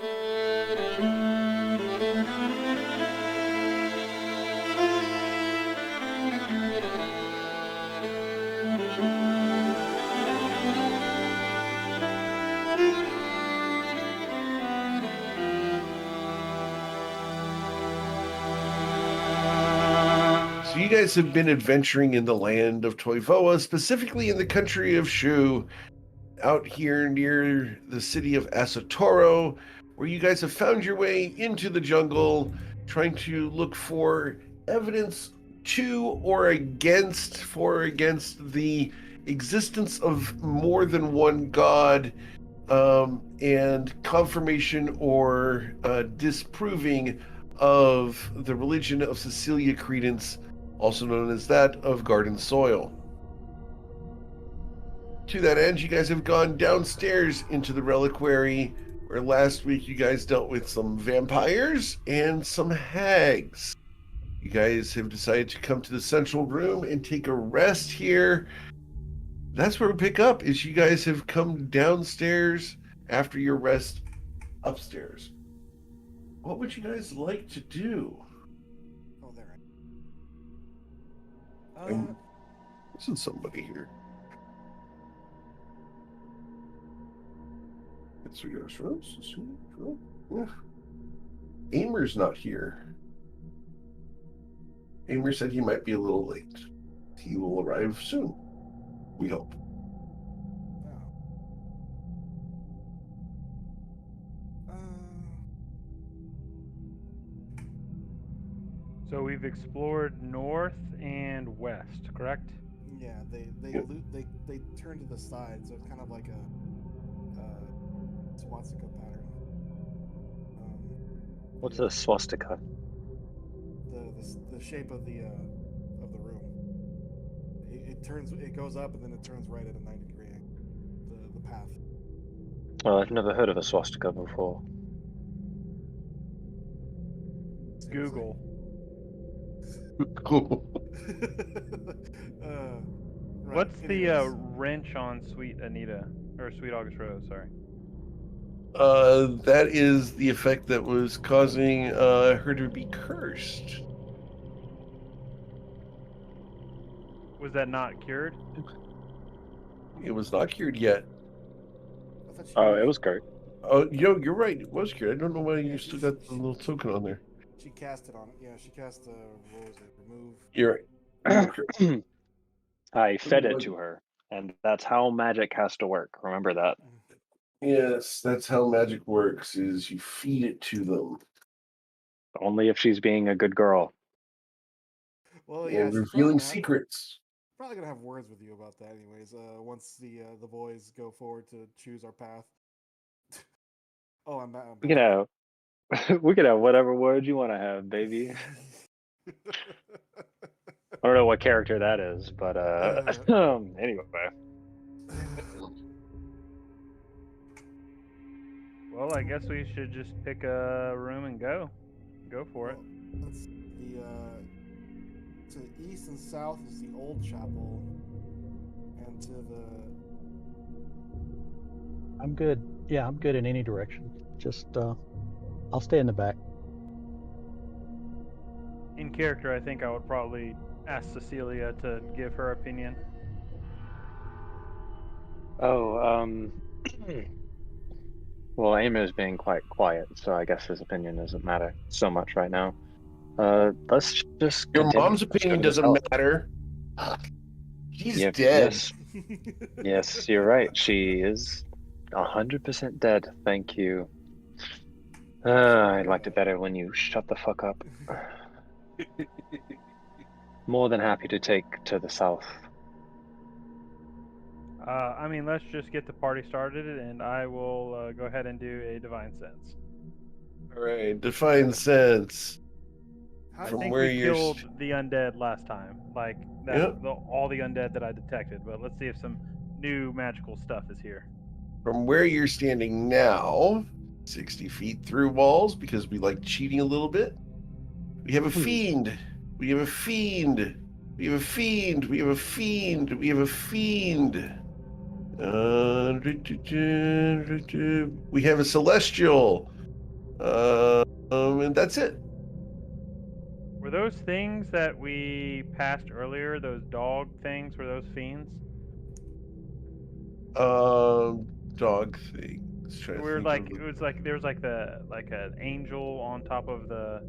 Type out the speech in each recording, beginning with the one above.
So you guys have been adventuring in the land of Toivoa, specifically in the country of Shu, out here near the city of Asatoro, where you guys have found your way into the jungle, trying to look for evidence to or against the existence of more than one god, and confirmation or disproving of the religion of Cecilia Credence, also known as that of Garden Soil. To that end, you guys have gone downstairs into the reliquary, where last week you guys dealt with some vampires and some hags. You guys have decided to come to the central room and take a rest here. That's where we pick up, is you guys have come downstairs after your rest upstairs. What would you guys like to do? Oh, there. Isn't somebody here? It's Amer's not here. Amer said he might be a little late. He will arrive soon, we hope. So we've explored north and west, correct? Yeah, they turn to the side, so it's kind of like a swastika pattern. What's a swastika? The shape of the room. It goes up and then it turns right at a 90-degree angle. The path. Well, I've never heard of a swastika before. Google. Right, What's the anyways. wrench on Sweet Anita, or Sweet August Rose? Sorry. That is the effect that was causing her to be cursed. Was that not cured? It was not cured yet. Oh, it was great. Oh, you're right. It was cured. I don't know why you still got the little token on there. She cast it on. Yeah, she cast what was it? Remove. You're right. I fed it to her, and that's how magic has to work. Remember that. Yes, that's how magic works, is you feed it to them. Only if she's being a good girl. Well, yeah, And revealing secrets. Probably gonna have words with you about that, anyways. Once the boys go forward to choose our path. Oh, I'm back. We can have, we can have whatever words you want to have, baby. I don't know what character that is, but anyway. Well, I guess we should just pick a room and go. Go for it. That's to the east and south is the old chapel, and to the. I'm good. Yeah, I'm good in any direction. Just, I'll stay in the back. In character, I think I would probably ask Cecilia to give her opinion. Oh, well, Amer's being quite quiet, so I guess his opinion doesn't matter so much right now. Let's just. Your continue. mom's opinion doesn't matter. He's dead. Yes, you're right. She is 100% dead. Thank you. I liked it better when you shut the fuck up. More than happy to take to the south. I mean, let's just get the party started, and I will go ahead and do a divine sense. All right, divine sense. I From think where we you're killed the undead last time, like that, Yep. all the undead that I detected. But let's see if some new magical stuff is here. From where you're standing now, 60 feet through walls, because we like cheating a little bit, we have a fiend. We have a fiend. We have a fiend. We have a fiend. We have a fiend. We have a celestial. And that's it. Were those things that we passed earlier, those dog things, were those fiends? Dog thing. Let's try to We were think like, of it was like there was like an angel on top of the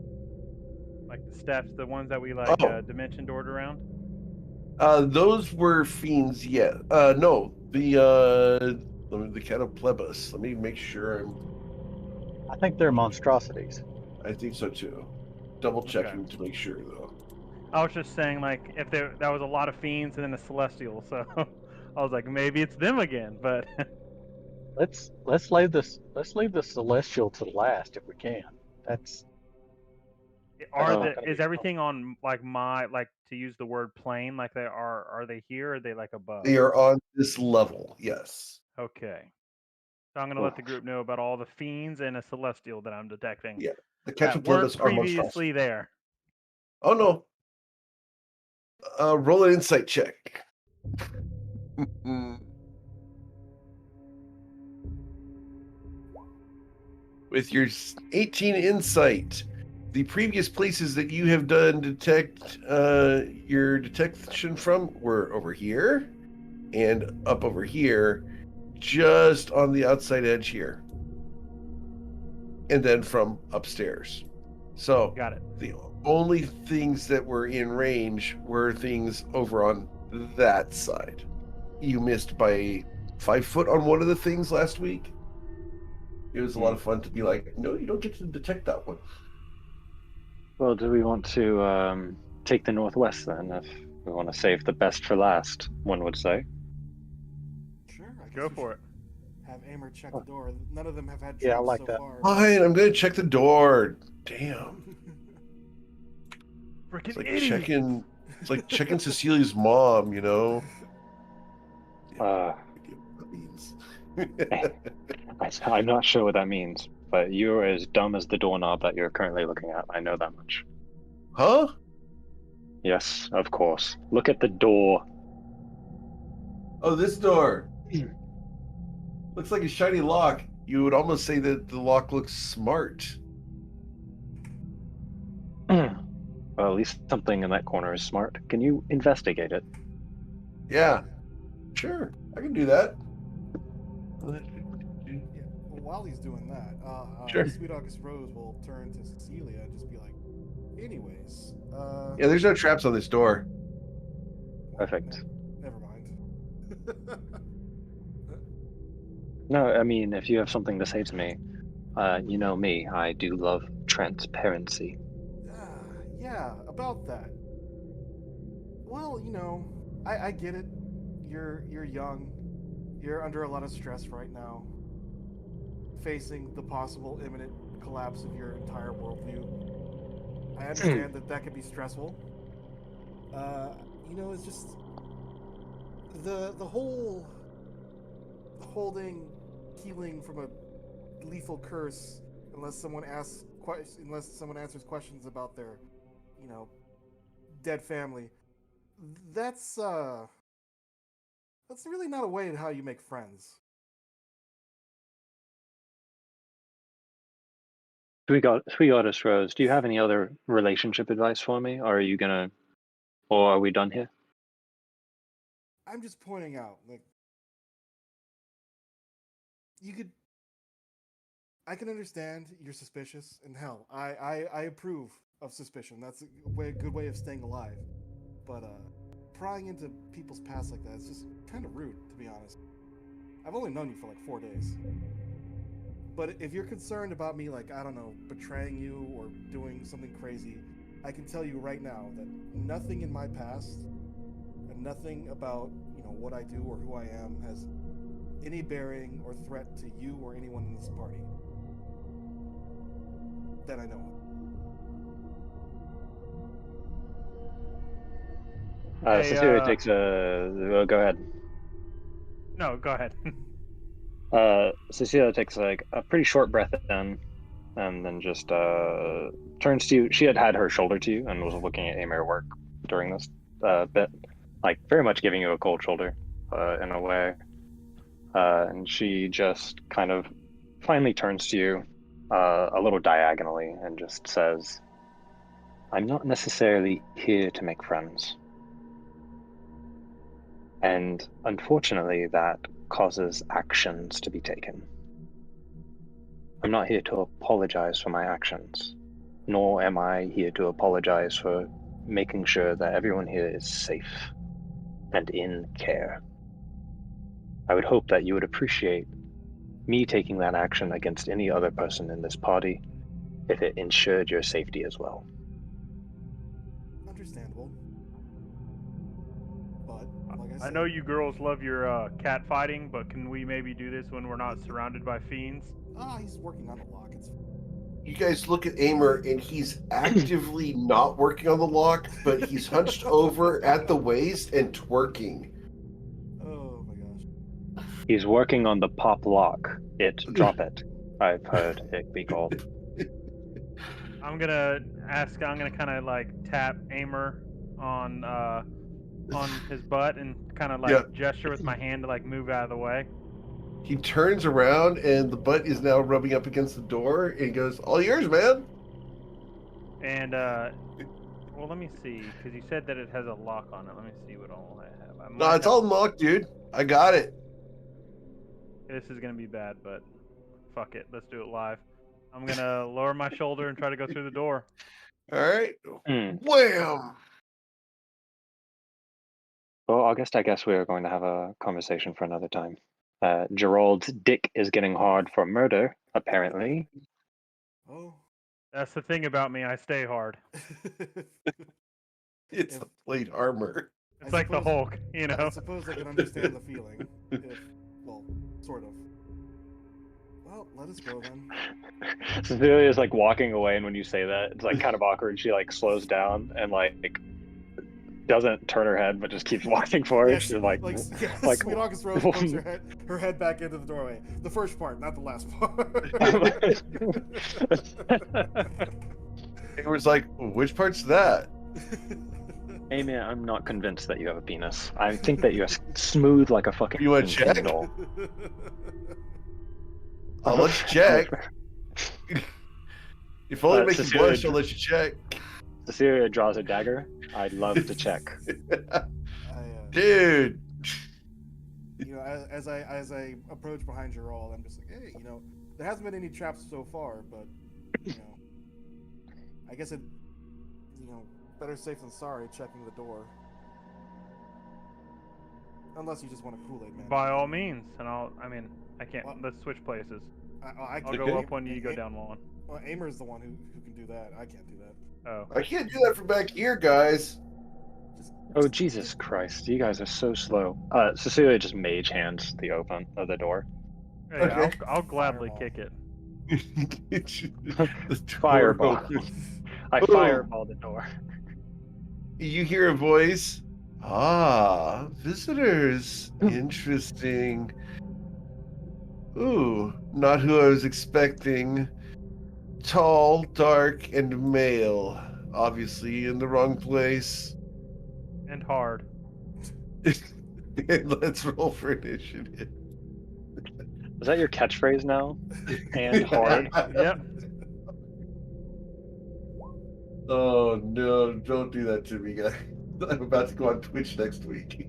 steps, the ones that we Oh. dimension doored around. Those were fiends. Yeah. No. The Cataplebus. Let me make sure. I think they're monstrosities. I think so too. Double Okay. checking to make sure though. I was just saying, like, if that was a lot of fiends and then a celestial, so I was like, maybe it's them again. But Let's leave the celestial to last if we can. That's not gonna is be everything on to use the word plane, like they are they here or are they like above? They are on this level. Yes. Okay. So I'm gonna let the group know about all the fiends and a celestial that I'm detecting Yeah. The that weren't Cataplebus are monstrous. previously there. Oh no. Roll an insight check. With your 18 insight, the previous places that you have done your detection from were over here and up over here, just on the outside edge here, and then from upstairs. So Got it. the only things that were in range were things over on that side. You missed by 5 foot on one of the things last week. It was a lot of fun to be like, no, you don't get to detect that one. Well, do we want to take the northwest then? If we want to save the best for last, one would say. Sure, I guess Go we for should it. Have Amer check the door. None of them have had Yeah, I drinks like so that. far. Fine, I'm gonna check the door. Damn. Freaking It's like idiot. checking it's like checking Cecilia's mom, you know? Uh, That means. I'm not sure what that means, but you're as dumb as the doorknob that you're currently looking at. I know that much. Huh? Yes, of course. Look at the door. Oh, this door. Looks like a shiny lock. You would almost say that the lock looks smart. Well, at least something in that corner is smart. Can you investigate it? Yeah. Sure. I can do that. Yeah. Well, while he's doing that, Sure. Sweet August Rose will turn to Cecilia and just be like, anyways, Yeah, there's no traps on this door. Perfect. Never mind. No, I mean, if you have something to say to me, you know me, I do love transparency. Yeah, about that. Well, I get it. You're young. You're under a lot of stress right now, facing the possible imminent collapse of your entire worldview. I understand that could be stressful. It's just the whole holding healing from a lethal curse unless someone answers questions about their, dead family. That's really not a way how you make friends. Sweetgoddess Rose, do you have any other relationship advice for me? Or are we done here? I'm just pointing out, like, I can understand you're suspicious, and hell, I approve of suspicion. That's a good way of staying alive. But prying into people's past like that, it's just kind of rude, to be honest. I've only known you for like 4 days. But if you're concerned about me, like, I don't know, betraying you or doing something crazy, I can tell you right now that nothing in my past and nothing about, what I do or who I am has any bearing or threat to you or anyone in this party that I know of. Hey, Cecilia takes go ahead. No, go ahead. Cecilia takes like a pretty short breath in, and then just turns to you. She had her shoulder to you and was looking at Amir work during this bit, like very much giving you a cold shoulder in a way. And she just kind of finally turns to you a little diagonally and just says, I'm not necessarily here to make friends. And unfortunately, that causes actions to be taken. I'm not here to apologize for my actions, nor am I here to apologize for making sure that everyone here is safe and in care. I would hope that you would appreciate me taking that action against any other person in this party if it ensured your safety as well. Understandable. But like I I said, know you girls love your cat fighting, but can we maybe do this when we're not surrounded by fiends? he's working on the lock. It's You guys look at Amer, and he's actively not working on the lock, but he's hunched over at the waist and twerking. oh my gosh. He's working on the pop lock. Drop it. I've heard it be called. I'm gonna kind of like tap Aimer on his butt and kind of like Yeah. gesture with my hand to like move out of the way. He turns around, and the butt is now rubbing up against the door, and goes, "All yours, man." And well, let me see, because you said that it has a lock on it. Let me see what all I have. I No, might it's have- all unlocked, dude. I got it. This is gonna be bad, but fuck it, let's do it live. I'm gonna lower my shoulder and try to go through the door. All right. Hmm. Wham! Well, I guess we are going to have a conversation for another time. Gerald's dick is getting hard for murder, apparently. Oh. That's the thing about me. I stay hard. It's If- the plate armor. It's like the suppose- Hulk, you I know. suppose I can understand the feeling. Well, sort of. Well, let us go then. Cecilia is like walking away, and when you say that, it's like kind of awkward. She like slows down and like doesn't turn her head, but just keeps walking forward. Yeah, She's like, Sweet August Rose pokes her head back into the doorway. The first part, not the last part. It was like, which part's that? hey man, I'm not convinced that you have a penis. I think that you're smooth like a fucking You wanna check? candle. Let's check. If only make you Cecilia- blush, I'll let you check. Cecilia draws a dagger. I'd love to check. Dude. You know, as I approach behind Gerald, I'm just like, hey, you know, there hasn't been any traps so far, but you know, I guess it, you know, better safe than sorry checking the door. Unless you just want a Kool-Aid man. By all means, and I can't. Well- Let's switch places. I I'll can go up one, you go down one. Well, Amer's the one who can do that. I can't do that. Oh, I can't do that from back here, guys. Oh Jesus Christ! You guys are so slow. Cecilia just mage hands the open of the door. yeah, Okay. I'll gladly Fireball. kick it. The door Fireball. opens. I Boom. fireball the door. You hear a voice. Ah, visitors. Interesting. Ooh, not who I was expecting. Tall, dark, and male. Obviously in the wrong place. And hard. Let's roll for initiative. Is that your catchphrase now? And hard. Yep. Oh no, don't do that to me, guys. I'm about to go on Twitch next week.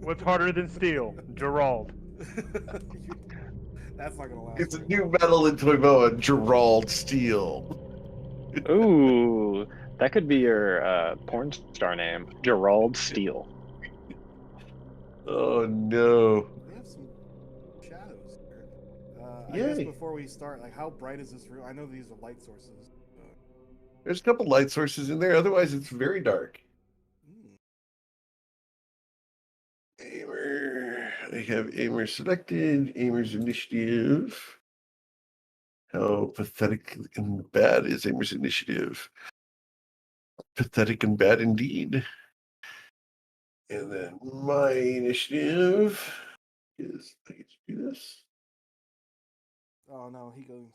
What's harder than steel? Gerald. That's not gonna last. It's a very new long. metal in Toyboa, Gerald Steele. Ooh, that could be your porn star name, Gerald Steele. Oh no. We have some shadows here. I guess Yay. before we start, like, how bright is this room? I know these are light sources. There's a couple light sources in there, otherwise it's very dark. Aimer. I have Aimer selected. Aimer's initiative. How pathetic and bad is Aimer's initiative? Pathetic and bad indeed. And then my initiative is I get to do this. Oh no, he's going.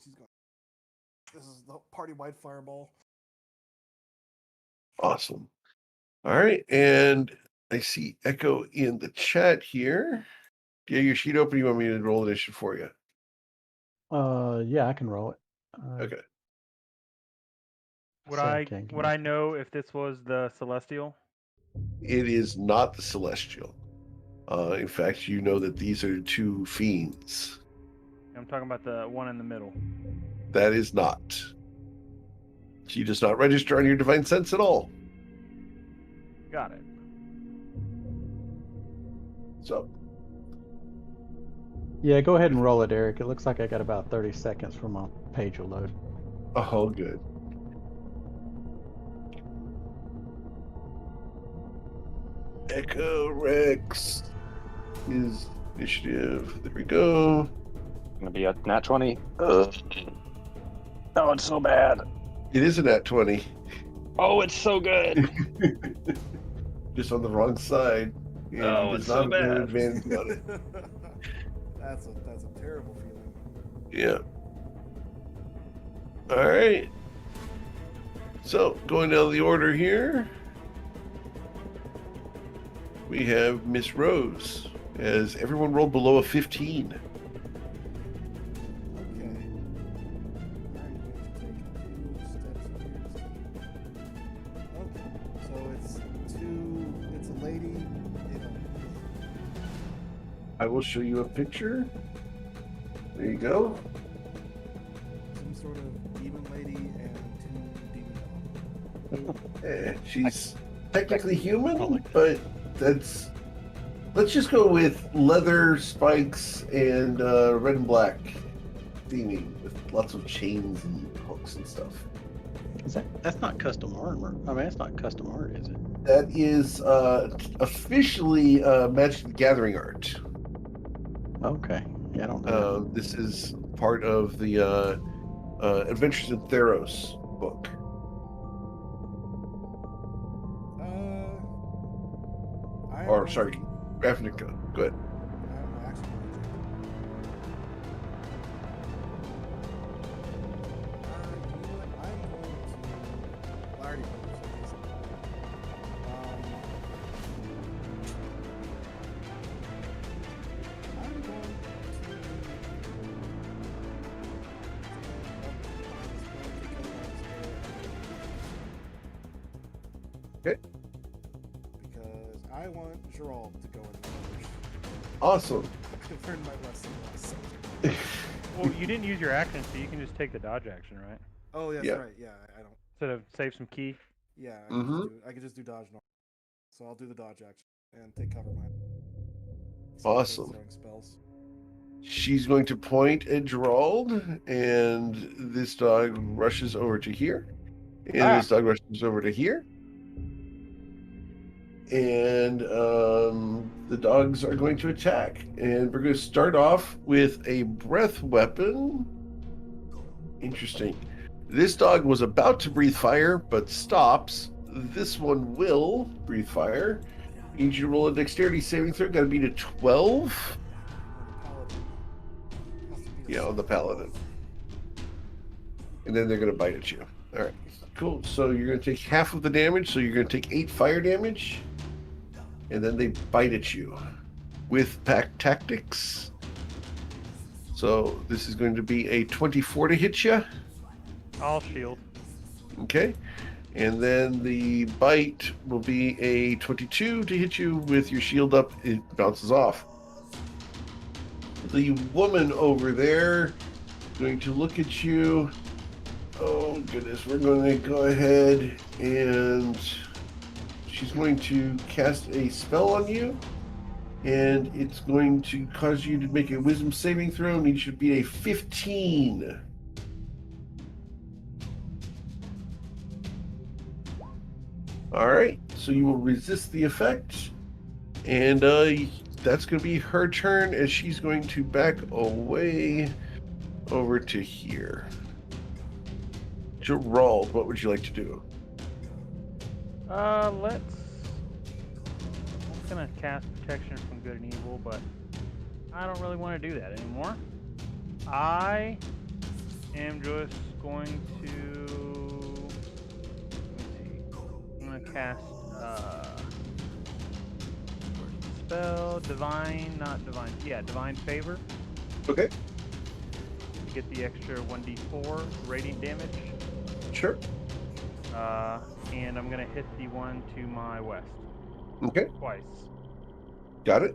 This is the party-wide fireball. Awesome. All right, and I see Echo in the chat here. Yeah, your sheet open. You want me to roll initiative for you? Yeah, I can roll it. Okay. Would So I can't would get- I know if this was the celestial? It is not the celestial. In fact, you know that these are two fiends. I'm talking about the one in the middle. That is not. She does not register on your divine sense at all. Got it. So, Yeah, go ahead and roll it, Eric. It looks like I got about 30 seconds for my page will load. oh, good. Echo Rex is initiative. There we go. Gonna be a nat 20. Ugh. Oh, it's so bad. It is a nat 20. Oh, it's so good. Just on the wrong side. And Oh, does it's not so have an bad. advantage on it. That's a terrible feeling. Yeah. All right. So, going down the order here, we have Miss Rose. As everyone rolled below a 15. Okay. I'm going to take a few steps here. Okay. So it's a lady, you know. I will show you a picture. There you go. Some sort of demon lady and two demon dogs. She's technically human, but that's. Let's just go with leather spikes and red and black theming with lots of chains and hooks and stuff. That's not custom armor. I mean, it's not custom art, is it? That is officially Magic the Gathering art. Okay. Yeah, I don't know. This is part of the Adventures in Theros book. Or, sorry, Ravnica. Good. I'm actually I already know this. I'm going to. Okay. Because I want Gerald to go in first. Awesome. I've learned my lesson last session. Well, you didn't use your action, so you can just take the dodge action, right? Oh, that's Yeah. right. Yeah, I don't. Instead of save some key. Yeah, Mhm. I could just do dodge normal. So I'll do the dodge action and take cover behind. Awesome. Throwing spells. She's going to point at Gerald, and this dog rushes over to here. And this dog rushes over to here. And the dogs are going to attack. And we're going to start off with a breath weapon. Interesting. This dog was about to breathe fire, but stops. This one will breathe fire. Need you to roll a dexterity saving throw. Got to beat a 12. Yeah, on the paladin. And then they're going to bite at you. All right, cool. So you're going to take half of the damage. So you're going to take 8 fire damage. And then they bite at you with pack tactics. So this is going to be a 24 to hit you. I'll shield. Okay. And then the bite will be a 22 to hit you with your shield up. It bounces off. The woman over there is going to look at you. Oh, goodness. We're going to go ahead and she's going to cast a spell on you. And it's going to cause you to make a wisdom saving throw. And you should be a 15. All right, so you will resist the effect, and that's going to be her turn as she's going to back away over to here. Gerald, what would you like to do? I'm gonna cast protection from good and evil, but I don't really want to do that anymore. I am just going to. I'm gonna cast spell divine, not divine. Yeah, divine favor. Okay. to get the extra 1d4 radiant damage. Sure. And I'm going to hit the one to my west. Okay. Twice. Got it.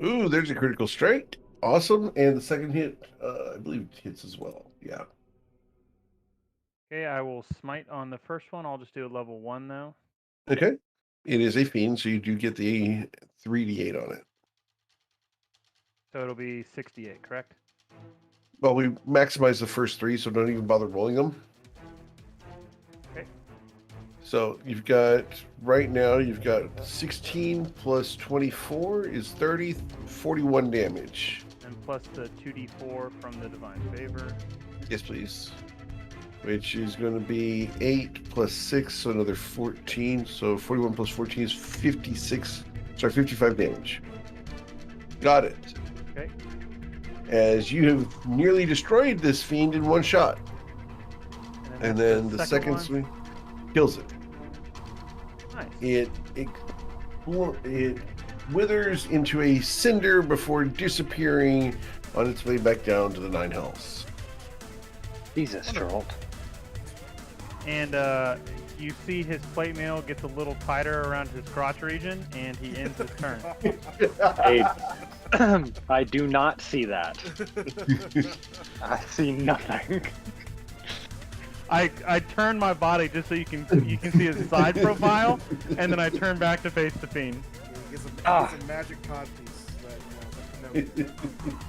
Ooh, there's a critical strike. Awesome. And the second hit, I believe hits as well. Yeah. Okay, I will smite on the first one. I'll just do a level 1 though. Okay. It is a fiend, so you do get the 3d8 on it. So it'll be 68, correct? Well, we maximize the first 3, so don't even bother rolling them. Okay. So you've got, right now, you've got 16 plus 24 is 30, 41 damage. And plus the 2d4 from the Divine Favor. Yes, please. Which is going to be 8 plus 6, so another 14. So 41 plus 14 is 56. Sorry, 55 damage. Got it. Okay. As you have nearly destroyed this fiend in one shot. And then the second one. swing kills it. Nice. It withers into a cinder before disappearing on its way back down to the 9 hells. Jesus, Gerald. And you see his plate mail gets a little tighter around his crotch region, and he ends his turn. I do not see that. I see nothing. I turn my body just so you can see his side profile, and then I turn back to face the fiend. He gets a magic cod piece that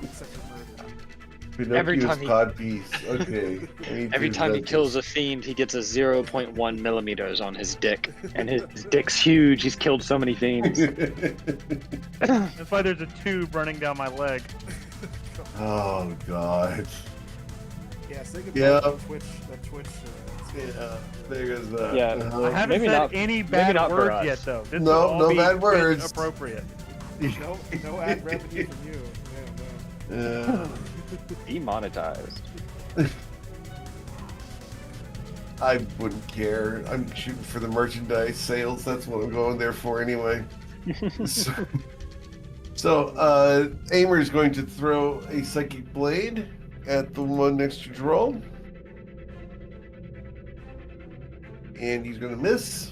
except for murder. Every time he- cod piece. Okay. Every time he kills a fiend, he gets a 0.1 millimeters on his dick, and his dick's huge. He's killed so many fiends. That's why there's a tube running down my leg. Oh God. Yeah, say Yeah. goodbye to that Twitch. Yeah. There goes that. Yeah. I haven't Maybe said not- any maybe bad not for words us. yet, though. This No, will all no be bad Twitch words. appropriate. No ad revenue from you. Yeah, no. Demonetized. I wouldn't care. I'm shooting for the merchandise sales. That's what I'm going there for anyway. So, Aimer is going to throw a psychic blade at the one next to Droll. And he's going to miss.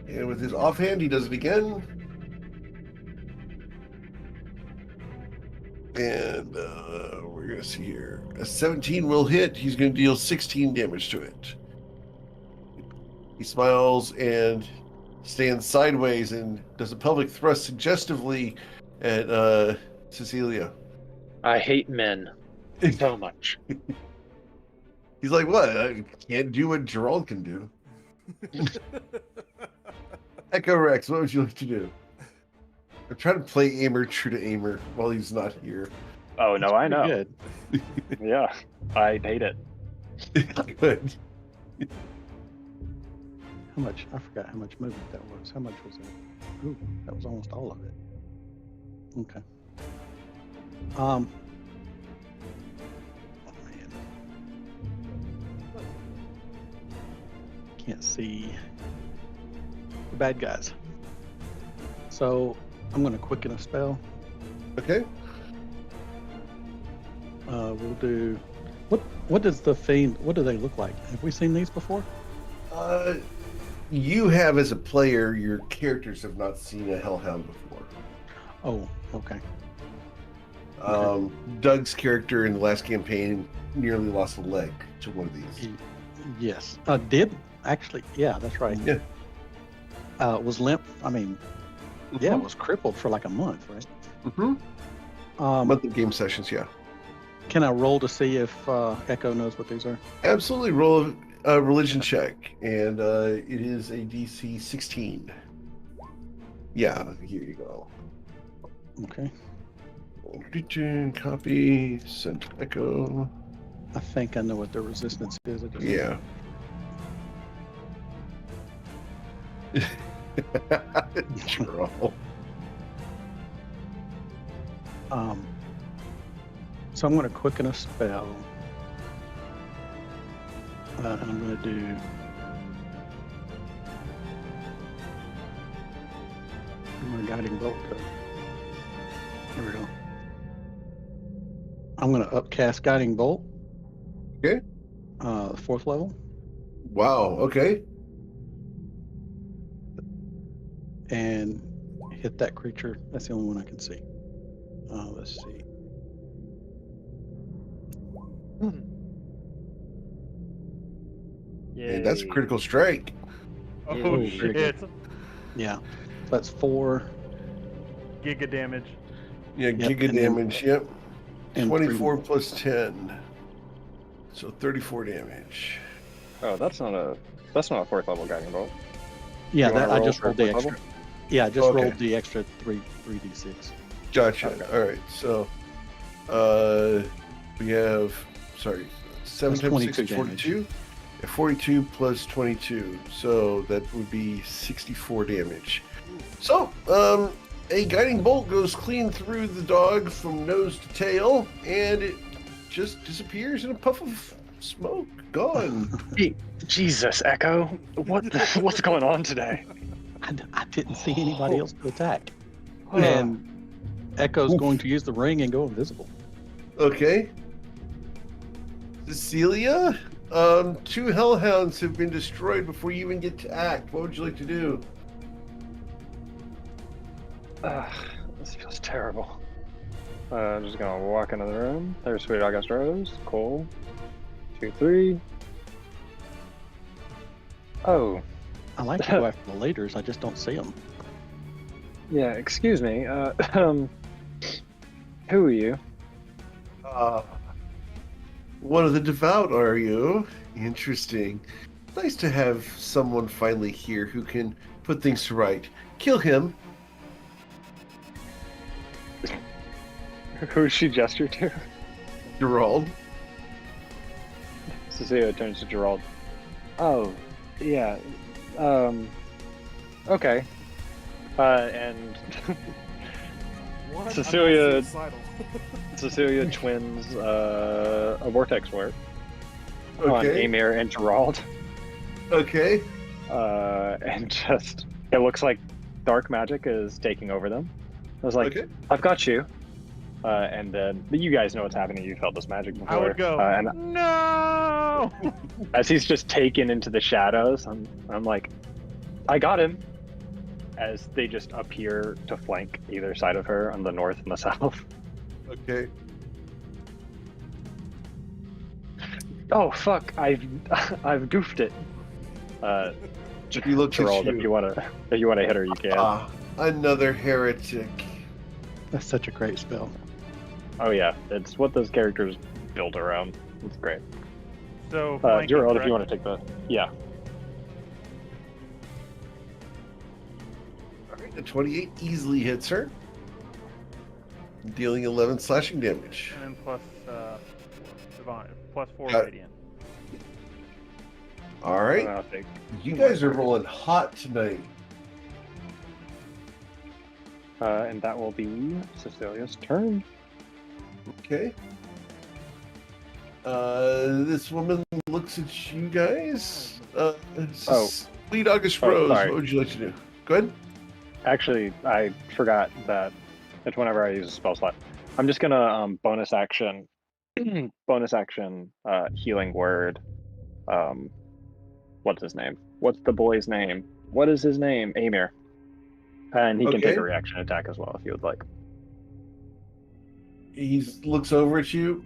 And with his offhand, he does it again. And we're going to see here. A 17 will hit. He's going to deal 16 damage to it. He smiles and stands sideways and does a pelvic thrust suggestively at Cecilia. I hate men so much. He's like, what? I can't do what Gerald can do. Echo Rex, what would you like to do? I'm trying to play Aimer true to Aimer while he's not here. Oh no, I know. Good. Yeah, I hate it. Good. How much? I forgot how much movement that was. How much was that? Ooh, that was almost all of it. Okay. Oh man. Can't see the bad guys. So I'm gonna quicken a spell. Okay. We'll do. What does the fiend? What do they look like? Have we seen these before? You have, as a player, your characters have not seen a Hellhound before. Oh, okay. Doug's character in the last campaign nearly lost a leg to one of these. Yes. Did actually? Yeah, that's right. Yeah. Was limp. I mean, yeah, it was crippled for like a month, right? Mm-hmm. Month of game sessions, yeah. Can I roll to see if Echo knows what these are? Absolutely. Roll a religion check, and it is a DC 16. Yeah, here you go. Okay. Religion, copy, send to Echo. I think I know what the resistance is. I just- Yeah. Troll. So I'm going to quicken a spell. And I'm going to do. I'm going to guiding bolt. Here we go. I'm going to upcast Guiding Bolt. Okay. 4th level. Wow. Okay. And hit that creature. That's the only one I can see. Let's see. And that's a Yay. critical strike. Oh, very shit. good. Yeah. That's 4. Giga damage. Yeah, Yep, giga and then- damage. Yep. and 24 3. plus 10. So 34 damage. Oh, that's not a 4th level guiding bolt. Yeah, You wanna that, I roll just for rolled the 4th level? extra. Yeah, I just Okay. rolled the extra 3d6. Gotcha. Okay. All right. So, we have, 7 That's times 22 6 is 42. Yeah, 42 plus 22. So that would be 64 damage. So, a guiding bolt goes clean through the dog from nose to tail, and it just disappears in a puff of smoke. Gone. Jesus, Echo. What's going on today? I didn't see anybody else to attack. Oh. And Echo's Oof. going to use the ring and go invisible. Okay. Cecilia, 2 hellhounds have been destroyed before you even get to act. What would you like to do? This feels terrible. I'm just gonna walk into the room. There's Sweet August Rose. Cool. 2, 3. Oh, I like to go after the leaders. I just don't see them. yeah. Excuse me. Who are you? One of the devout, are you? Interesting. Nice to have someone finally here who can put things to right. Kill him. Who's she gesture to? Gerald. Cecilia turns to Gerald. Oh, yeah. Okay. And One, I'm not Cecilia- suicidal. Cecilia twins a vortex word on Okay. Amir and Gerald. Okay. And just it looks like dark magic is taking over them. I was like, Okay. I've got you. And then but you guys know what's happening. You felt this magic before. I would go, and no! as he's just taken into the shadows, I'm like, I got him. As they just appear to flank either side of her on the north and the south. Okay. Oh fuck! I've goofed it. He looks at Gerald, you. if you wanna hit her, you can. Ah, another heretic. That's such a great spell. Oh yeah, it's what those characters build around. It's great. So, flanking, Gerald, if correct? you want to take the yeah. All right, a 28 easily hits her, dealing 11 slashing damage. And then plus, divine, plus 4 Got it. radiant. All right, I'll take. you guys are rolling hot tonight. And that will be Cecilia's turn. Okay. This woman looks at you guys. Lead August Oh, Rose. sorry. What would you like to do? Go ahead. Actually, I forgot that it's whenever I use a spell slot. I'm just gonna bonus action healing word. What's his name? What's the boy's name? What is his name? Amir. And he can take Okay. a reaction attack as well if you would like. He looks over at you.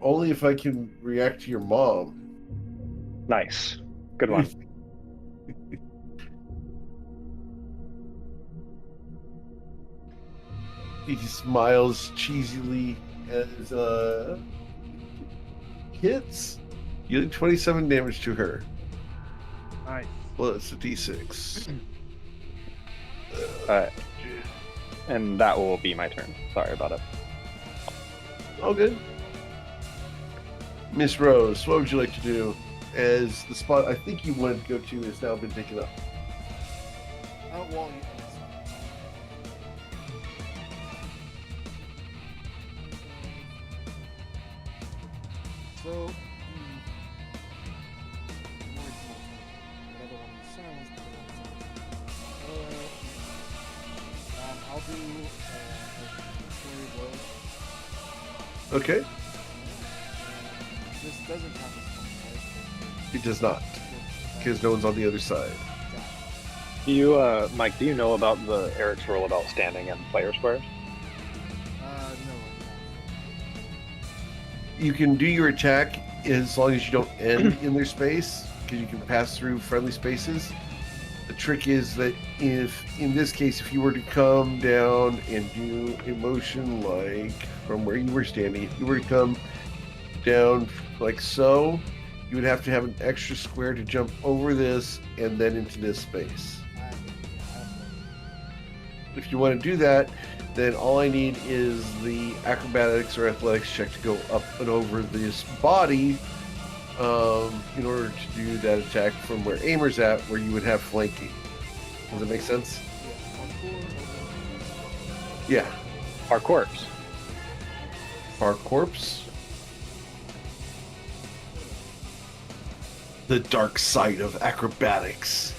Only if I can react to your mom. Nice. Good one. He smiles cheesily as hits, dealing 27 damage to her. Nice. Plus a d6. And that will be my turn. Sorry about it. All good. Miss Rose, what would you like to do? As the spot I think you wanted to go to has now been taken up. Well, so, I'll do a story of Okay, This doesn't count as fun, right? it does not, because no one's on the other side. Do you, Mike? Do you know about the Eric's rule about standing in player squares? No. You can do your attack as long as you don't end in their space, because you can pass through friendly spaces. The trick is that if, in this case, if you were to come down and do a motion like from where you were standing, if you were to come down like so, you would have to have an extra square to jump over this and then into this space. If you want to do that, then all I need is the acrobatics or athletics check to go up and over this body in order to do that attack from where Aimer's at, where you would have flanking. Does that make sense? Yeah. Our corpse. Our corpse. The dark side of acrobatics.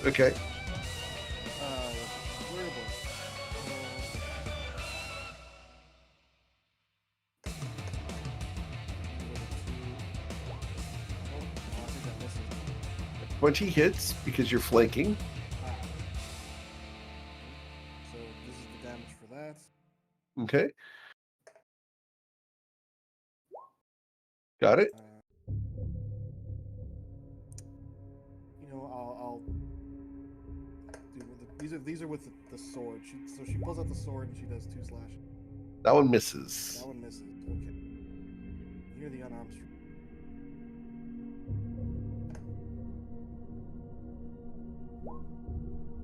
Okay. I think that misses. 20 hits because you're flanking. So this is the damage for that. Okay. Got it. You know, I'll do these are with the sword. So she pulls out the sword and she does 2 slashing. That one misses. That one misses. Okay. You're the unarmed.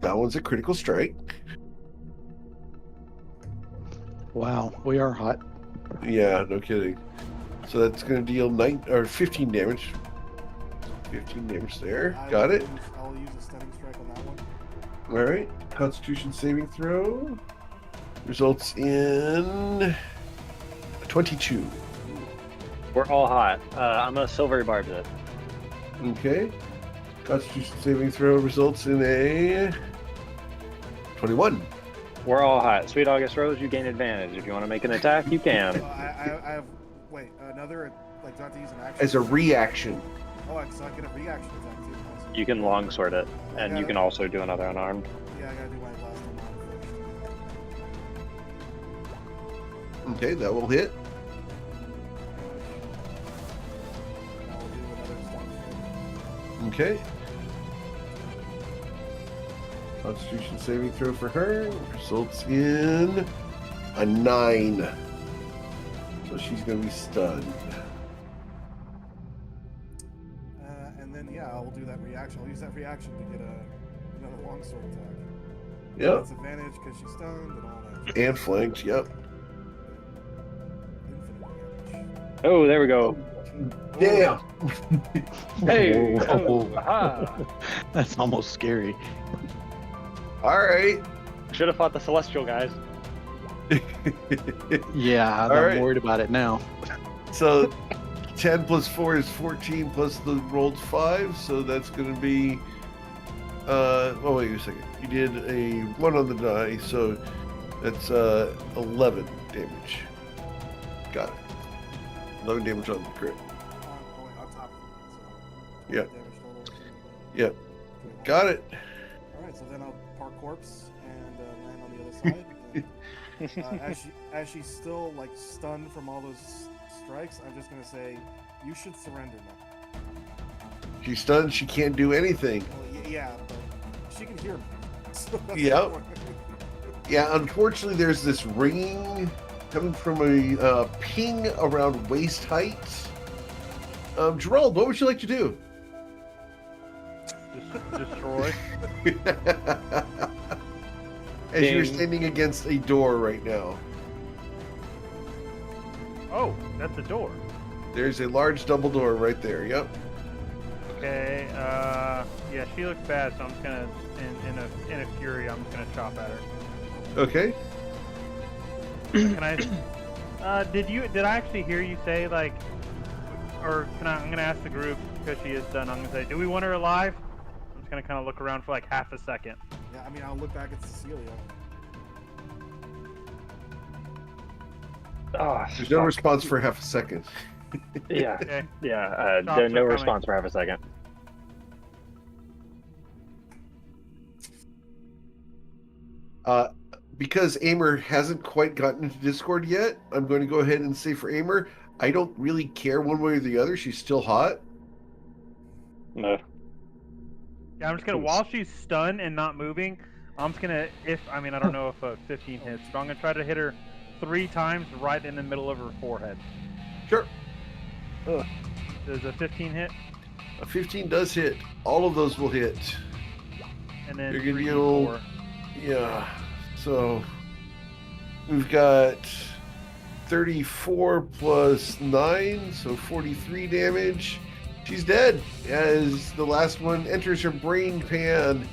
That one's a critical strike. Wow, we are hot. Yeah, no kidding. So that's going to deal 15 damage. 15 damage there. Got it. I'll use a stunning strike on that one. All right. Constitution saving throw results in 22. We're all hot. I'm a silvery barb it. Okay. Constitution saving throw results in a 21. We're all hot. Sweet August Rose, you gain advantage. If you want to make an attack, you can. I have another, like, do I have to use an action? As a reaction. Oh, so I get a reaction attack too. Awesome. You can longsword it, and you can also do another unarmed. Yeah, I gotta do my last one first. Okay, that will hit. And I'll do another stunning strike. Okay. Constitution saving throw for her results in a 9. So she's going to be stunned. And then, yeah, I'll do that reaction. I'll use that reaction to get another longsword attack. Yep. That's advantage because she's stunned and all that. And flanked, yep. Infinite damage. Oh, there we go. Damn! Hey! Whoa. Oh, aha. That's almost scary. Alright. Should have fought the Celestial guys. Yeah, All I'm right. worried about it now. So 10 plus 4 is 14 plus the rolled 5, so that's going to be oh wait a second. You did a 1 on the die, so that's 11 damage. Got it. 11 damage on the crit. Oh, wait, on top of it. So Yeah. damage total. Yep. Got it. Alright, so then I'll park corpse and land on the other side. As she's still like stunned from all those strikes, I'm just gonna say, you should surrender now. She's stunned, she can't do anything. Well, yeah, but she can hear me. So that's Yep. the point. Yeah, unfortunately there's this ringing coming from a ping around waist height. Gerald, what would you like to do? Destroy. As you're Ding. standing against a door right now. Oh, that's a door. There's a large double door right there. Yep. Okay. Yeah, she looks bad, so I'm just gonna, in a fury, I'm just gonna chop at her. Okay. Can I? Did I actually hear you say like, or can I? I'm gonna ask the group because she is done. I'm gonna say, do we want her alive? I'm just gonna kind of look around for like half a second. Yeah, I mean, I'll look back at Cecilia. Oh, There's no fuck. response for half a second. Yeah, Okay. yeah. Shots are No coming. response for half a second. Because Amer hasn't quite gotten into Discord yet, I'm going to go ahead and say for Amer, I don't really care one way or the other. She's still hot. No. Yeah, I'm just gonna, while she's stunned and not moving, I'm just gonna, I don't know if a 15 hits, but I'm gonna try to hit her 3 times right in the middle of her forehead. Sure. Does a 15 hit? A 15 does hit. All of those will hit. And then You're gonna 3d4. Yeah. So we've got 34 plus 9, so 43 damage. She's dead as the last one enters her brain pan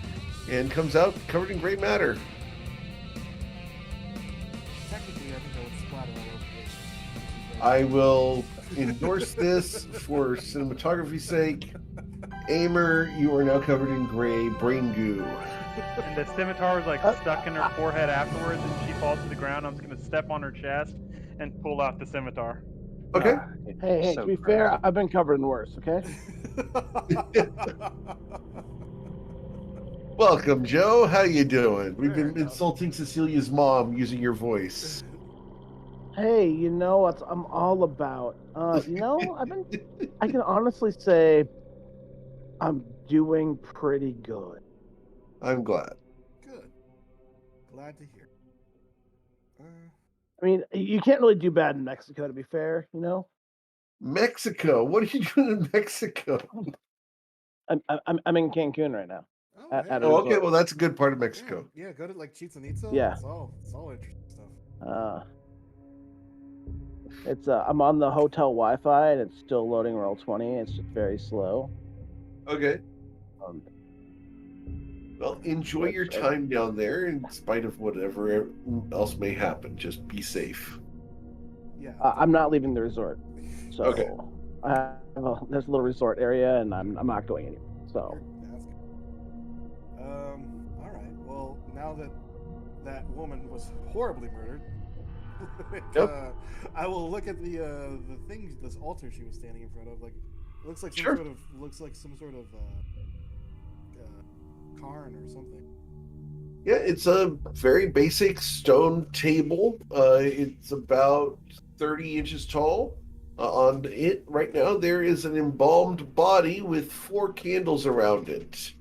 and comes out covered in gray matter. Technically, I think I would splatter all over the place. I will endorse this for cinematography's sake. Amer, you are now covered in gray brain goo. And the scimitar is like stuck in her forehead afterwards, and she falls to the ground. I'm just gonna step on her chest and pull out the scimitar. Okay. Hey, So to be gross. fair, I've been covered in worse, okay? Welcome, Joe. How you doing? We've Fair been enough. insulting Cecilia's mom using your voice. Hey, you know what I'm all about. I can honestly say I'm doing pretty good. I'm glad. Good. Glad to hear. I mean, you can't really do bad in Mexico, to be fair, you know? Mexico. What are you doing in Mexico? I'm in Cancun right now. Oh, At a Oh, okay. resort. Well, that's a good part of yeah, Mexico. yeah, go to like Chichen Itza. Yeah. It's all interesting stuff. I'm on the hotel Wi-Fi and it's still loading roll 20. It's just very slow. Okay. Um, Well, enjoy your time down there in spite of whatever else may happen. Just be safe. Yeah. I'm not leaving the resort, so Okay. there's a little resort area, and I'm not going anywhere. So That's good. All right. Well, now that that woman was horribly murdered, Yep. I will look at the thing, this altar she was standing in front of. Like, it looks like Sure. some sort of cairn or something. Yeah, it's a very basic stone table. It's about 30 inches tall. On it right now, there is an embalmed body with 4 candles around it.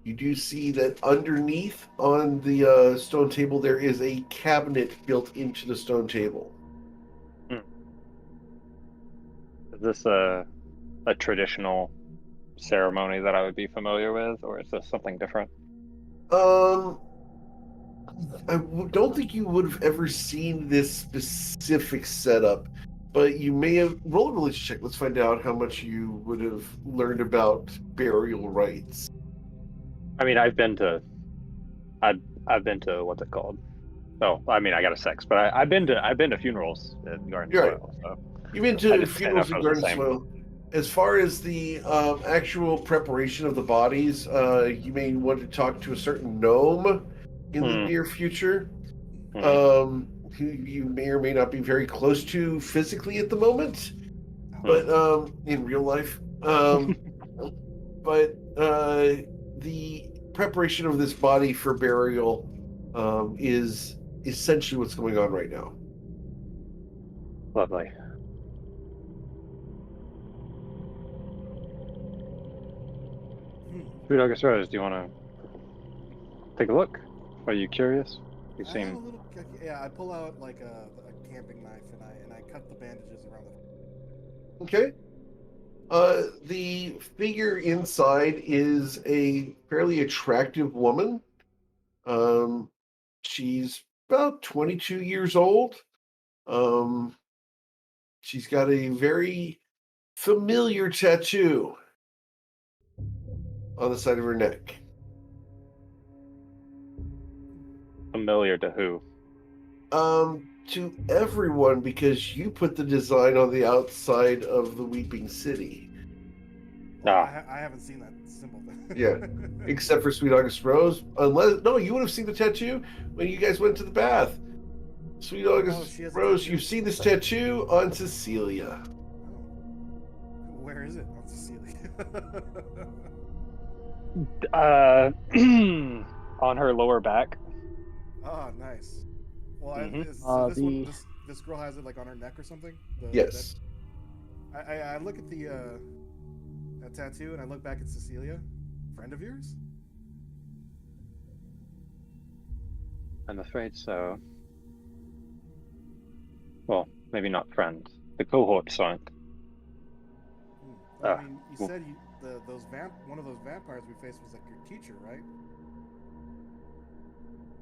You do see that underneath on the stone table, there is a cabinet built into the stone table. Is this a traditional ceremony that I would be familiar with, or is this something different? Don't think you would have ever seen this specific setup, but you may have. Roll a religion check. Let's find out how much you would have learned about burial rites. I mean, I've been to what's it called? Oh, I mean, I got a 6, but I've been to funerals in Garden You're right. Soil. So You've been I to just didn't know funerals if it and was the garden same. soil. As far as the actual preparation of the bodies, you may want to talk to a certain gnome in the near future, who you may or may not be very close to physically at the moment, but in real life. But the preparation of this body for burial is essentially what's going on right now. Lovely. Sweet August Rose, do you want to take a look? Are you curious? You I am a seem. little. Yeah, I pull out like a camping knife and I cut the bandages around the. Okay. The figure inside is a fairly attractive woman. She's about 22 years old. She's got a very familiar tattoo on the side of her neck. Familiar to who? To everyone, because you put the design on the outside of the Weeping City. I haven't seen that symbol. Yeah. Except for Sweet August Rose. Unless, no, you would have seen the tattoo when you guys went to the bath. Sweet August she has a Rose, tattoo? you've seen this tattoo on Cecilia. Oh. Where is it on Cecilia? On her lower back. Ah, nice. Well, Mhm. so The this girl has it like on her neck or something. Yes. I look at the that tattoo and I look back at Cecilia. Friend of yours? I'm afraid so. Well, maybe not friends. The cohorts aren't. Well, I Ah, mean, you well- said one of those vampires we faced was like your teacher, right?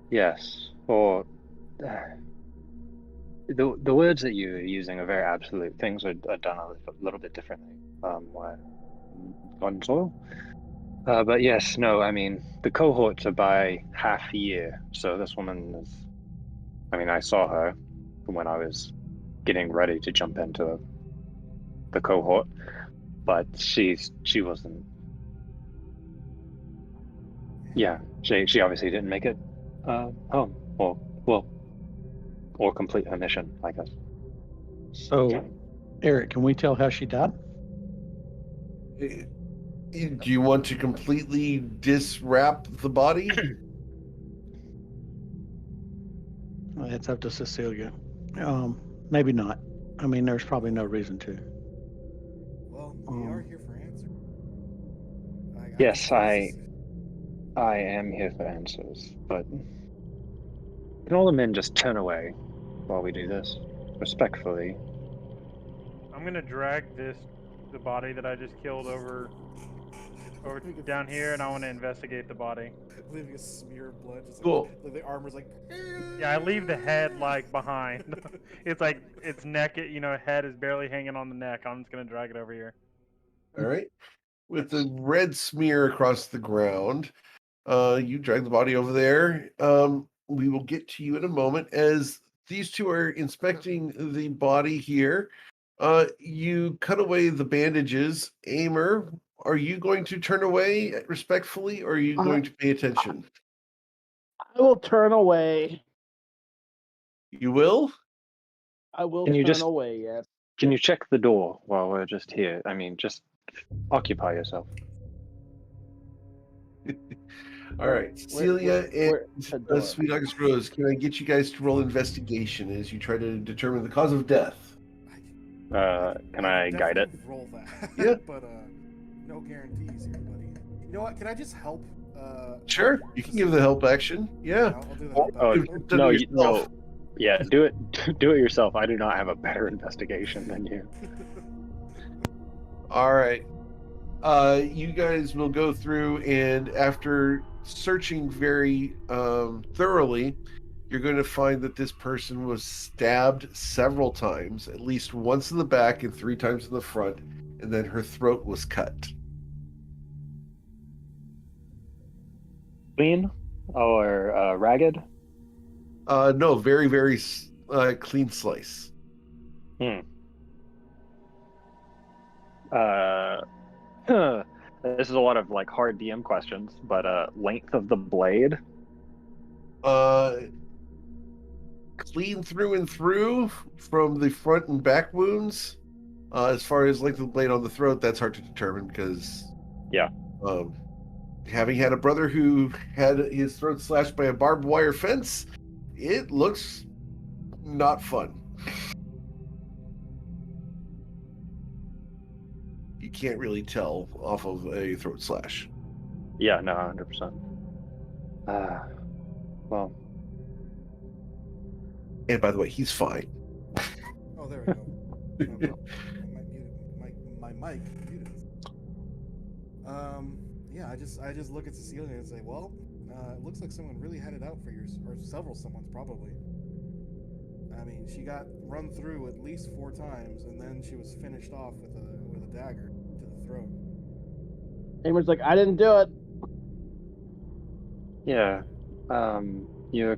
Yes. Or the words that you're using are very absolute. Things are done a little bit differently. On soil. But yes, no. I mean, the cohorts are by half year. So this woman is. I mean, I saw her when I was getting ready to jump into the cohort, but she wasn't. Yeah, she obviously didn't make it home, or well, or complete her mission, I guess. So, Eric, can we tell how she died? Do you want to completely diswrap the body? It's up to Cecilia. Maybe not. I mean, there's probably no reason to. Well, we are here for answers. Yes, I I am here for answers, but can all the men just turn away while we do this, respectfully? I'm gonna drag the body that I just killed over down here, and I want to investigate the body. leaving a smear of blood. Just Cool. like the armor's like. Yeah, I leave the head like behind. It's like its neck, head is barely hanging on the neck. I'm just gonna drag it over here. All right. With the red smear across the ground, you drag the body over there. We will get to you in a moment as these two are inspecting the body here. You cut away the bandages. Aimer, are you going to turn away respectfully, or are you going to pay attention? I will turn away. You will? I will Can you turn just- away. Yes. Can you check the door while we're just here? I mean, just occupy yourself. All right, Cecilia where- the and door. Sweet August Rose, can I get you guys to roll investigation as you try to determine the cause of death? Can I guide it? definitely roll that. Yeah. But no guarantees here, buddy. You know what? Can I just help? Sure, you can give the help action. Yeah. I'll do the Or help Oh, you action. can do no, it you, yourself. no. Yeah, do it yourself. I do not have a better investigation than you. All right. You guys will go through, and after searching very thoroughly, you're going to find that this person was stabbed several times, at least once in the back and 3 times in the front, and then her throat was cut. Clean or ragged? No, very, very clean slice. This is a lot of like hard DM questions, but length of the blade? Clean through and through from the front and back wounds. As far as length of the blade on the throat, that's hard to determine because, Yeah. Having had a brother who had his throat slashed by a barbed wire fence, it looks not fun. You can't really tell off of a throat slash. Yeah, no, 100%. Well, And by the way, he's fine. Oh, there we go. My mic muted. Yeah, I just look at Cecilia and say, well, it looks like someone really had it out for yours, or several someone's probably. I mean, she got run through at least 4 times, and then she was finished off with a dagger to the throat. Aimer's like, I didn't do it. yeah. You're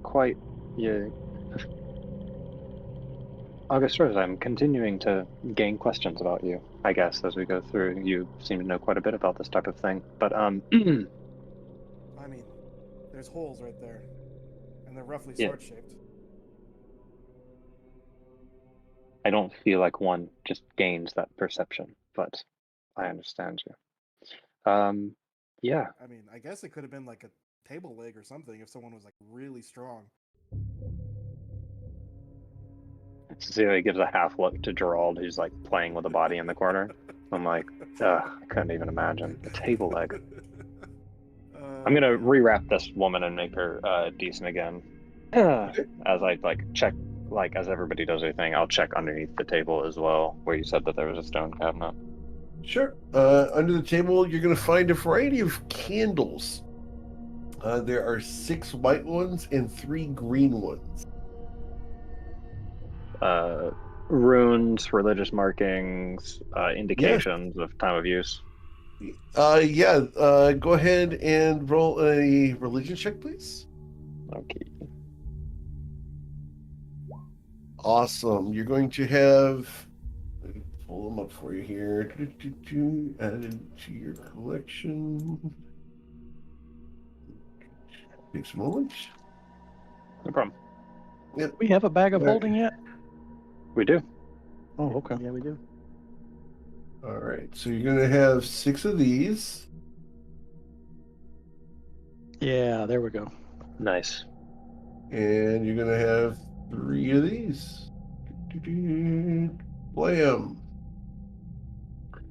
August Rose, I'm continuing to gain questions about you, I guess, as we go through. You seem to know quite a bit about this type of thing. But I mean, there's holes right there, and they're roughly Yeah. sword shaped. I don't feel like one just gains that perception, but I understand you. Yeah, I mean, I guess it could have been like a table leg or something if someone was like really strong. Cecilia gives a half look to Gerald, who's like playing with a body in the corner. I'm like, ugh, I couldn't even imagine a table leg. I'm gonna rewrap this woman and make her decent again. As I like check, like as everybody does their thing, I'll check underneath the table as well, where you said that there was a stone cabinet. Sure. Under the table, you're going to find a variety of candles. There are 6 white ones and 3 green ones. Runes, religious markings, indications of time of use. Yeah. Go ahead and roll a religion check, please. Okay. Awesome. You're going to have. Let me pull them up for you here. Added to your collection. Takes a moment. No problem. Yep. We have a bag of All right. holding yet? We do. Oh, okay. Yeah, we do. All right. So you're going to have 6 of these. Yeah, there we go. Nice. And you're going to have 3 of these. Blam.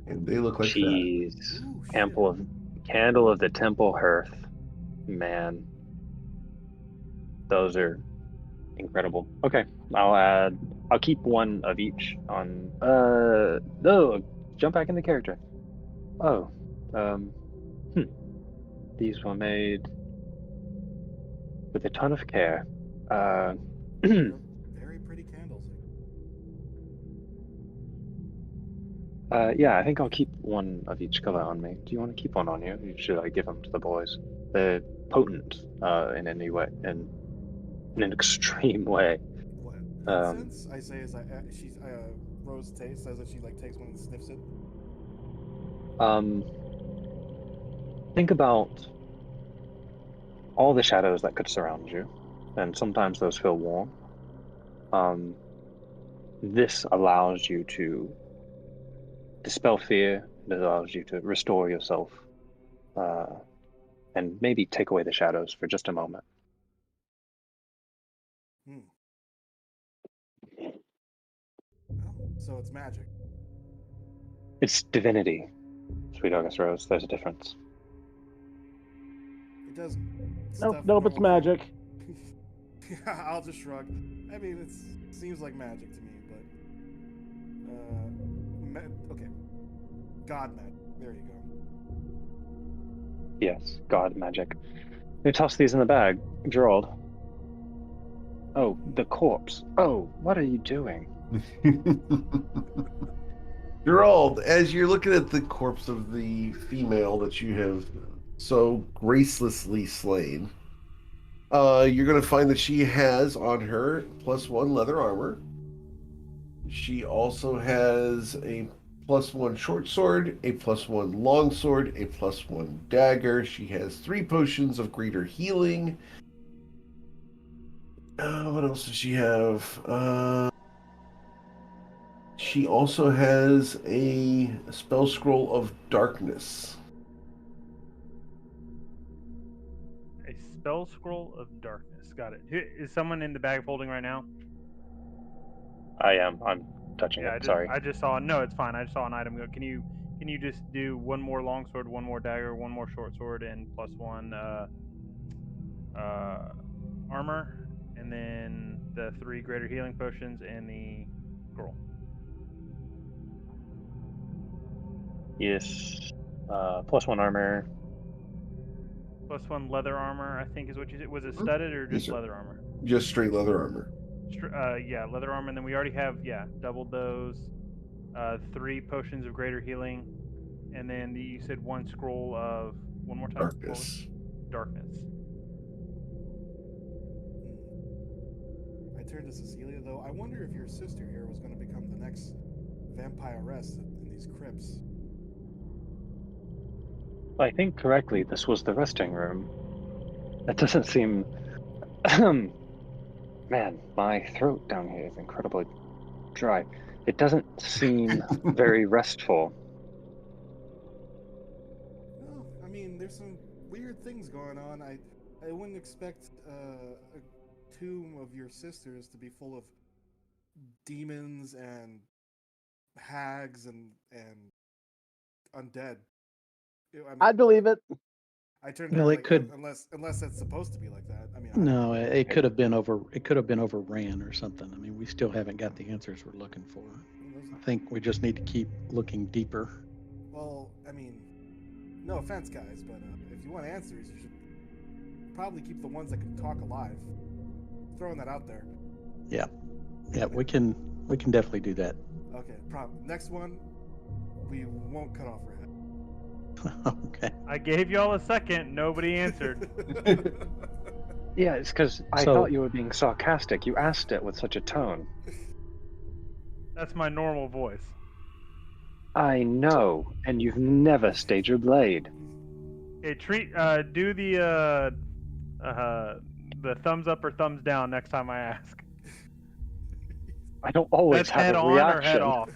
And they look like that. Jeez. Ooh, shit. Candle of the temple hearth. Man. Those are incredible. Okay. I'll keep one of each on no, jump back into character. Oh. These were made with a ton of care. Very pretty candles. Yeah, I think I'll keep one of each color on me. Do you want to keep one on you? Or should I give them to the boys? They're potent in any way, in an extreme way. What? Um, Incense? I say as Rose tastes as if she like takes one and sniffs it. Think about all the shadows that could surround you, and sometimes those feel warm. This allows you to dispel fear. It allows you to restore yourself, and maybe take away the shadows for just a moment. Oh, so it's magic. It's divinity, sweet August Rose. There's a difference. It does. Nope, it's magic. I'll just shrug. I mean, it seems like magic to me, but okay. God magic. There you go. Yes, God magic. You toss these in the bag, Gerald. Oh, the corpse. Oh, what are you doing? Gerald, as you're looking at the corpse of the female that you have so gracelessly slain, you're going to find that she has on her +1 leather armor. She also has a +1 short sword, a +1 long sword, a +1 dagger. She has 3 potions of greater healing. What else does she have? She also has a spell scroll of darkness. A spell scroll of darkness. Got it. Is someone in the bag of holding right now? I am. I'm touching it. Sorry. I just saw. No, it's fine. I just saw an item go. Can you just do 1 more longsword, 1 more dagger, 1 more short sword, and +1 armor, and then the 3 greater healing potions and the scroll. Yes. +1 armor. +1 leather armor, I think is what you said. Was it studded or just Yes, leather armor? Just straight leather armor. Yeah, leather armor, and then we already have doubled those. 3 potions of greater healing, and then you said 1 scroll of one more time. Darkness. Darkness. I turned to Cecilia though. I wonder if your sister here was going to become the next vampiress in these crypts. I think correctly, this was the resting room. That doesn't seem... Man, my throat down here is incredibly dry. It doesn't seem very restful. Well, I mean, there's some weird things going on. I wouldn't expect a tomb of your sisters to be full of demons and hags and undead. I mean, I believe it. I turned Well, her it like could- unless it's supposed to be like that. I mean, No, it could have been overran or something. I mean, we still haven't got the answers we're looking for. I think we just need to keep looking deeper. Well, I mean, no offense, guys, but if you want answers, you should probably keep the ones that can talk alive. Throwing that out there. Yeah, we can definitely do that. Okay, next one, we won't cut off her head. Okay. I gave y'all a second. Nobody answered. Yeah, it's because I So- thought you were being sarcastic. You asked it with such a tone. That's my normal voice. I know, and you've never stayed your blade. Okay, do the thumbs up or thumbs down next time I ask. I don't always That's have head a on reaction. or head off.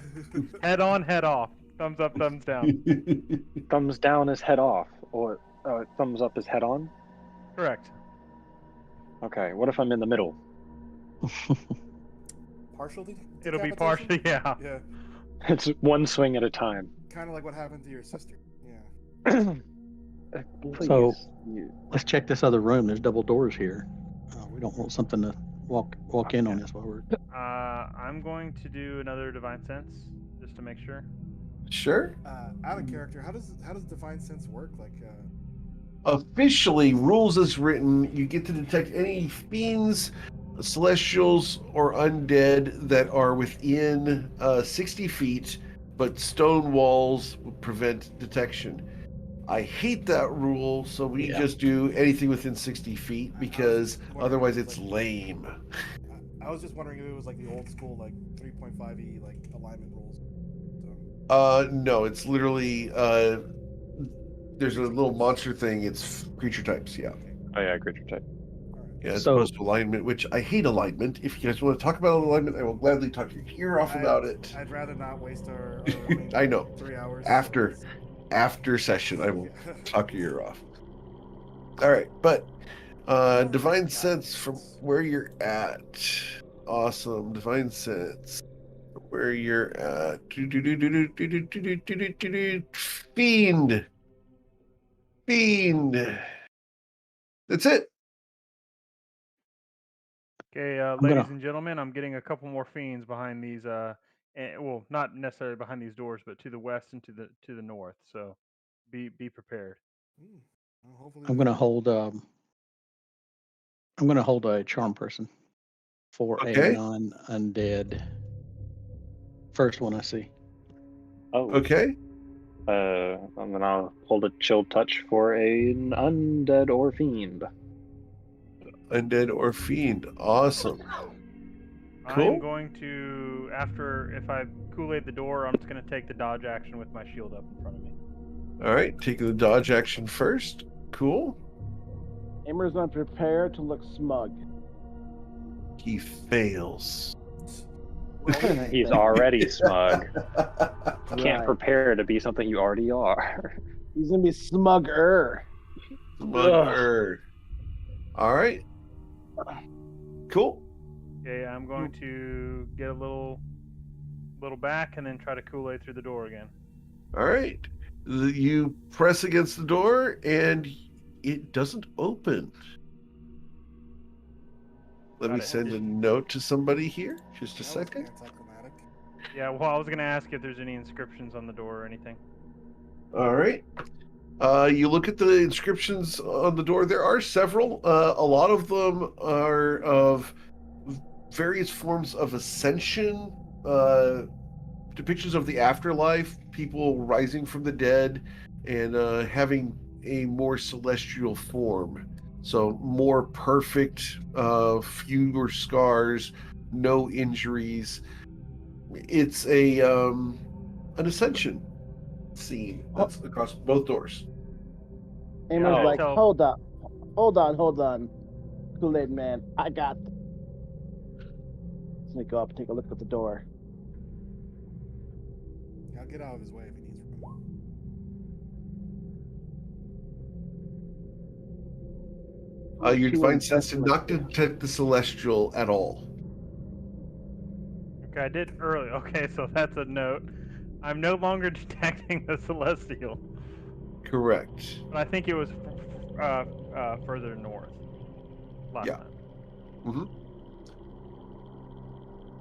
Head on, head off. Thumbs up, thumbs down. Thumbs down is head off, or thumbs up is head on. Correct. Okay, what if I'm in the middle? Partial It'll be decapitation? partially, yeah. Yeah, It's one swing at a time. kind of like what happened to your sister. Yeah. Please. So- Let's check this other room. There's double doors here. We don't want something to walk in on us while we're. I'm going to do another divine sense just to make sure. Sure. Out of character, how does divine sense work? Like, Officially, rules as written, you get to detect any fiends, celestials, or undead that are within 60 feet, but stone walls will prevent detection. I hate that rule, so we Yeah. just do anything within 60 feet because otherwise it's lame. I was just wondering if it was like the old school, like 3.5e, like alignment rules. So, No, it's literally there's a little monster thing. It's creature types. Yeah, Oh yeah, creature type. all right. yeah. As So- opposed to alignment, which I hate alignment. If you guys want to talk about alignment, I will gladly talk your ear off about it. I'd rather not waste our remaining I know. 3 hours. After session, I will Yeah. talk your ear off. All right, but divine sense from where you're at. Awesome, divine sense. Where you're at. Fiend. That's it. Okay, ladies and gentlemen, I'm getting a couple more fiends behind these. Well, not necessarily behind these doors, but to the west and to the north. So, be prepared. Well, hopefully I'm gonna hold. I'm gonna hold a charm person for Okay. a non-undead. First one I see. Oh, Okay. and then I'll hold a chill touch for an undead or fiend. Undead or fiend. Awesome. Cool. I'm going to if I Kool-Aid the door, I'm just going to take the dodge action with my shield up in front of me. All right. Taking the dodge action first. Cool. Amer's not prepared to look smug. He fails. He's already smug. Can't Right. prepare to be something you already are. He's gonna be smugger. Smugger. All right. Cool. Okay, I'm going to get a little back and then try to Kool-Aid through the door again. All right. You press against the door and it doesn't open. Let Got me it. send a note to somebody here. Just a That was second. anticlimactic. Yeah, well, I was going to ask if there's any inscriptions on the door or anything. All right. You look at the inscriptions on the door. There are several. A lot of them are of various forms of ascension, depictions of the afterlife, people rising from the dead, and having a more celestial form. So more perfect, fewer scars, no injuries. It's a an ascension scene that's across both doors. Amer's Oh. like, So- hold on, Kool-Aid man, I got. Let me go up and take a look at the door. I'll get out of his way if he needs room. Your She divine wouldn't sense did touch not him. detect the celestial at all. Okay, I did early. Okay, so that's a note. I'm no longer detecting the celestial, Correct. but I think it was further north last Yeah. time. Mm-hmm.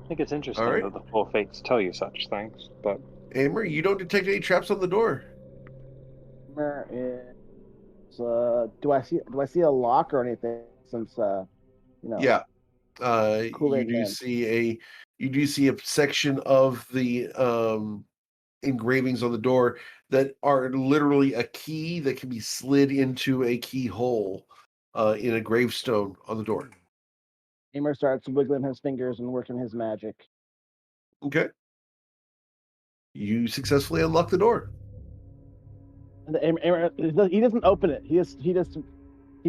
I think it's interesting All right. that the full fates tell you such things, but Amber, you don't detect any traps on the door. Where is do I see a lock or anything since Yeah. You Kool-Aid do Man. see a section of the engravings on the door that are literally a key that can be slid into a keyhole in a gravestone on the door. Emer starts wiggling his fingers and working his magic. Okay. You successfully unlock the door. And Emer, he doesn't open it. He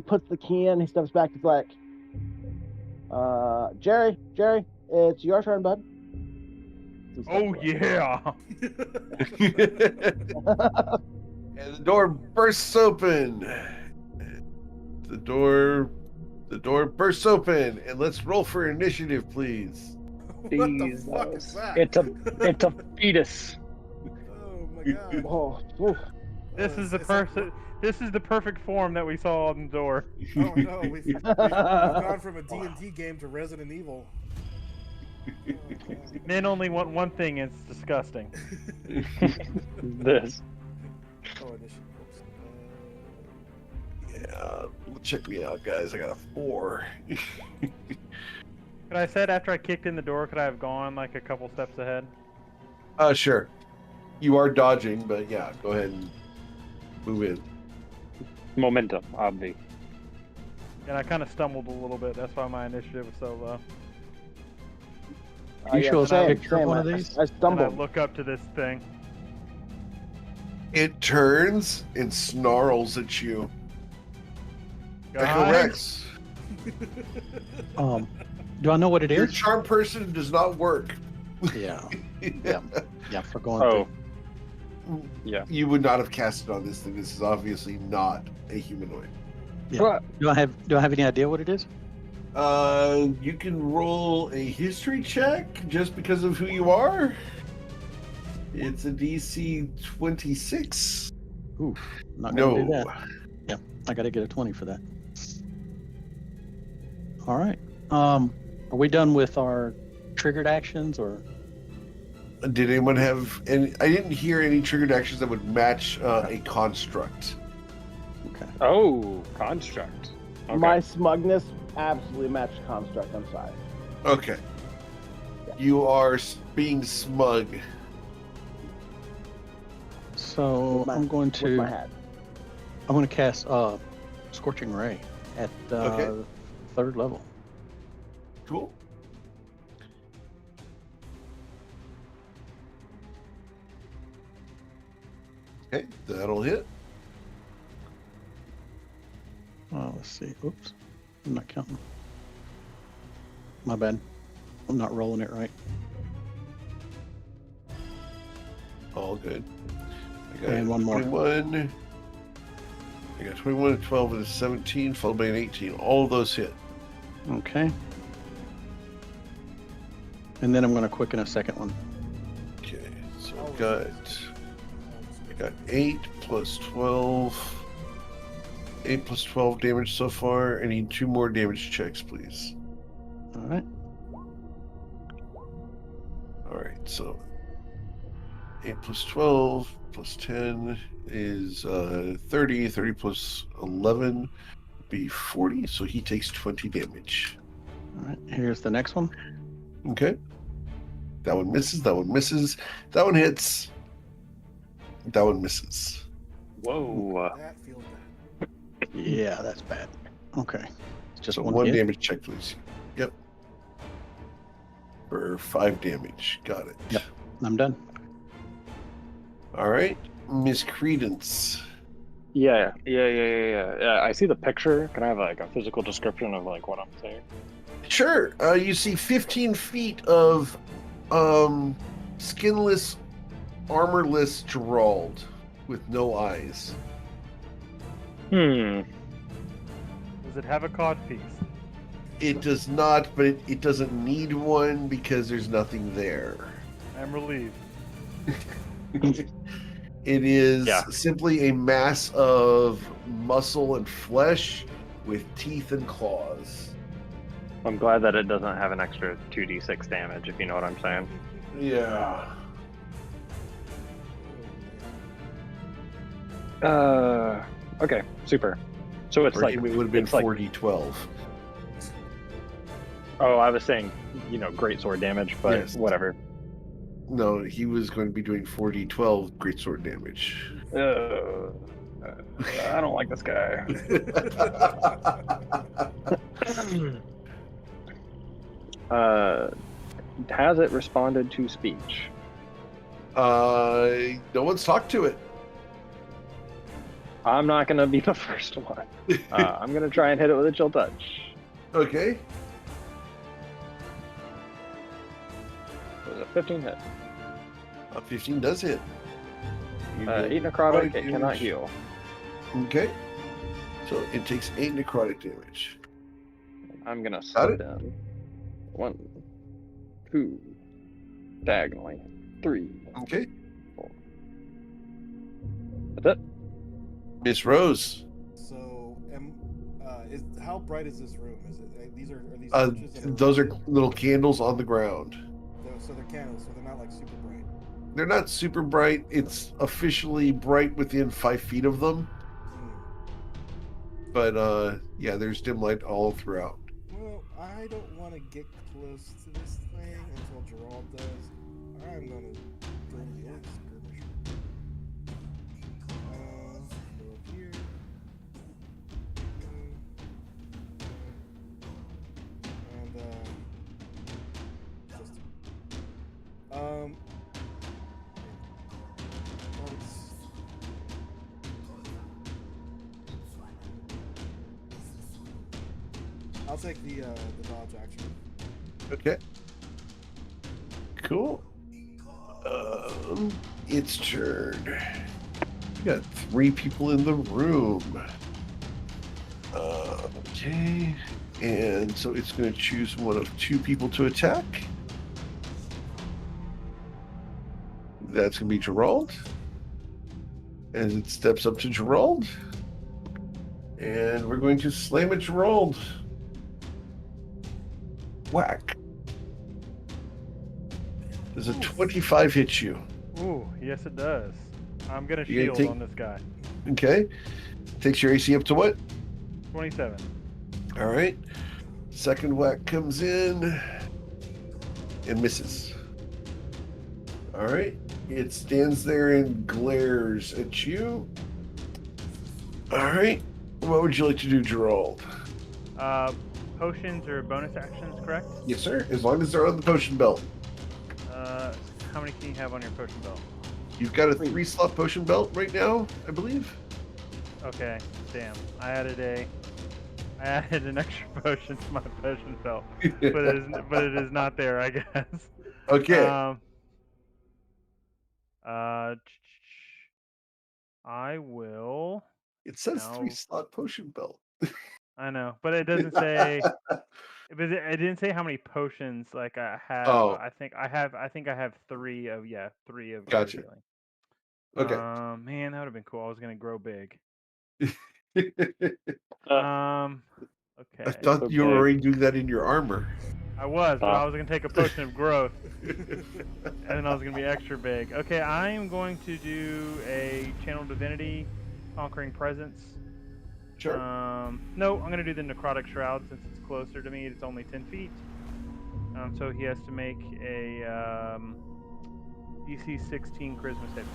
puts the key in. He steps back. He's like, Jerry, it's your turn, bud." He steps Oh away. yeah! And the door bursts open. The door bursts open, and let's roll for initiative, please. What the fuck is Jesus. that? It's a fetus. Oh my god. Oh, oof. This is the it's like- person. This is the perfect form that we saw on the door. Oh no, we've gone from a D&D game to Resident Evil. Oh, Men only want one thing, and it's disgusting. This. oh, initiative. Oops. Yeah, check me out, guys. I got a 4. Could I said after I kicked in the door, could I have gone like a couple steps ahead? Sure. You are dodging, but yeah, go ahead and move in. Momentum, obvi. And I kind of stumbled a little bit. That's why my initiative was so low. You show us a same, picture of same. one of I- these? I And I stumbled. look up to this thing. It turns and snarls at you. Echo Guys, Rex, Do I know what it your is? charm person does not work. Yeah, yeah, yeah. For going Oh, through. yeah. You would not have cast it on this thing. This is obviously not a humanoid. Yeah. What? Do I have any idea what it is? You can roll a history check just because of who you are. It's a DC 26. Ooh, not gonna do No. that. Yeah, I got to get a 20 for that. All right. Are we done with our triggered actions, or? Did anyone have any? I didn't hear any triggered actions that would match a construct. Okay. Oh, construct. Okay. My smugness absolutely matched construct. I'm sorry. Okay. You are being smug. So With my- I'm going With my to hat. cast Scorching Ray at Okay. 3rd level. Cool. Okay, that'll hit. Let's see. Oops, I'm not counting. My bad. I'm not rolling it right. All good. I got And one more. 21. I got 21, a 12, and a 17, followed by an 18. All of those hit. Okay. And then I'm going to quicken a second one. Okay, so I got 8 plus 12. 8 plus 12 damage so far. I need 2 more damage checks, please. All right. All right, so 8 plus 12 plus 10 is 30. 30 plus 11 would be 40, so he takes 20 damage. All right. Here's the next one. Okay. That one misses, that one misses, that one hits, that one misses. Whoa. That feels bad. Yeah, that's bad. Okay. It's just So one one hit. damage check, please. Yep. For 5 damage. Got it. Yep. I'm done. All right. Miss Credence. Yeah. I see the picture. Can I have like a physical description of like what I'm saying? Sure. You see 15 feet of skinless armorless Gerald with no eyes. Hmm. Does it have a cod piece? It does not, but it doesn't need one because there's nothing there. I'm relieved. It is Yeah. simply a mass of muscle and flesh with teeth and claws. I'm glad that it doesn't have an extra 2d6 damage, if you know what I'm saying. Yeah. Okay, super. So it's Or like it would have been it's like- 4d12. Oh, I was saying, great sword damage, but Yes. whatever. No, he was going to be doing 4d12 greatsword damage. I don't like this guy. Has it responded to speech? No one's talked to it. I'm not gonna be the first one. I'm gonna try and hit it with a chill touch. Okay. It was a 15 hit. 15 does hit. You get 8 necrotic. It damage. cannot heal. Okay. So it takes 8 necrotic damage. I'm gonna Got it. slip in. 1, 2, diagonally, 3. Okay. That's it. Miss Rose. So, how bright is this room? Is it these are these torches that Those are lit? little candles on the ground. So they're candles, so they're not like super bright. They're not super bright. It's officially bright within 5 feet of them. But yeah, there's dim light all throughout. Well, I don't want to get close to this thing until Gerald does. I'm gonna go to the old skirmish. Go up here. And just I'll take the dodge action. Okay. Cool. It's turn. We got 3 people in the room. Okay. And so it's going to choose one of 2 people to attack. That's going to be Gerald. As it steps up to Gerald. And we're going to slam at Gerald. Whack. Does a 25 hit you? Ooh, yes it does. I'm gonna You shield gonna take- on this guy. Okay. Takes your AC up to what? 27. All right. Second whack comes in and misses. All right. It stands there and glares at you. All right. What would you like to do, Gerald? Potions or bonus actions, correct? Yes, sir. As long as they're on the potion belt. How many can you have on your potion belt? You've got a 3-slot potion belt right now, I believe. Okay, damn. I added an extra potion to my potion belt, but it is not there, I guess. Okay. I will. It says no. 3-slot potion belt. I know, but it doesn't say. But it didn't say how many potions like I have. Oh. I think I have 3 of Gotcha. healing. Okay. Man, that would have been cool. I was gonna grow big. I Okay. thought you were Okay. already doing that in your armor. I was, but I was gonna take a potion of growth, and then I was gonna be extra big. Okay, I am going to do a channel divinity, conquering presence. Sure. No, I'm gonna do the necrotic shroud since it's closer to me. It's only 10 feet. So he has to make a DC 16 charisma saving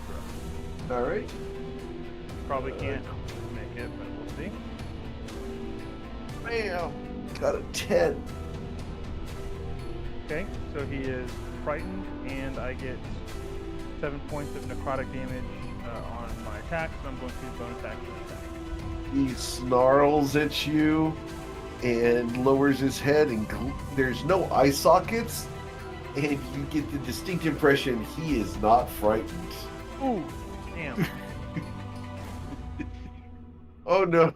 throw. All right. Probably can't make it, but we'll see. Bam. Got a 10. Okay, so he is frightened, and I get 7 points of necrotic damage on my attack, so I'm going to bonus action attack. He snarls at you and lowers his head, and there's no eye sockets, and you get the distinct impression he is not frightened. Ooh, damn. Oh no,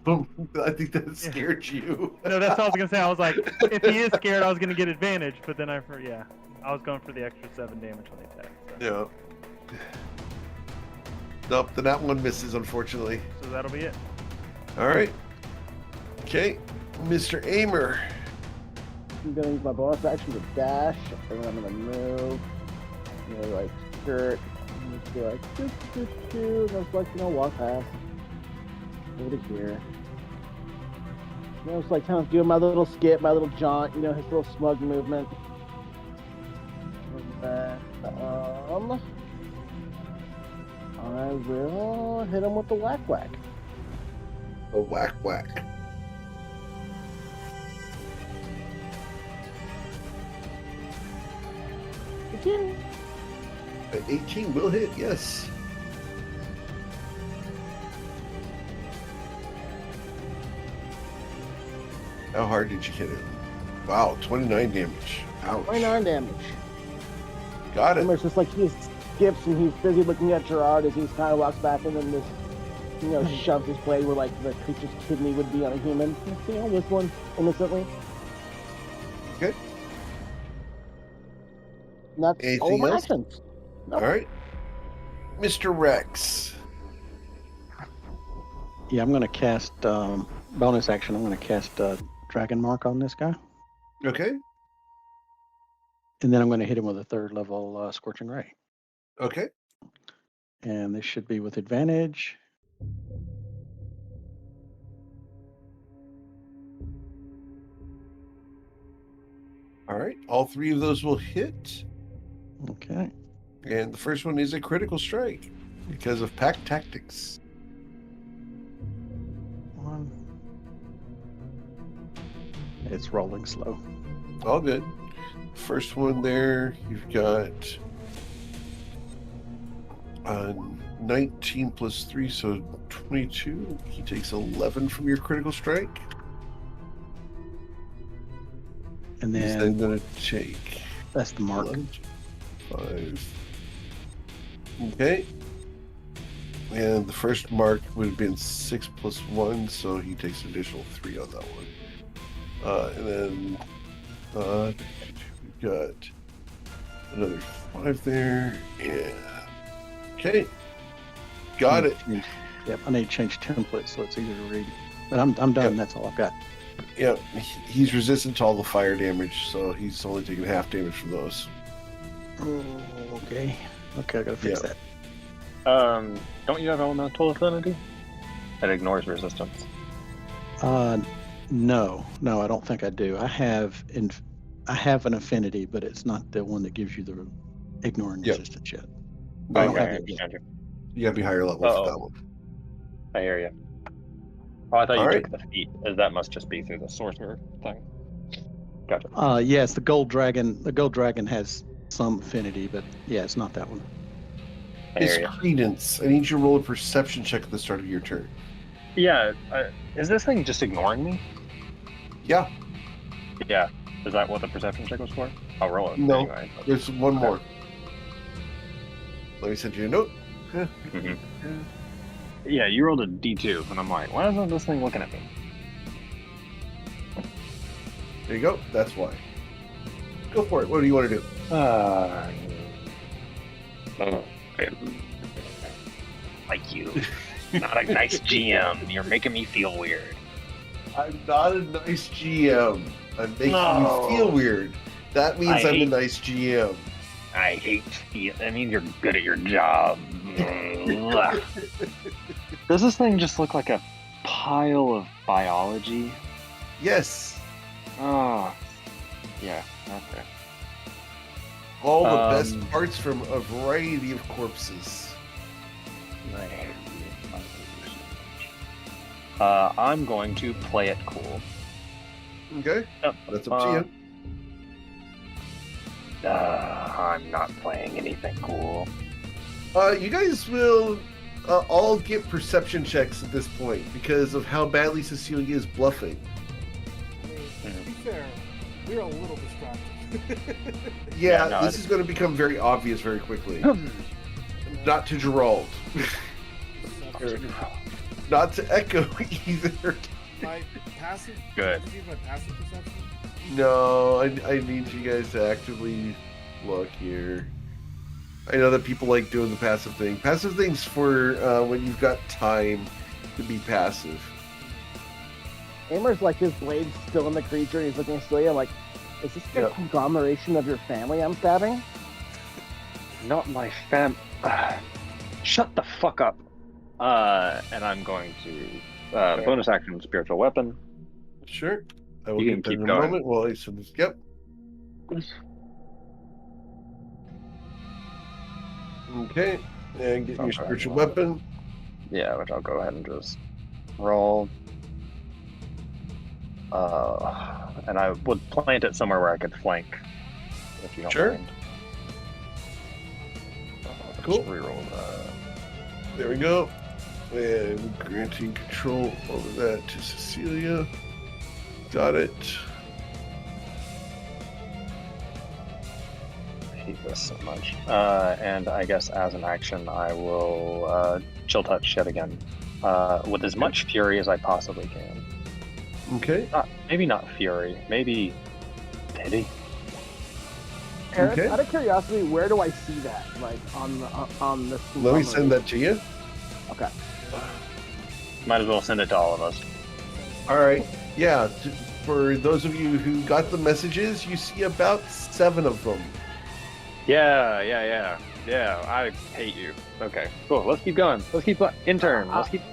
I think that scared you. No, that's what I was gonna say. I was like, if he is scared, I was gonna get advantage, but then I was going for the extra 7 damage on the attack. So. Yeah. Nope, then that one misses, unfortunately. So that'll be it. All right. Okay, Mr. Aimer. I'm gonna use my bonus action to dash, and then I'm gonna move. You know, like skirt, and just be like and just like walk past over to here. You know, it's like kind of doing my little skip, my little jaunt. You know, his little smug movement. And then, I will hit him with the whack whack. A whack whack. Again. 18 will hit, yes. How hard did you hit it? Wow, 29 damage. Ouch. 29 damage. Got it. Remember, it's just like he skips and he's busy looking at Gerard as he kind of walks back and then this, shoves his blade where like the creature's kidney would be on a human. This one innocently. Okay. And that's Anything all my else? actions. Nope. All right. Mr. Rex. Yeah, I'm going to cast bonus action. I'm going to cast Dragon Mark on this guy, Okay. and then I'm going to hit him with a 3rd level Scorching Ray. Okay. And this should be with advantage. All right. All 3 of those will hit. Okay. And the first one is a critical strike because of pack tactics. 1. It's rolling slow. All good. First one there, you've got 19 plus 3, so 22. He takes 11 from your critical strike. And He's then then going to take that's the mark. 11, 5. Okay. And the first mark would have been 6 plus 1, so he takes an additional 3 on that one. And then we've got another 5 there. Yeah. Okay. Got it. Yep, I need to change template so it's easier to read. But I'm done. Yep. That's all I've got. Yeah, he's resistant to all the fire damage, so he's only taking half damage from those. Oh, okay. Okay, I gotta fix Yeah. that. Don't you have elemental affinity? That ignores resistance. No, I don't think I do. I have an affinity, but it's not the one that gives you the ignoring Yep. resistance yet. I I don't got have it. it yet. Understand you. You gotta be higher level Uh-oh. for that one. I hear you. Oh, I thought you All took the feat. That must just be through the sorcerer thing. Gotcha. Yes, the gold dragon. The gold dragon has some affinity, but yeah, it's not that one. I Miss hear you. Credence, I need you to roll a perception check at the start of your turn. Yeah, is this thing just ignoring me? Yeah, Yeah. Is that what the perception check was for? I'll roll it No. anyway. there's one more. Let me send you a note. Mhm. Yeah, you rolled a D2, and I'm like, why isn't this thing looking at me? There you go. That's why. Go for it. What do you want to do? Like you. Not a nice GM. You're making me feel weird. I'm not a nice GM. I'm making No. you feel weird. That means I I'm a hate- nice GM. I hate feel. I mean, you're good at your job. Ugh. Does this thing just look like a pile of biology? Yes. Oh, yeah. Okay. All the best Um, parts from a variety of corpses. I'm going to play it cool. Okay. Yep. That's up to you. I'm not playing anything cool. You guys will all get perception checks at this point because of how badly Cecilia is bluffing. To be fair, we're a little distracted. Yeah, no, this is going to become very obvious very quickly. Not to Gerald. Not to Echo either. My passive. Good. Did you use my passive perception? No, I need you guys to actively look here. I know that people like doing the passive thing. Passive thing's for when you've got time to be passive. Amer's like his blade's still in the creature and he's looking at Celia like, is this the Yep. conglomeration of your family I'm stabbing? Not my fam. Shut the fuck up. And I'm going to bonus action spiritual weapon. Sure. I will You get can that keep in a going. moment while I send this. Yep. Okay. And get your Okay. spiritual weapon. Yeah, which I'll go ahead and just roll. And I would plant it somewhere where I could flank, if you don't Sure. mind. I'll Cool. Just reroll that. There we go. And granting control over that to Cecilia. Got it. I hate this so much. And I guess as an action, I will chill touch yet again, with as much fury as I possibly can. Okay. Maybe not fury, maybe pity. Eric, Okay. out of curiosity, where do I see that? Like on this. Let me send that to you. Okay. Might as well send it to all of us. All right. Yeah. For those of you who got the messages, you see about 7 of them. Yeah. I hate you. Okay, cool. Let's keep going. Let's keep intern. Let's keep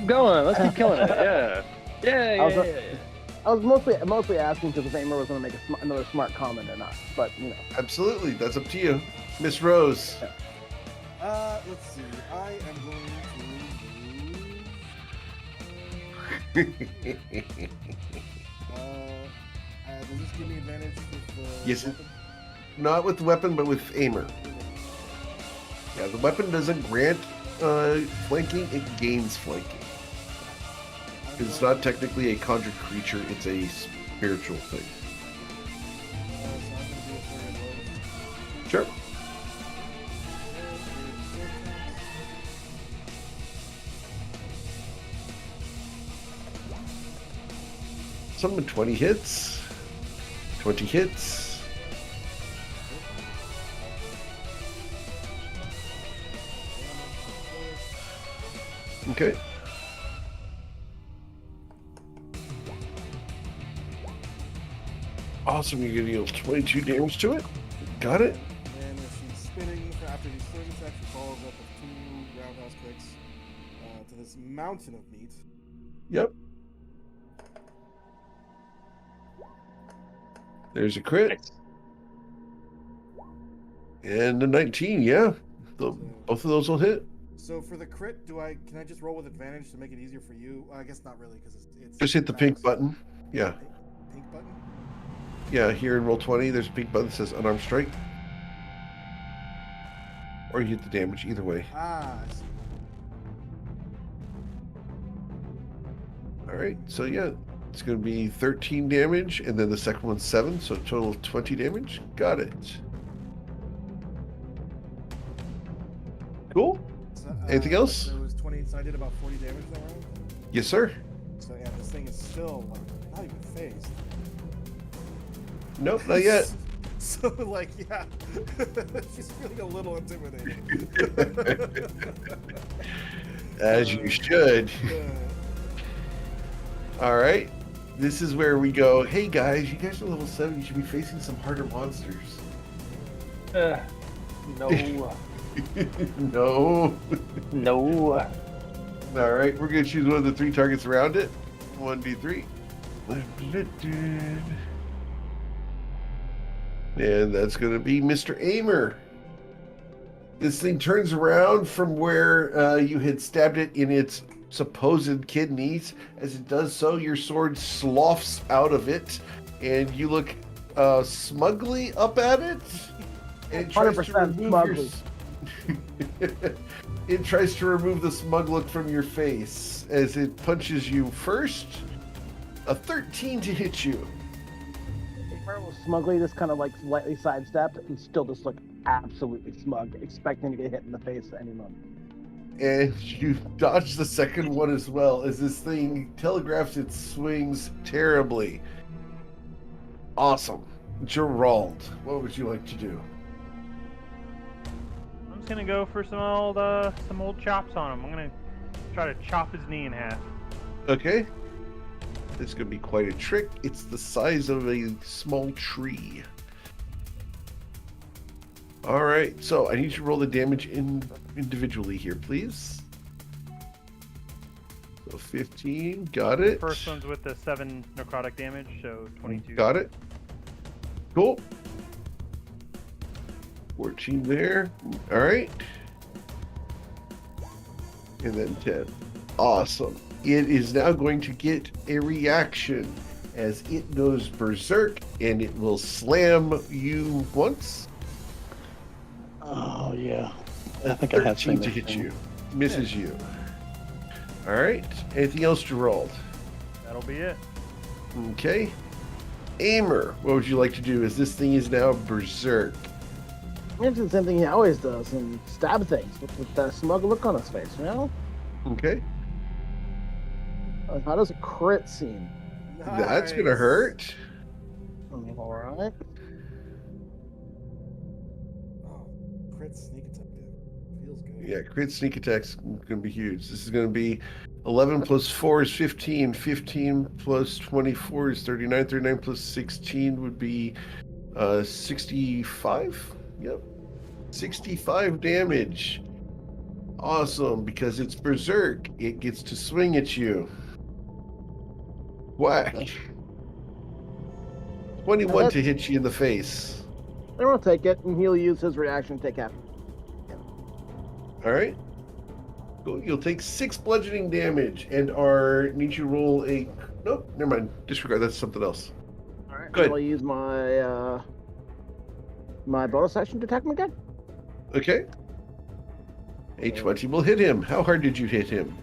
going. Let's keep killing it. Yeah. I was mostly asking because if Amer was going to make another smart comment or not, but you know. Absolutely. That's up to you. Miss Rose. Let's see. I am going to use. Does this give me advantage with the Yes, weapon? Not with the weapon, but with aimer. Yeah, the weapon doesn't grant flanking, it gains flanking. It's not technically a conjured creature, it's a spiritual thing. So I'm going to do a flurry of blows. Sure. Some 20 hits. 20 hits. Okay. Awesome, you're gonna deal 22 damage to it. Got it. And if she's spinning after these swings, she follows up with 2 roundhouse kicks to this mountain of meat. Yep. There's a crit. Nice. And a 19, yeah. Both of those will hit. So for the crit, can I just roll with advantage to make it easier for you? I guess not really because it's Just hit the pink fast. button. Yeah. Pink button. Yeah, here in roll 20, there's a pink button that says unarmed strike. Or you hit the damage, either way. Ah, I see. Alright, so yeah, it's going to be 13 damage, and then the second one's 7, so a total of 20 damage. Got it. Cool. So, Anything else? So it was 20. So I did about 40 damage that round. Yes, sir. So yeah, this thing is still like not even phased. Nope, not yet. So like yeah, she's feeling a little intimidating. As you should. Alright. This is where we go, hey guys, you guys are level 7, you should be facing some harder monsters. No. No. No. Alright, we're going to choose one of the 3 targets around it. 1d3. And that's going to be Mr. Aimer. This thing turns around from where you had stabbed it in its supposed kidneys. As it does so, your sword sloughs out of it, and you look smugly up at it. And it tries to 100% remove smugly. It tries to remove the smug look from your face as it punches you first. A 13 to hit you. Aimer will smugly just kind of like slightly sidestep and still just look absolutely smug, expecting to get hit in the face at any moment. And you dodge the second one as well, as this thing telegraphs its swings terribly. Awesome. Gerald, what would you like to do? I'm just gonna go for some old chops on him. I'm gonna try to chop his knee in half. Okay. This is going to be quite a trick. It's the size of a small tree. All right, so I need you to roll the damage individually here, please. So 15, got it. First one's with the 7 necrotic damage, so 22. Got it. Cool. 14 there. All right. And then 10. Awesome. It is now going to get a reaction as it goes berserk, and it will slam you once. Oh yeah, I think I have 13 seen to this hit thing. you. Misses you. All right. Anything else, Gerald? That'll be it. Okay. Aimer, what would you like to do? As this thing is now berserk. It's the same thing he always does and stab things with that smug look on his face, you know? Okay. How does a crit seem? That's gonna hurt. Alright. Oh, crit sneak attack. Feels good. Yeah, crit sneak attack's gonna be huge. This is gonna be 11 plus 4 is 15. 15 plus 24 is 39. 39 plus 16 would be 65. Yep. 65 damage. Awesome, because it's berserk. It gets to swing at you. Whack. 21 to hit you in the face. Then we'll take it, and he'll use his reaction to take half. All right. Cool. You'll take 6 bludgeoning damage and need you to roll a. Nope, never mind. Disregard. That's something else. Alright. Good. I'll use my my bonus action to attack him again. Okay. A 20 will hit him. How hard did you hit him?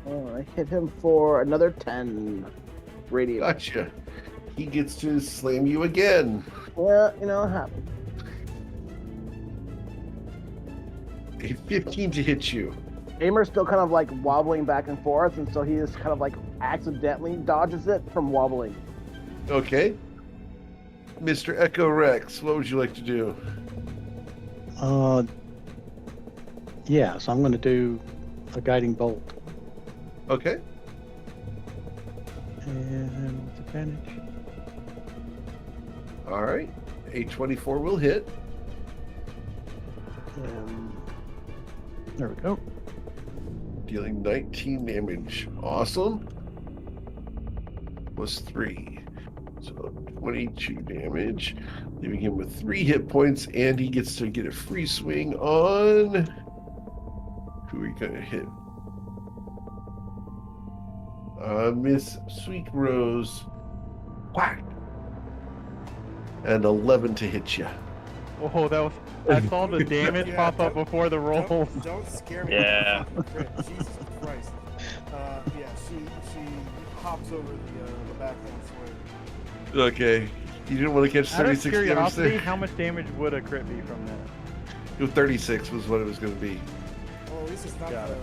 I hit him for another 10 radiant. Gotcha. He gets to slam you again. Yeah, you know, it happened. A 15 to hit you. Aimer's still kind of like wobbling back and forth, and so he just kind of like accidentally dodges it from wobbling. Okay. Mr. Echo Rex, what would you like to do? Yeah, so I'm going to do a guiding bolt. Okay. And with advantage. All right. A 24 will hit. There we go. Dealing 19 damage. Awesome. Plus 3. So 22 damage. Leaving him with 3 hit points, and he gets to get a free swing on. Who are you going to hit? Miss Sweet Rose. Whack! And 11 to hit you. Oh, I saw the damage Yeah, pop up before the rolls. Don't scare me. Yeah. with the fucking crit. Jesus Christ. Yeah, she hops over the backhand swing. Okay. You didn't want to catch Out of 36 damage curiosity, there? how much damage would a crit be from that? 36 was what it was going to be. Oh, at least it's not Got the it.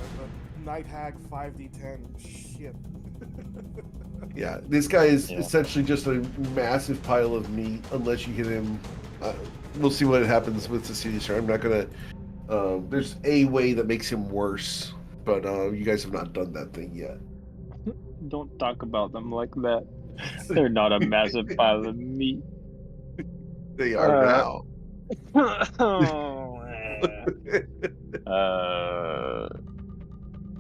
Night Hag 5d10 shit. Yeah, this guy is Yeah. essentially just a massive pile of meat unless you hit him. We'll see what happens with Cecilia's turn. I'm not going to... there's a way that makes him worse, but you guys have not done that thing yet. Don't talk about them like that. They're not a massive pile of meat. They are now.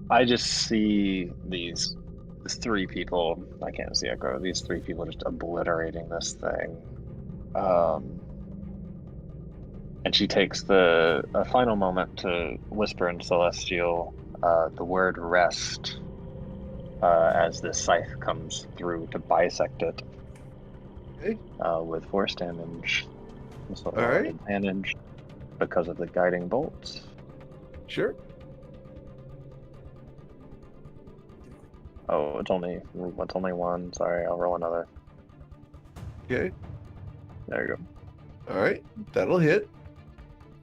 I just see these 3 people. I can't see Echo. These 3 people just obliterating this thing. And she takes a final moment to whisper in Celestial the word rest as this scythe comes through to bisect it. Okay. With force damage. So All right. advantage because of the guiding bolts. Sure. Oh, it's only 1. Sorry, I'll roll another. Okay. There you go. All right. That'll hit.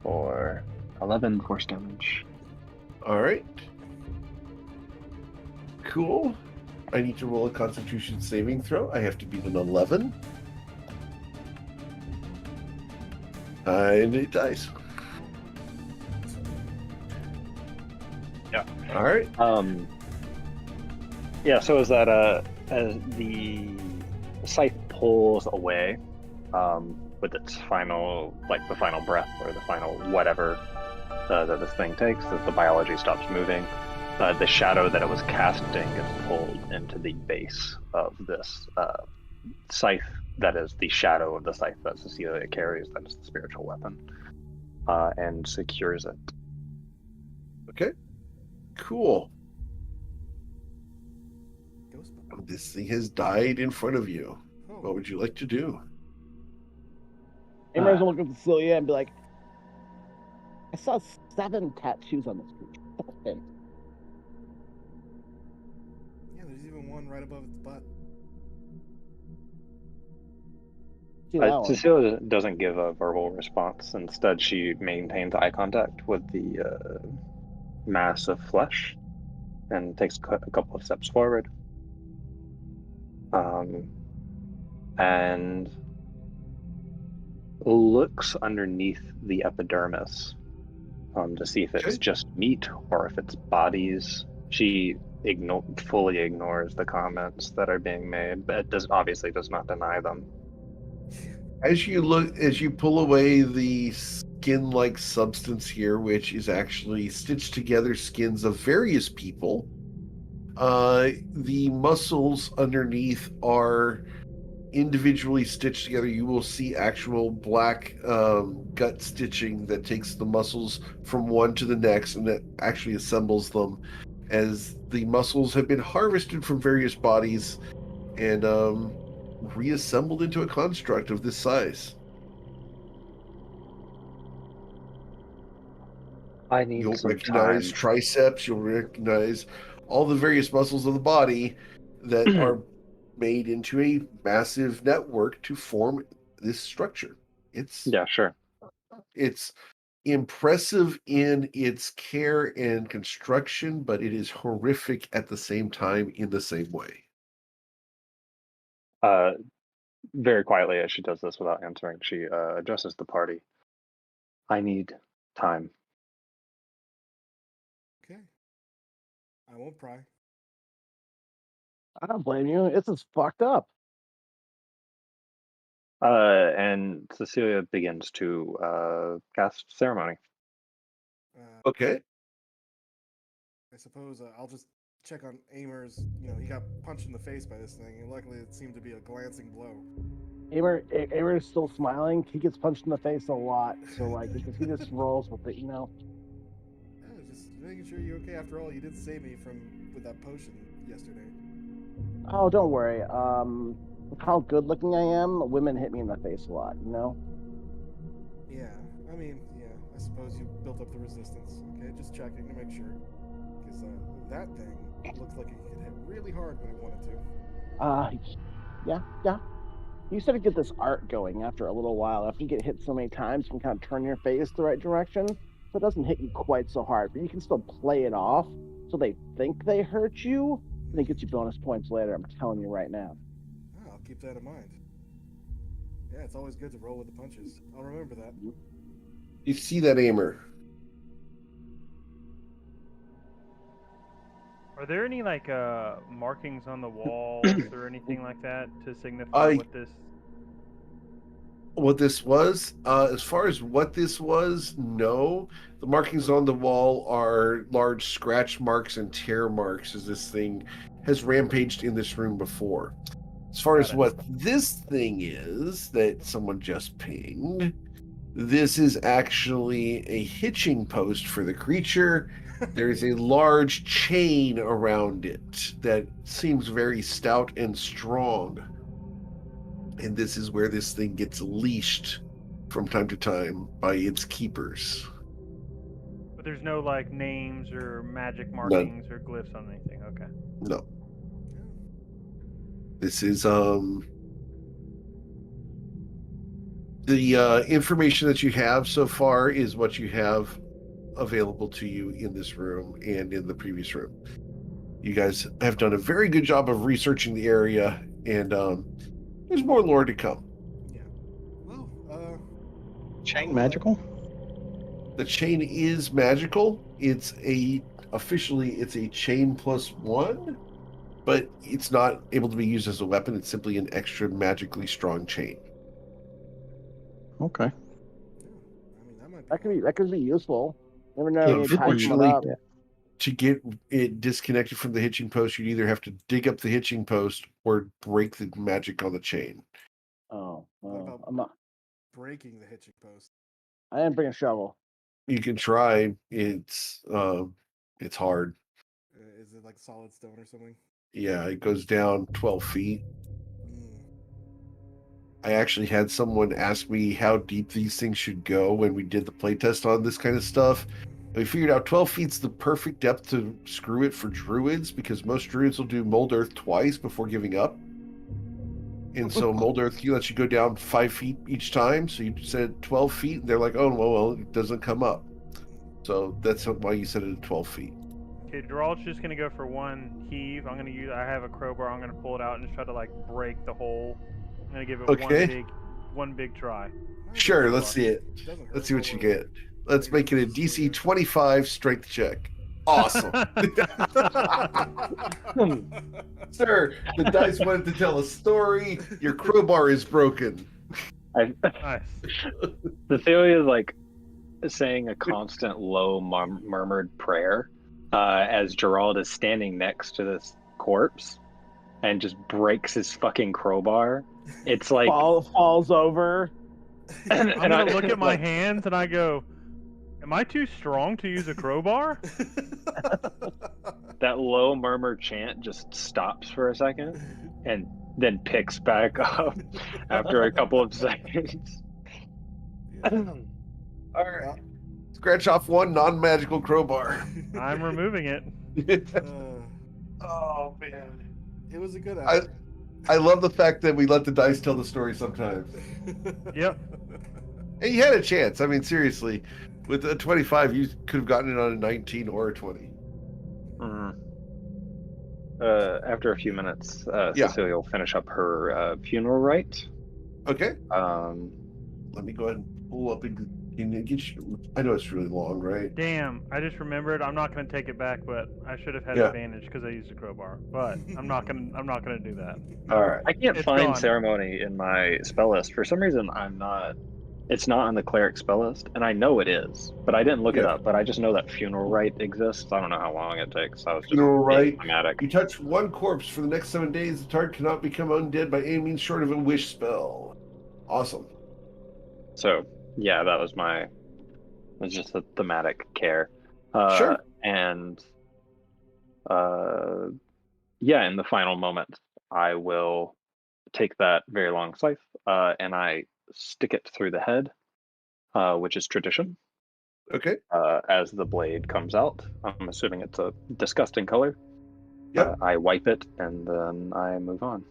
For 11 force damage. All right. Cool. I need to roll a Constitution saving throw. I have to beat an 11. And it dies. Yeah. All right. Yeah, so as that as the scythe pulls away, with its final, like the final breath or the final whatever that this thing takes, as the biology stops moving, the shadow that it was casting gets pulled into the base of this scythe that is the shadow of the scythe that Cecilia carries, that is the spiritual weapon, and secures it. Okay. Cool. Ghost. This thing has died in front of you. Oh. What would you like to do? Amber's gonna look at Cecilia and be like, I saw 7 tattoos on this creature. And Yeah, there's even one right above its butt. see that one. Cecilia doesn't give a verbal response. Instead, she maintains eye contact with the mass of flesh and takes a couple of steps forward. And looks underneath the epidermis to see if it's just meat or if it's bodies. She fully ignores the comments that are being made, but obviously does not deny them. As you pull away the skin-like substance here, which is actually stitched together skins of various people, the muscles underneath are individually stitched together. You will see actual black gut stitching that takes the muscles from one to the next and that actually assembles them, as the muscles have been harvested from various bodies and reassembled into a construct of this size. I need You'll some recognize time. triceps, you'll recognize all the various muscles of the body that are made into a massive network to form this structure. Yeah, sure. It's impressive in its care and construction, but it is horrific at the same time in the same way. Very quietly, as she does this without answering, she addresses the party. I need time. Okay. I won't pry. I don't blame you. It's as fucked up. And Cecilia begins to cast ceremony. Okay. I suppose I'll just check on Amer's. He got punched in the face by this thing, and luckily it seemed to be a glancing blow. Amer is still smiling. He gets punched in the face a lot, so like if he just rolls with it, Yeah, just making sure you're okay. After all, you did save me with that potion yesterday. Oh, don't worry. How good looking I am, women hit me in the face a lot, Yeah, I suppose you built up the resistance. Okay, just checking to make sure. Because that thing looks like it could hit really hard when it wanted to. Yeah. You sort of get this art going after a little while. After you get hit so many times, you can kind of turn your face the right direction, so it doesn't hit you quite so hard, but you can still play it off so they think they hurt you, and it gets you bonus points later. I'm telling you right now. I'll keep that in mind. Yeah, it's always good to roll with the punches. I'll remember that. You see that, Amer? Are there any markings on the walls or anything like that to signify what this was? As far as what this was, no. The markings on the wall are large scratch marks and tear marks, as this thing has rampaged in this room before. As far as what this thing is that someone just pinged, this is actually a hitching post for the creature. There is a large chain around it that seems very stout and strong. And this is where this thing gets leashed from time to time by its keepers. But there's no names or magic markings or glyphs on anything. Okay. No. This is The information that you have so far is what you have available to you in this room and in the previous room. You guys have done a very good job of researching the area, and there's more lore to come. Yeah. Well, Chain magical? The chain is magical. Officially it's a chain +1, but it's not able to be used as a weapon. It's simply an extra magically strong chain. Okay. I mean, That could be useful. Never know. Yeah, when you tie someone unfortunately, up. to get it disconnected from the hitching post, you'd either have to dig up the hitching post or break the magic on the chain. Oh, What well, about- I'm not. breaking the hitching post. I didn't bring a shovel. You can try. It's hard. Is it like solid stone or something? Yeah, it goes down 12 feet. Mm. I actually had someone ask me how deep these things should go when we did the playtest on this kind of stuff. We figured out 12 feet's the perfect depth to screw it for druids, because most druids will do mold earth twice before giving up. And so mold earth lets you go down 5 feet each time. So you said 12 feet, and they're like, oh, well, it doesn't come up. So that's why you set it at 12 feet. Okay, Gerald's just gonna go for one heave. I have a crowbar. I'm gonna pull it out and just try to like break the hole. I'm gonna give it Okay. one big try. Sure, let's see it. Doesn't hurt. Let's see what you Roll get. Let's make it a DC 25 strength check. Awesome. Sir, the dice wanted to tell a story. Your crowbar is broken. Nice. Cecilia is like saying a constant low murmured prayer as Gerald is standing next to this corpse and just breaks his fucking crowbar. It's like falls over. I'm gonna look at my hands and I go, "Am I too strong to use a crowbar?" That low murmur chant just stops for a second and then picks back up after a couple of seconds. All right. Scratch off one non-magical crowbar. I'm removing it. Oh, man. It was a good effort. I love the fact that we let the dice tell the story sometimes. Yep. And you had a chance. I mean, seriously. With a 25, you could have gotten it on a 19 or a 20. After a few minutes, Yeah. Cecilia will finish up her funeral rite. Okay. Um, Let me go ahead and pull up. I know it's really long, right? Damn, I just remembered. I'm not gonna take it back, but I should have had Yeah. advantage because I used a crowbar. But I'm not gonna do that. All right. I can't It's find gone. ceremony in my spell list. For some reason, it's not on the cleric spell list, and I know it is, but I didn't look it Yeah. up. But I just know that funeral rite exists. I don't know how long it takes. I was just Funeral being rite. dramatic. You touch one corpse for the next 7 days. The target cannot become undead by any means short of a wish spell. Awesome. So yeah, that was just a thematic care. Sure. And yeah, in the final moment, I will take that very long scythe and I stick it through the head, which is tradition. Okay. As the blade comes out, I'm assuming it's a disgusting color. Yep. I wipe it and then I move on.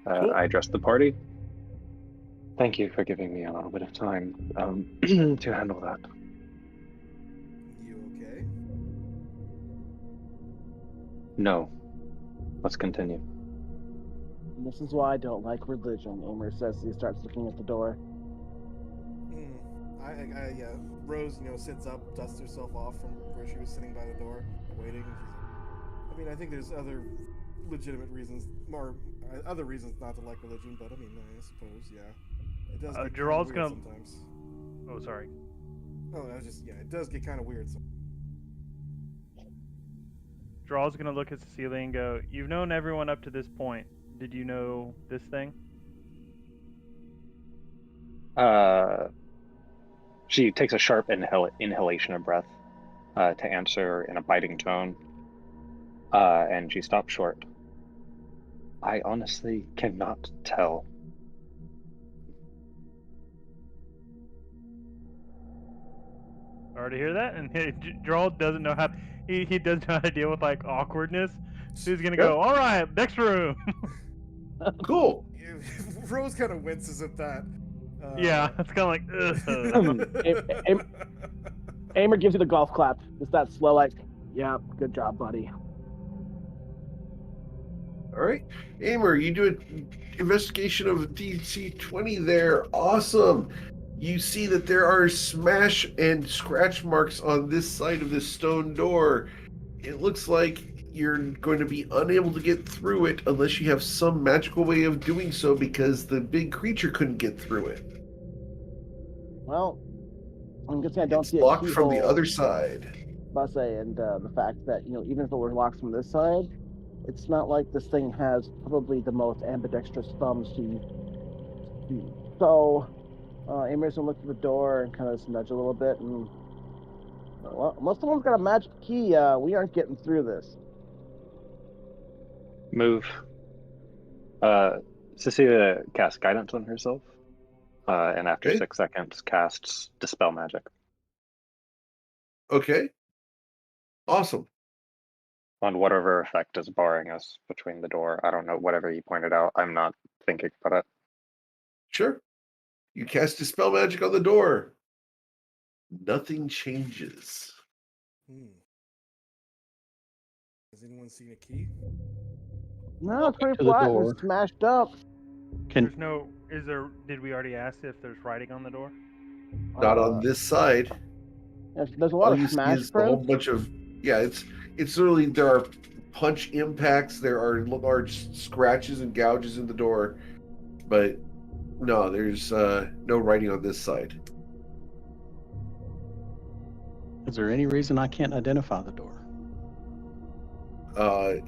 Cool. I address the party. Thank you for giving me a little bit of time to handle that. You okay? No. Let's continue. This is why I don't like religion. Omer says he starts looking at the door. Yeah. Rose, sits up, dusts herself off from where she was sitting by the door, waiting. I mean, I think there's other legitimate reasons, other reasons not to like religion, but I mean, I suppose, yeah. It does get Gerald's kinda gonna- weird sometimes. Oh, sorry. Oh, I was just, it does get kind of weird sometimes. Draw's gonna look at Cecilia and go, "You've known everyone up to this point. Did you know this thing?" She takes a sharp inhalation of breath to answer in a biting tone, and she stops short. I honestly cannot tell. Sorry to hear that. And Draw doesn't know how. He doesn't know how to deal with like awkwardness. So he's gonna go, "All right, next room." Cool. Rose kind of winces at that. Yeah, it's kind of like. Aimer gives you the golf clap. Just that slow, like, yeah, good job, buddy. All right, Amer, you do an investigation of DC-20 there. Awesome. You see that there are smash and scratch marks on this side of this stone door. It looks like you're going to be unable to get through it unless you have some magical way of doing so because the big creature couldn't get through it. Well, I'm guessing I don't It's see a locked from the keyhole, other side. Base, and the fact that, even if it were locked from this side, it's not like this thing has probably the most ambidextrous thumbs to use. So, Amir's gonna look at the door and kind of nudge a little bit, and well, unless someone's got a magic key, we aren't getting through this. Move. Cecilia casts guidance on herself, and after Okay. 6 seconds, casts dispel magic Okay. Awesome. on whatever effect is barring us between the door. I don't know, whatever you pointed out. I'm not thinking about it. Sure. You cast dispel magic on the door. Nothing changes. Has anyone seen a key? No, it's pretty To the flat door. and smashed up. There's no. Is there? Did we already ask if there's writing on the door? Not on this side. There's a lot All of you see smash is a whole prints. bunch of it's literally there are punch impacts, there are large scratches and gouges in the door, but no, there's no writing on this side. Is there any reason I can't identify the door?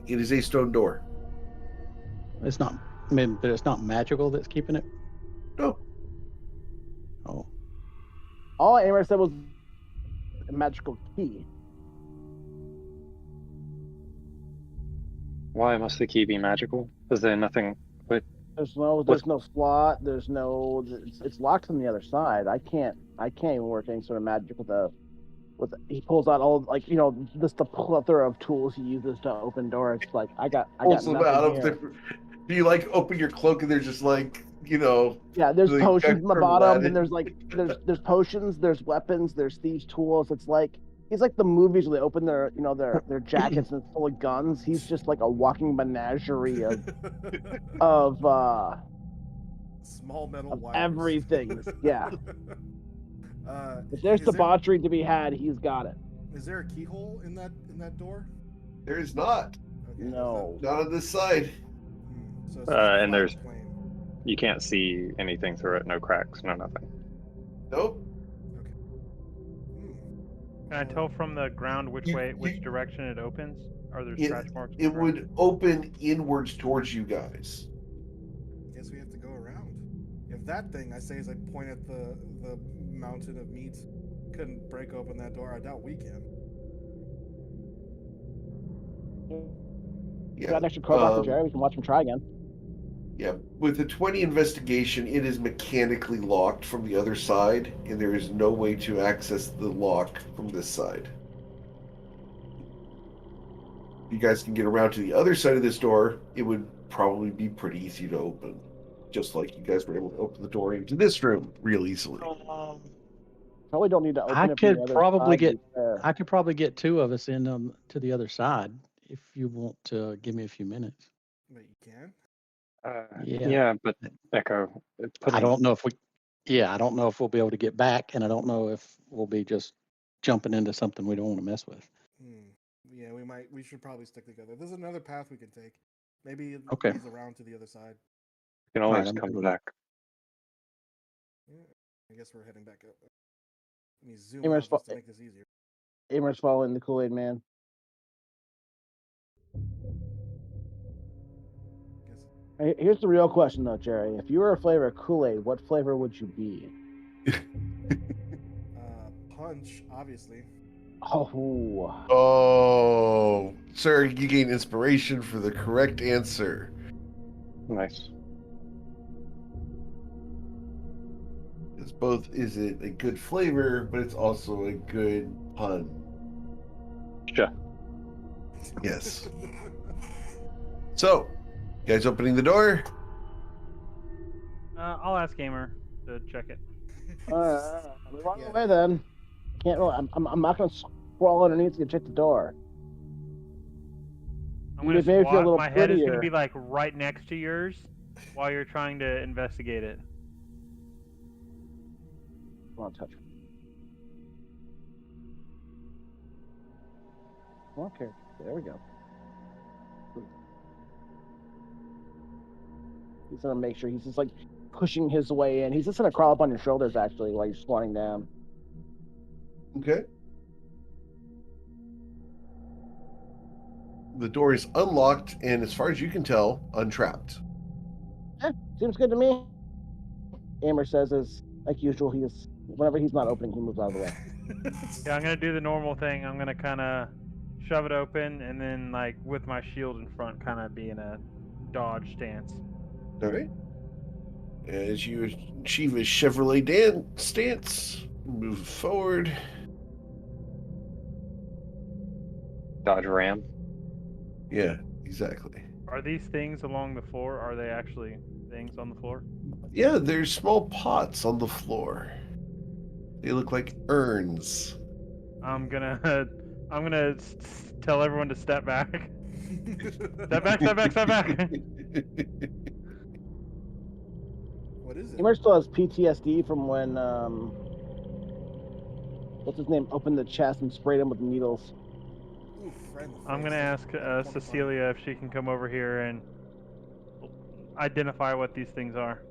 It is a stone door. It's not. I mean, but it's not magical that's keeping it. No. Oh, All Aimer said was a magical key. Why must the key be magical? Is there nothing? Wait, There's no slot. There's no. It's locked from the other side. I can't even work any sort of magic with a. He pulls out all just the plethora of tools he uses to open doors. It's like I got Pulls them out nothing of here. different. Do you open your cloak and there's just Yeah, there's like potions in the extra bottom, lattice. and there's potions, there's weapons, there's thieves' tools. It's like he's like the movies where they open their their jackets and it's full of guns. He's just like a walking menagerie of Small metal of wires. everything. Yeah. If there's Is there- debauchery to be had, he's got it. Is there a keyhole in that door? There is not. Okay, No. Not on this side. So it's and flat there's- plane. you can't see anything through it. No cracks. No nothing. Nope. Can I tell from the ground which You- direction it opens? Are there It- scratch marks? on the It ground? would open inwards towards you guys. Guess we have to go around. If that thing, I say as I point at the mountain of meat, couldn't break open that door, I doubt we can. Yeah. Got an extra crowbar for Jerry. We can watch him try again. Yeah, with the 20 investigation, it is mechanically locked from the other side, and there is no way to access the lock from this side. If you guys can get around to the other side of this door, it would probably be pretty easy to open. Just like you guys were able to open the door into this room real easily. Probably don't need to open I it from could the other probably side, to get. be fair. I could probably get 2 of us in to the other side if you want to give me a few minutes. But you can? Yeah. But Echo. I don't know if we. Yeah, I don't know if we'll be able to get back, and I don't know if we'll be just jumping into something we don't want to mess with. Yeah, we should probably stick together. There's another path we can take. Maybe it Okay. leads around to the other side. You can Alright, always I'm come good with it. back. Yeah, I guess we're heading back up. Let me zoom Hey, out Miss just to make this easier. Aimer's following the Kool-Aid man. Guess Here's the real question, though, Jerry. If you were a flavor of Kool-Aid, what flavor would you be? punch, obviously. Oh, Oh, sir, you gain inspiration for the correct answer. Nice. It's both is it a good flavor, but it's also a good pun. Sure. Yes. So, you guys opening the door? I'll ask Gamer. to check it. Move on Yeah. away then. Can't really. I'm not gonna crawl underneath to check the door. I'm gonna Maybe if you're a squat. little My head is gonna prettier. be like right next to yours while you're trying to investigate it. Come on, touch. Okay, there we go. He's gonna make sure he's just like pushing his way in. He's just gonna crawl up on your shoulders actually while you're squatting down. Okay. The door is unlocked and, as far as you can tell, untrapped. Seems good to me. Amer says, as like usual, whenever he's not opening, he moves out of the way. Yeah, I'm gonna do the normal thing. I'm gonna kind of shove it open and then, like, with my shield in front, kind of be in a dodge stance. All right. As you achieve a Chevrolet stance, move forward. Dodge ram. Yeah, exactly. Are these things along the floor? Are they actually things on the floor? Yeah, there's small pots on the floor. They look like urns. I'm gonna tell everyone to step back. Step back, step back, step back. What is it? Amer still has PTSD from when what's his name opened the chest and sprayed him with needles. Oof, right in the I'm face. gonna ask 25. Cecilia if she can come over here and identify what these things are.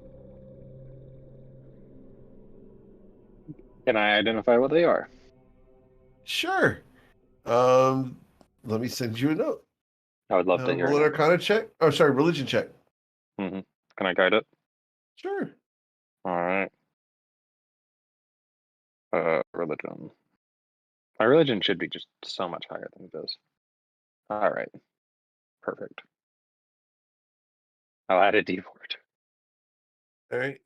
Can I identify what they are? Sure. Let me send you a note. I would love to hear Roll an it. Arcana check. Oh, sorry, religion check. Can I guide it? Sure. All right. Religion. My religion should be just so much higher than it is. All right. Perfect. I'll add a D4. All right.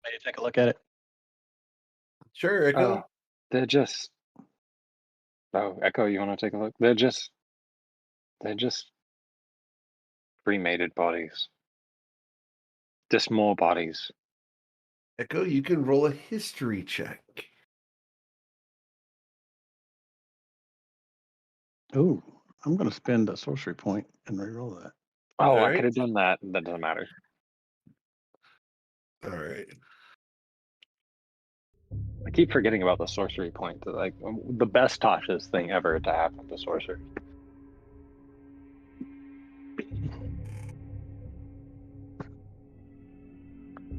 Maybe take a look at it. Sure, Echo. They're just. Oh, Echo, you want to take a look? They're just cremated bodies. Just more bodies. Echo, you can roll a history check. Ooh, I'm going to spend a sorcery point and reroll that. Oh, I Alright. could have done that. That doesn't matter. All right. I keep forgetting about the sorcery point. Like the best Tasha's thing ever to happen to sorcery.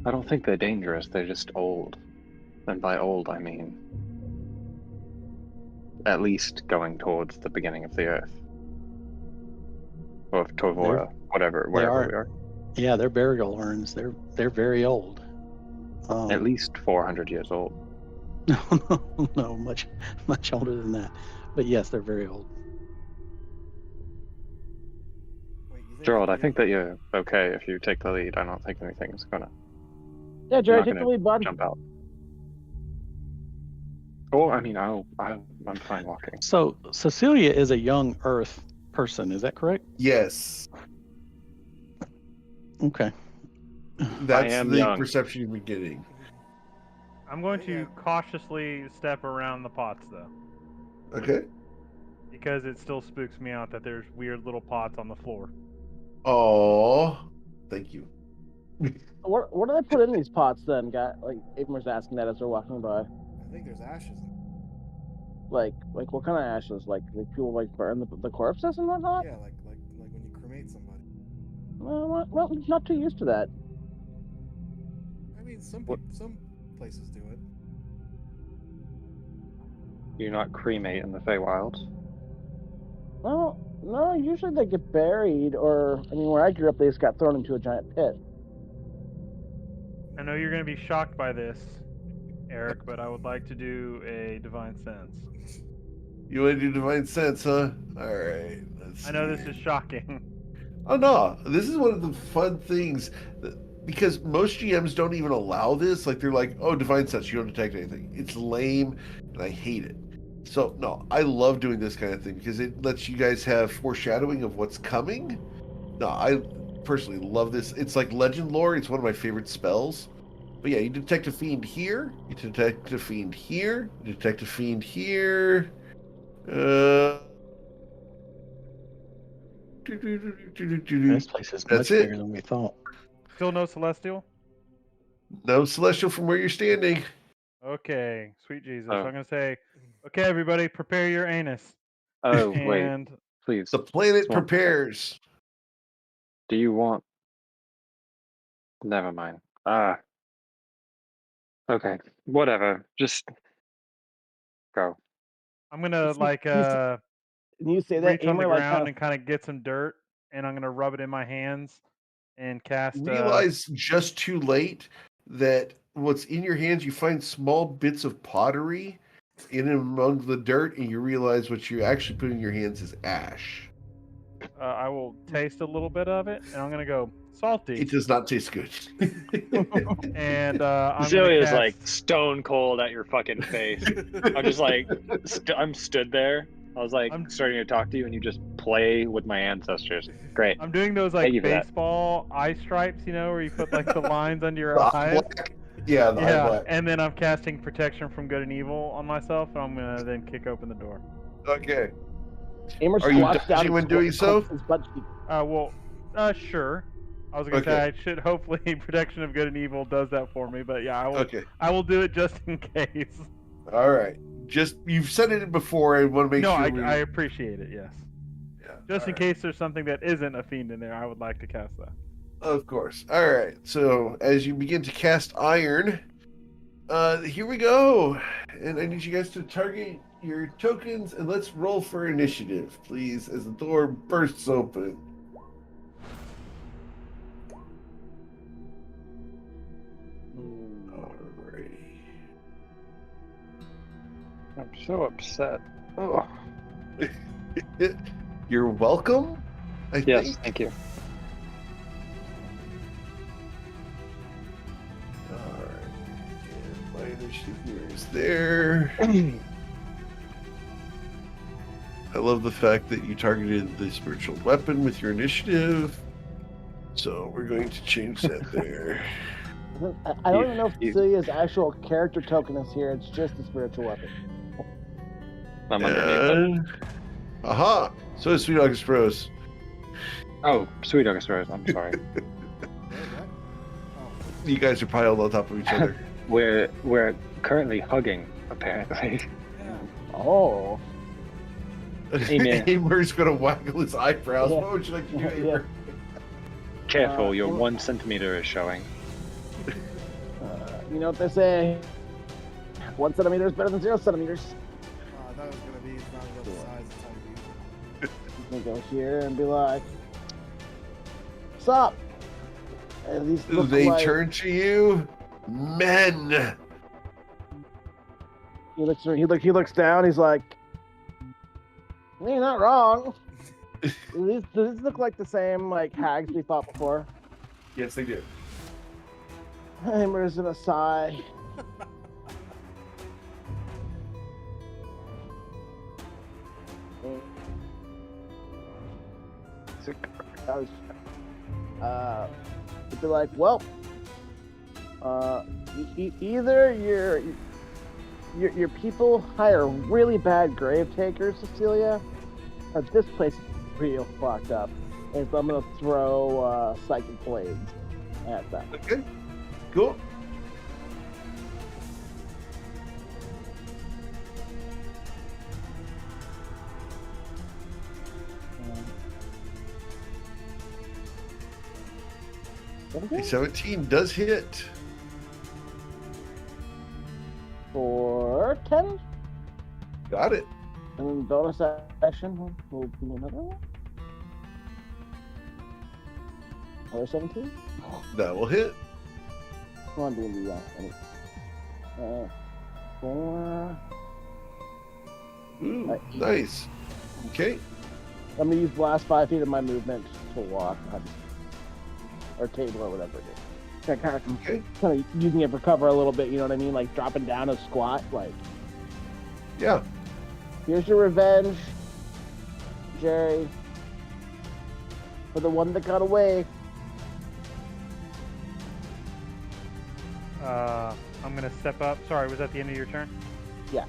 I don't think they're dangerous. They're just old, and by old I mean at least going towards the beginning of the Earth, or of Tovora, wherever we are. Yeah, they're burial urns. They're very old. At least 400 years old. No, much older than that. But yes, they're very old. Wait, you think Gerald, I think that you're okay if you take the lead. I don't think anything's gonna Yeah, Jared, not take the gonna lead, bud. jump out. Oh, I mean, I'm fine walking. So Cecilia is a young Earth person. Is that correct? Yes. Okay. That's am the young. perception you've been getting. I'm going to cautiously step around the pots, though, Okay. because it still spooks me out that there's weird little pots on the floor. Oh, thank you. What do they put in these pots then? Like Amer's asking that as they're walking by. I think there's ashes. Like what kind of ashes? Like people like burn the corpses and whatnot? Yeah, like when you cremate somebody. Well, not too used to that. I mean, some places do it. You not cremate in the Feywild. Well, no, usually they get buried, or I mean, where I grew up, they just got thrown into a giant pit. I know you're going to be shocked by this, Eric, but I would like to do a divine sense. You want to do divine sense, huh? All right. I know this is shocking. Oh no, this is one of the fun things because most GMs don't even allow this. Like they're like, "Oh, divine sense, you don't detect anything." It's lame, and I hate it. So no, I love doing this kind of thing because it lets you guys have foreshadowing of what's coming. No, personally love this. It's like legend lore. It's one of my favorite spells. But yeah, you detect a fiend here. You detect a fiend here. You detect a fiend here. This place is That's much it. bigger than we thought. Still no celestial. No celestial from where you're standing. Okay, sweet Jesus. Oh. I'm gonna say, okay, everybody, prepare your anus. Oh, wait, And please. The planet Come on. prepares. Do you want? Never mind. Okay, whatever. Just go. I'm gonna like You say that reach on the Aimer like ground kind of and kind of get some dirt, and I'm gonna rub it in my hands and cast. Realize just too late that what's in your hands, you find small bits of pottery in and among the dirt, and you realize what you actually put in your hands is ash. I will taste a little bit of it, and I'm gonna go salty. It does not taste good. And I'm Cecilia's gonna like cast. stone cold at your fucking face. I'm just like, I'm stood there. I was like I'm- starting to talk to you, and you just play with my ancestors. Great. I'm doing those Thank like you for that. baseball eye stripes, you know, where you put like the lines under your The eye eyes. black. Yeah, the eye Yeah, black. and then I'm casting protection from good and evil on myself, and I'm gonna then kick open the door. Okay. Aimer Are you squats down dodging and when doing so? clenches his butt cheek. Sure. I was gonna say Okay. I should hopefully protection of good and evil does that for me, but yeah, Okay. I will do it just in case. All right. Just you've said it before. I want to make No, sure. I appreciate it. Yes. Yeah, Just in all right. case there's something that isn't a fiend in there, I would like to cast that. Of course. All right. So as you begin to cast iron, here we go. And I need you guys to target your tokens, and let's roll for initiative, please, as the door bursts open. Alrighty. I'm so upset. Oh, You're welcome. I yes, think. thank you. All right. And my initiative here is there. I love the fact that you targeted the spiritual weapon with your initiative. So we're going to change that there. I don't even know if Cecilia's actual character token is here. It's just the spiritual weapon. I'm underneath it. Aha! So is Sweet August Rose. Oh, sweet August Rose. I'm sorry. Wait, what? Oh. You guys are piled on top of each other. We're currently hugging, apparently. Yeah. Oh. Amen. Amer's gonna waggle his eyebrows. Yeah. What would you like to do, Yeah. Amer? Careful, your well- 1 centimeter is showing. You know what they say? 1 centimeter is better than 0 centimeters. I thought it was gonna be it's not about the size, it's how you use it. I'm gonna go here and be like, "What's up?" And these Do look they like, turn to you? Men! He looks down. He's like, "You're not wrong." Does these look like the same like hags we fought before? Yes, they do. Hamer's gonna sigh. It'd be like, well, either your people hire really bad grave takers, Cecilia, or this place is real fucked up. And so I'm gonna throw psychic blades at them. Okay. Cool. A 17 does hit. For 10, Got it. and then bonus action will do another one. Another 17. That will hit. Come on, D&D, yeah. 4. Ooh, Right. nice. Okay. I'm gonna use the last 5 feet of my movement to walk, or table, or whatever it is. Okay. Kind of using it for cover a little bit. You know what I mean? Like dropping down a squat. Like, Yeah. here's your revenge, Jerry, for the one that got away. I'm gonna step up. Sorry, was that the end of your turn? Yeah.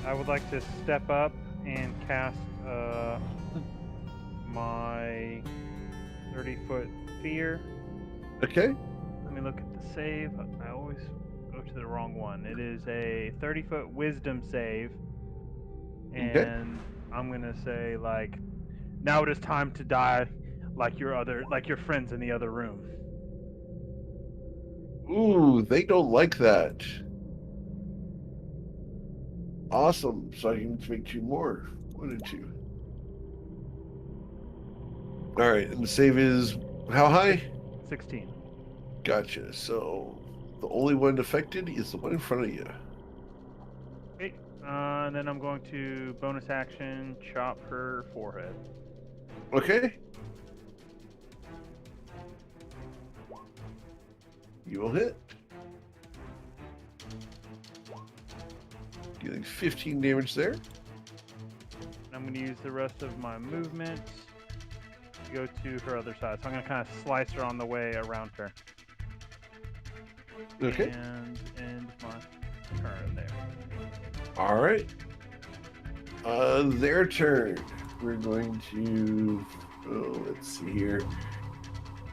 I would like to step up and cast my 30-foot fear. Okay. Let me look at the save. I always go to the wrong one. It is a 30-foot wisdom save. And Okay. I'm gonna say like, now it is time to die like your friends in the other room. Ooh, they don't like that. Awesome. So I can make 2 more. 1 and 2. All right, and the save is how high? 16. Gotcha. So the only one affected is the one in front of you. Okay. And then I'm going to bonus action chop her forehead. Okay. You will hit. Dealing 15 damage there. And I'm going to use the rest of my movement to go to her other side. So I'm going to kind of slice her on the way around her. Okay. And end my turn there. All right. Their turn. We're going to. Oh, let's see here.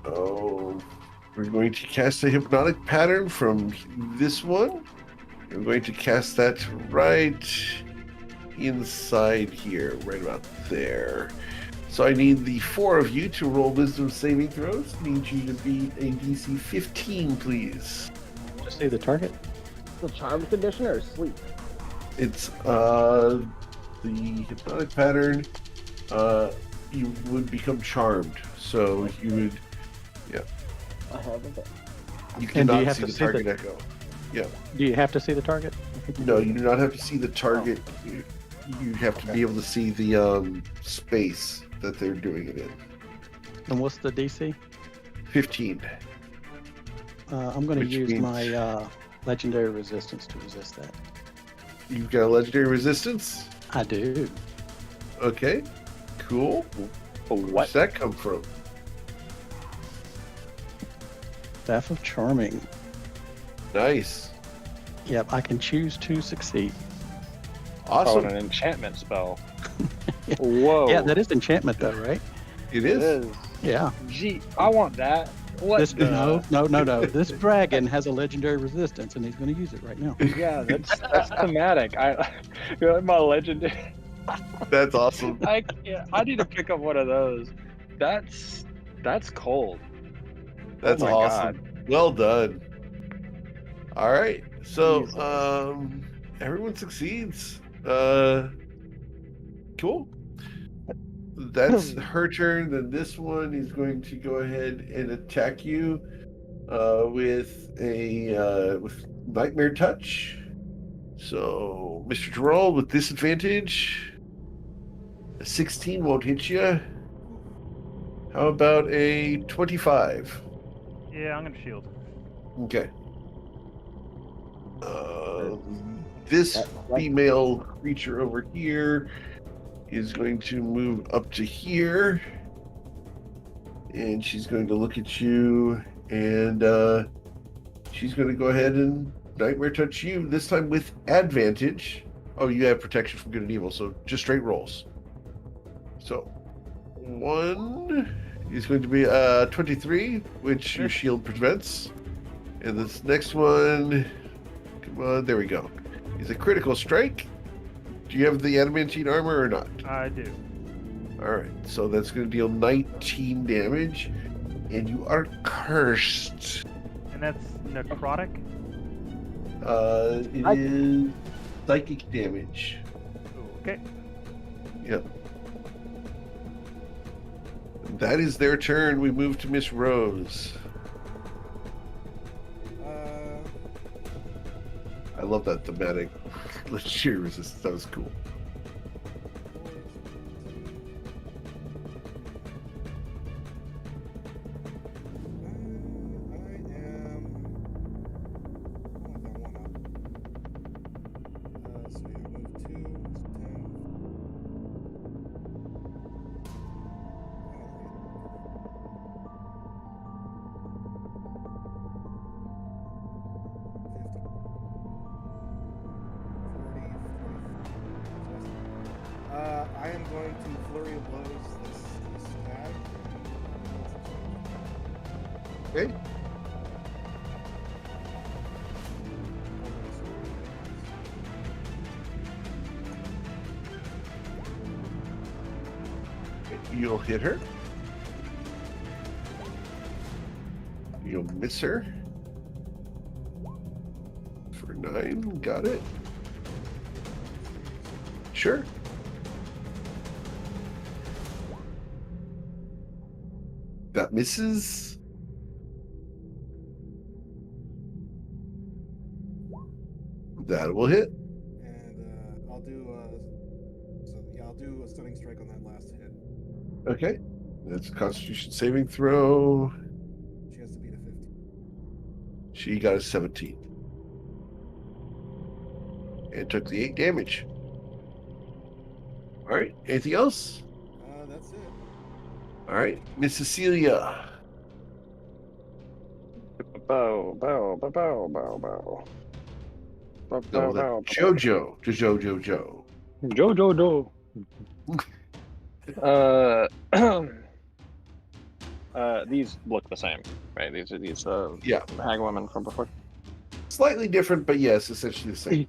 Oh, we're going to cast a hypnotic pattern from this one. We're going to cast that right inside here, right about there. So I need the 4 of you to roll wisdom saving throws. Need you to beat a DC 15, please. Just see the target. The charm condition or sleep? It's the hypnotic pattern. You would become charmed, so you would. I have a bit. You And do you cannot have see to the see target the- echo. Yeah. Do you have to see the target? No, you do not have to see the target. You have to be able to see the space that they're doing it in. And what's the DC? 15. I'm going to Which use means- my legendary resistance to resist that. You've got a legendary resistance. I do. Okay. Cool. Where's What? that come from? Staff of Charming. Nice. Yep, I can choose to succeed. Oh, Awesome. an enchantment spell. Whoa. Yeah, that is enchantment though, right? It It is. is. Yeah. Gee, I want that. What? This the- no. This dragon has a legendary resistance, and he's going to use it right now. Yeah, that's thematic. You're like my legendary. That's awesome. I need to pick up one of those. That's cold. That's my awesome. Well done. All right. So, Jesus. everyone succeeds. Cool. That's her turn. Then this one is going to go ahead and attack you with a with Nightmare Touch. So, Mr. Gerald with disadvantage. A 16 won't hit you. How about a 25? Yeah, I'm gonna shield. Okay. This female creature over here is going to move up to here, and she's going to look at you, and she's going to go ahead and Nightmare Touch you, this time with advantage. Oh, you have protection from good and evil, so just straight rolls. So, 1 is going to be 23, which your shield prevents. And this next one, come on, there we go, is a critical strike. Do you have the adamantine armor or not? I do. All right, so that's going to deal 19 damage, and you are cursed. And that's necrotic. It is psychic damage. Okay. Yep. That is their turn. We move to Miss Rose. I love that thematic legendary resistance. That was cool. going to flurry of blows this tag. Okay. You'll hit her. You'll miss her. For 9. Got it. Sure. That misses. That will hit. And I'll do a stunning strike on that last hit. Okay. That's a Constitution saving throw. She has to beat a 15. She got a 17. And took the 8 damage. All right. Anything else? That's it. All right. Miss Cecilia. Bow, bow, bow, bow, bow, bow. Bow, No, bow, that bow, Jojo. Jojo. Joe. These look the same, right? These are these Yeah. hag women from before. Slightly different, but yes, essentially the same.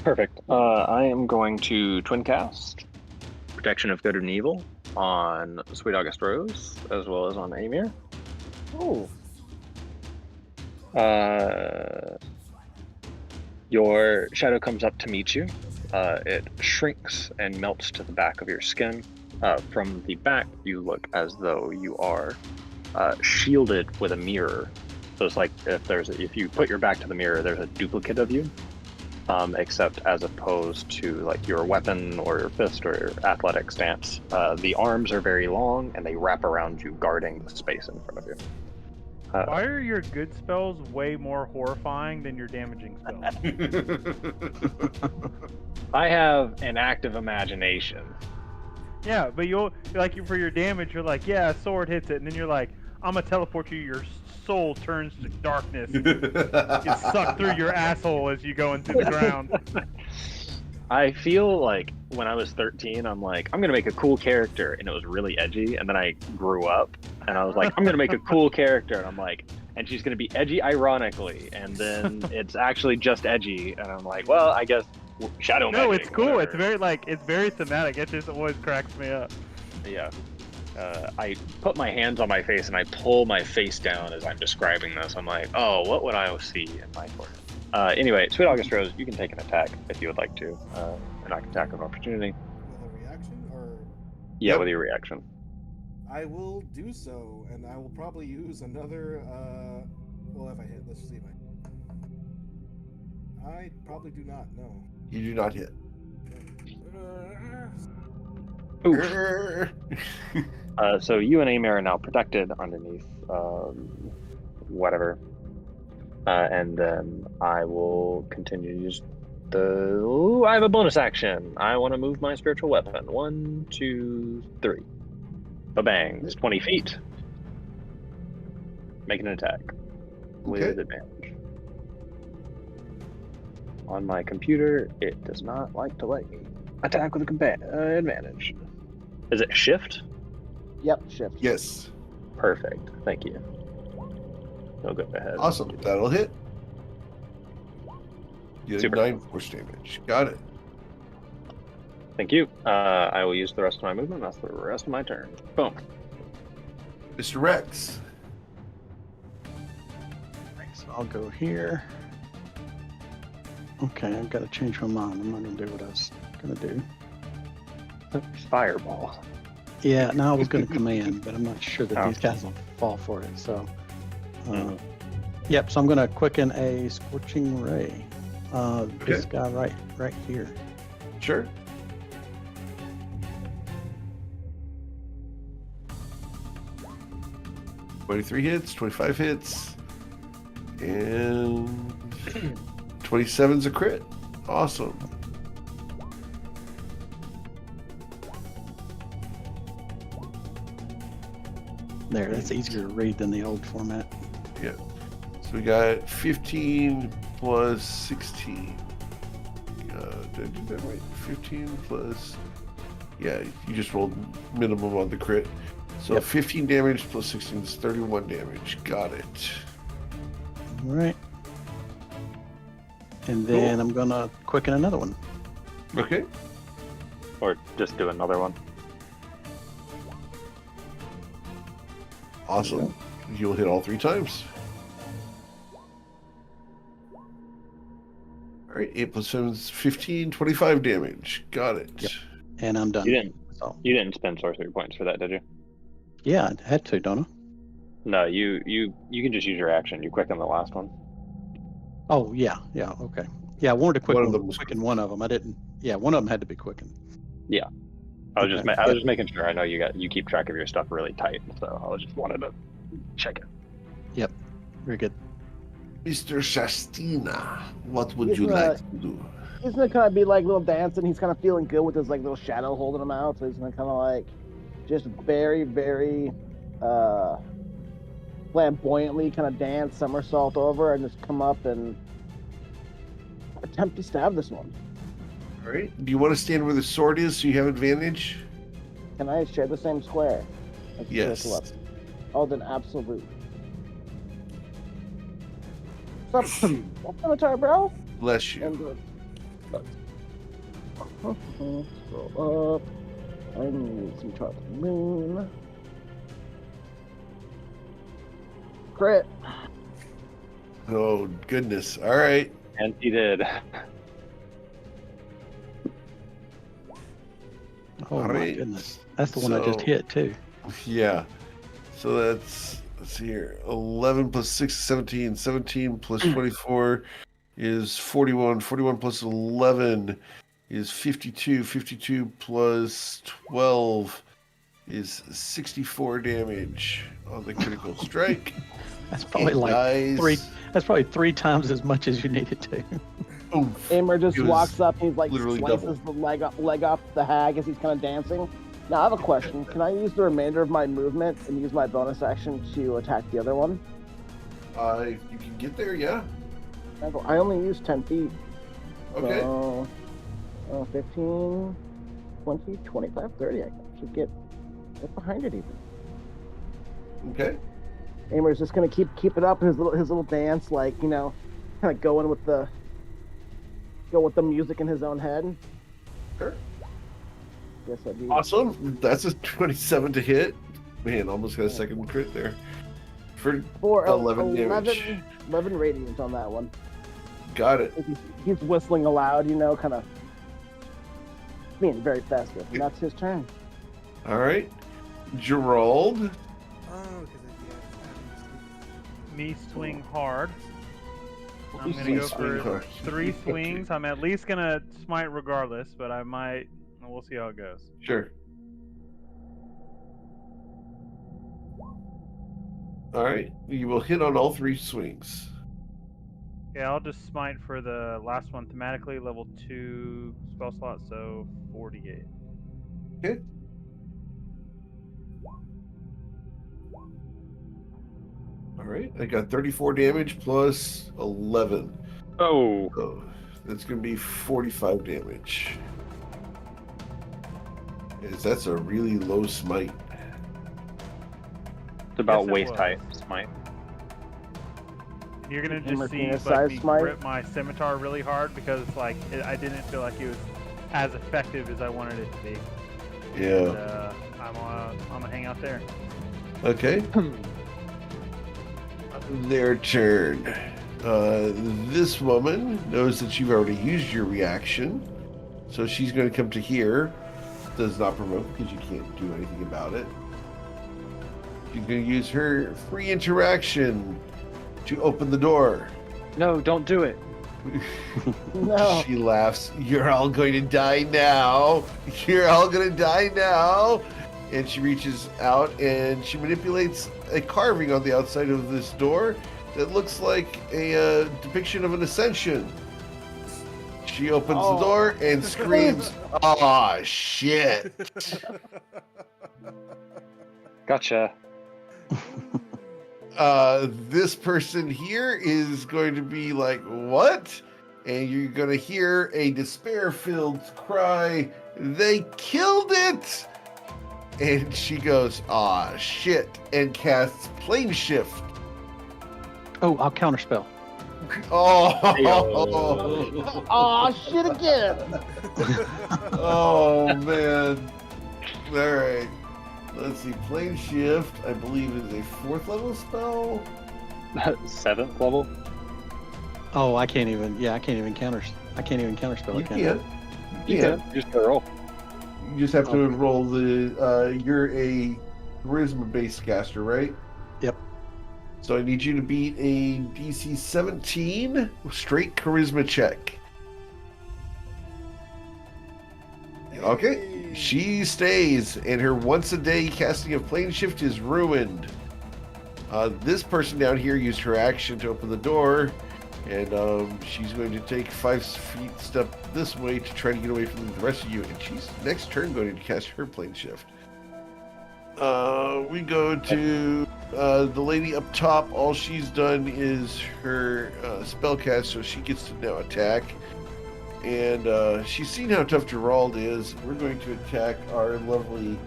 Perfect. I am going to twin cast Protection of Good and Evil on Sweet August Rose, as well as on Amir. Oh, Your shadow comes up to meet you. It shrinks and melts to the back of your skin. From the back, you look as though you are shielded with a mirror. So it's like if you put your back to the mirror, there's a duplicate of you. Except as opposed to like your weapon or your fist or your athletic stance, the arms are very long and they wrap around you, guarding the space in front of you. Why are your good spells way more horrifying than your damaging spells? I have an active imagination. Yeah, but you'll like for your damage, you're like, yeah, sword hits it, and then you're like, I'm gonna teleport you. Your soul turns to darkness, gets sucked through your asshole as you go into the ground. I feel like when I was 13, I'm like, I'm gonna make a cool character, and it was really edgy. And then I grew up, and I was like, I'm gonna make a cool character, and I'm like, and she's gonna be edgy ironically, and then it's actually just edgy, and I'm like, well, I guess shadow magic. No, it's cool. Whatever. It's very thematic. It just always cracks me up. Yeah. I put my hands on my face and I pull my face down as I'm describing this. I'm like, oh, what would I see in my forehead? Anyway, Sweet August Rose, you can take an attack if you would like to. An attack of opportunity. With a reaction, or Yeah, Yep. with your reaction. I will do so, and I will probably use another. Well, if I hit, let's see. I probably do not. No. You do not hit. Oof. So you and Amir are now protected underneath whatever. And then I will continue to use I have a bonus action. I want to move my spiritual weapon. 1, 2, 3. Ba-bang. It's 20 feet. Make an attack. With Okay. advantage. On my computer, it does not like to let me attack with advantage. Is it shift? yep, shift. Yes. Perfect. Thank you. No go ahead. Awesome. That'll hit. You did Super. 9 force damage. Got it. Thank you. I will use the rest of my movement. That's the rest of my turn. Boom. Mr. Rex. So I'll go here. Okay, I've got to change my mind. I'm not going to do what I was going to do. Fireball. Yeah, no, I was going to command, but I'm not sure that Oh. these guys will fall for it. So, Mhm. yep. So I'm going to quicken a scorching ray. This guy right here. Sure. $23 hits, 25 hits, and 27's a crit. Awesome. There, that's easier to read than the old format. Yeah. So we got 15 plus 16. Did I do that right? 15 plus Yeah, you just rolled minimum on the crit. So Yep. 15 damage plus 16 is 31 damage. Got it. All right. And then I'm gonna quicken another one. Okay. Or just do another one. Awesome. You'll hit all 3 times. All right, 8 plus 7 is 15, 25 damage. Got it. Yep. And I'm done. You didn't. So You didn't spend sorcery points for that, did you? yeah, I had to, don't I? No, you can just use your action. You quicken the last one. Oh yeah, okay. Yeah, I wanted to One of them was quicken one of them. I didn't. Yeah, one of them had to be quickened. I was Okay. just making sure. I know you keep track of your stuff really tight, so I was just wanted to check it. Very good. Mr. Shastina, what would He's you not- like to do? He's gonna kind of be like little dancing. He's kind of feeling good with his like little shadow holding him out. So he's gonna kind of like just very, very flamboyantly kind of dance somersault over and just come up and attempt to stab this one. All right. Do you want to stand where the sword is so you have advantage? Can I share the same square? That's the Yes. critical weapon. Oh, then absolutely. What's up, Scimitar, bro? Bless you. And scroll up. I need some chart of the moon. Crit. Oh, goodness. All right. And he did. Oh All my right. goodness, that's the one I just So- hit too. Yeah. So that's, let's see here, 11 plus 6 is 17. 17 plus 24 is 41. 41 plus 11 is 52. 52 plus 12 is 64 damage on the critical strike. That's probably It like dies. three. That's probably 3 times as much as you needed to. Oof. Amer just It was walks up and he's like literally slices the leg off the hag as he's kind of dancing. Now I have a question. Can I use the remainder of my movement and use my bonus action to attack the other one? You can get there, yeah. I only use 10 feet. Okay. So, 15, 20, 25, 30. I should get behind it even. Okay. Amer's just gonna keep it up his little dance, like, you know, kind of go with the music in his own head. Sure. Yes, I do. Awesome. That's a 27 to hit. Man, almost got a second crit there. For For 11 damage. 11 radiant on that one. Got it. He's whistling aloud, you know, kind of being very festive, and that's his turn. All right. Gerald. Oh, because Me swing hard. I'm You gonna go swing for hard. 3 Okay. swings. I'm at least gonna smite regardless, but I might. We'll see how it goes. Sure. All right. You will hit on all 3 swings. Yeah, I'll just smite for the last one thematically, level 2 spell slot, so 48. Okay. All right. I got 34 damage plus 11. Oh, So that's going to be 45 damage. That's a really low smite. it's about Yes, it waist was. height smite. You're gonna Hammer just see penis like, size me smite? grip my scimitar really hard because like I didn't feel like it was as effective as I wanted it to be. Yeah. And, I'm gonna hang out there. Okay. Their turn. This woman knows that you've already used your reaction, so she's going to come to here. Does not provoke because you can't do anything about it. She's going to use her free interaction to open the door. No, don't do it. No. She laughs. You're all going to die now. You're all going to die now. And she reaches out and she manipulates a carving on the outside of this door that looks like a depiction of an ascension. She opens the door and screams, "Ah, shit!" Gotcha. This person here is going to be like, "What?" And you're going to hear a despair-filled cry They killed it! And she goes, "Ah, shit," and casts Plane Shift. Oh, I'll counterspell. Oh, Oh shit again! oh man. All right. Let's see. Plane Shift, I believe, is a 4th level spell. 7th level. Oh, I can't even counterspell. You it, can can. You can. You just gotta roll. You just have to Okay. roll the. You're a charisma-based caster, right? Yep. So I need you to beat a DC 17 straight charisma check. Okay. Hey. She stays, and her once a day casting of Plane Shift is ruined. This person down here used her action to open the door, and she's going to take 5 feet step this way to try to get away from the rest of you. And she's next turn going to cast her Plane Shift. We go to the lady up top. All she's done is her spell cast, so she gets to now attack. And she's seen how tough Gerald is. We're going to attack our lovely.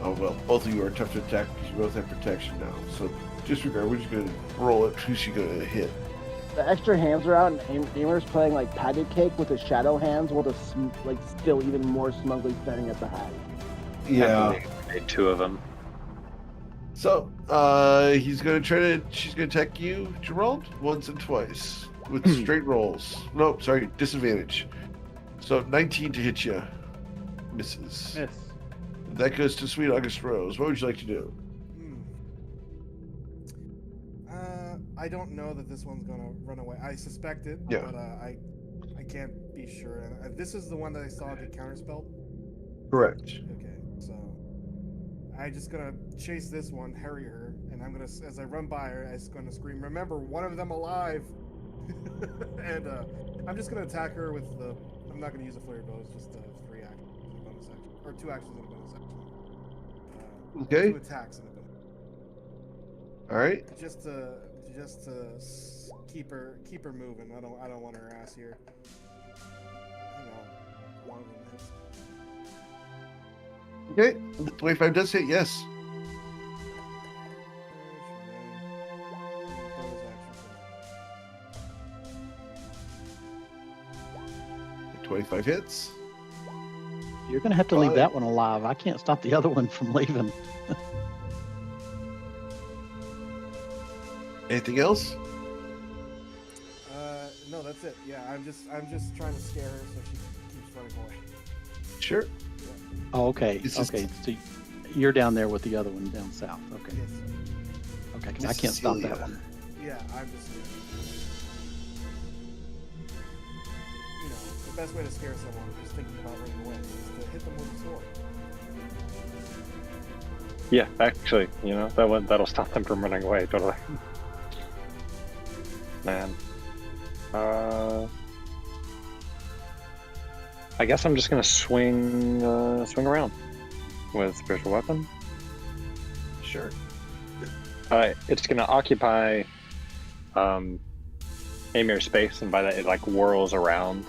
Oh well, both of you are tough to attack because you both have protection now. So disregard. We're just going to roll it. Who's she going to hit? The extra hands are out, and Amer's playing like patty cake with the shadow hands, while the still even more smugly staring at the hag. Yeah. They made 2 of them. So he's going to try to. She's going to attack you, Gerald, once and twice with straight rolls. No, sorry, disadvantage. So 19 to hit you. Misses. Miss. That goes to Sweet August Rose. What would you like to do? I don't know that this one's gonna run away. I suspect it, Yeah. but I can't be sure. And this is the one that I saw get counterspelled. Correct. Okay, so I'm just gonna chase this one, harry her, and I'm gonna, as I run by her, I'm just gonna scream, "Remember, one of them alive!" And I'm just gonna attack her with the. I'm not gonna use a flurry bow. It's just 3 actions and a bonus action, or 2 actions and a bonus action. Okay. 2 attacks and a bonus. All right. Just to keep her moving. I don't want her ass here. Hang on. One of them hits. Okay. 25 does hit. Yes. Bonus action. 25 hits. You're gonna have to leave Fine. that one alive. I can't stop the other one from leaving. Anything else? No, that's it. Yeah, I'm just trying to scare her so she keeps running away. Sure. Oh, okay. This is- Okay. So you're down there with the other one down south. Okay. Yes. Okay. Because I can't stop that Cecilia. one. Yeah, I'm just. You know, the best way to scare someone is thinking about running away is to hit them with a sword. Yeah, actually, that'll stop them from running away. Totally. Man. I guess I'm just gonna swing around with spiritual weapon. Sure. It's gonna occupy Amir's space, and by that it like whirls around,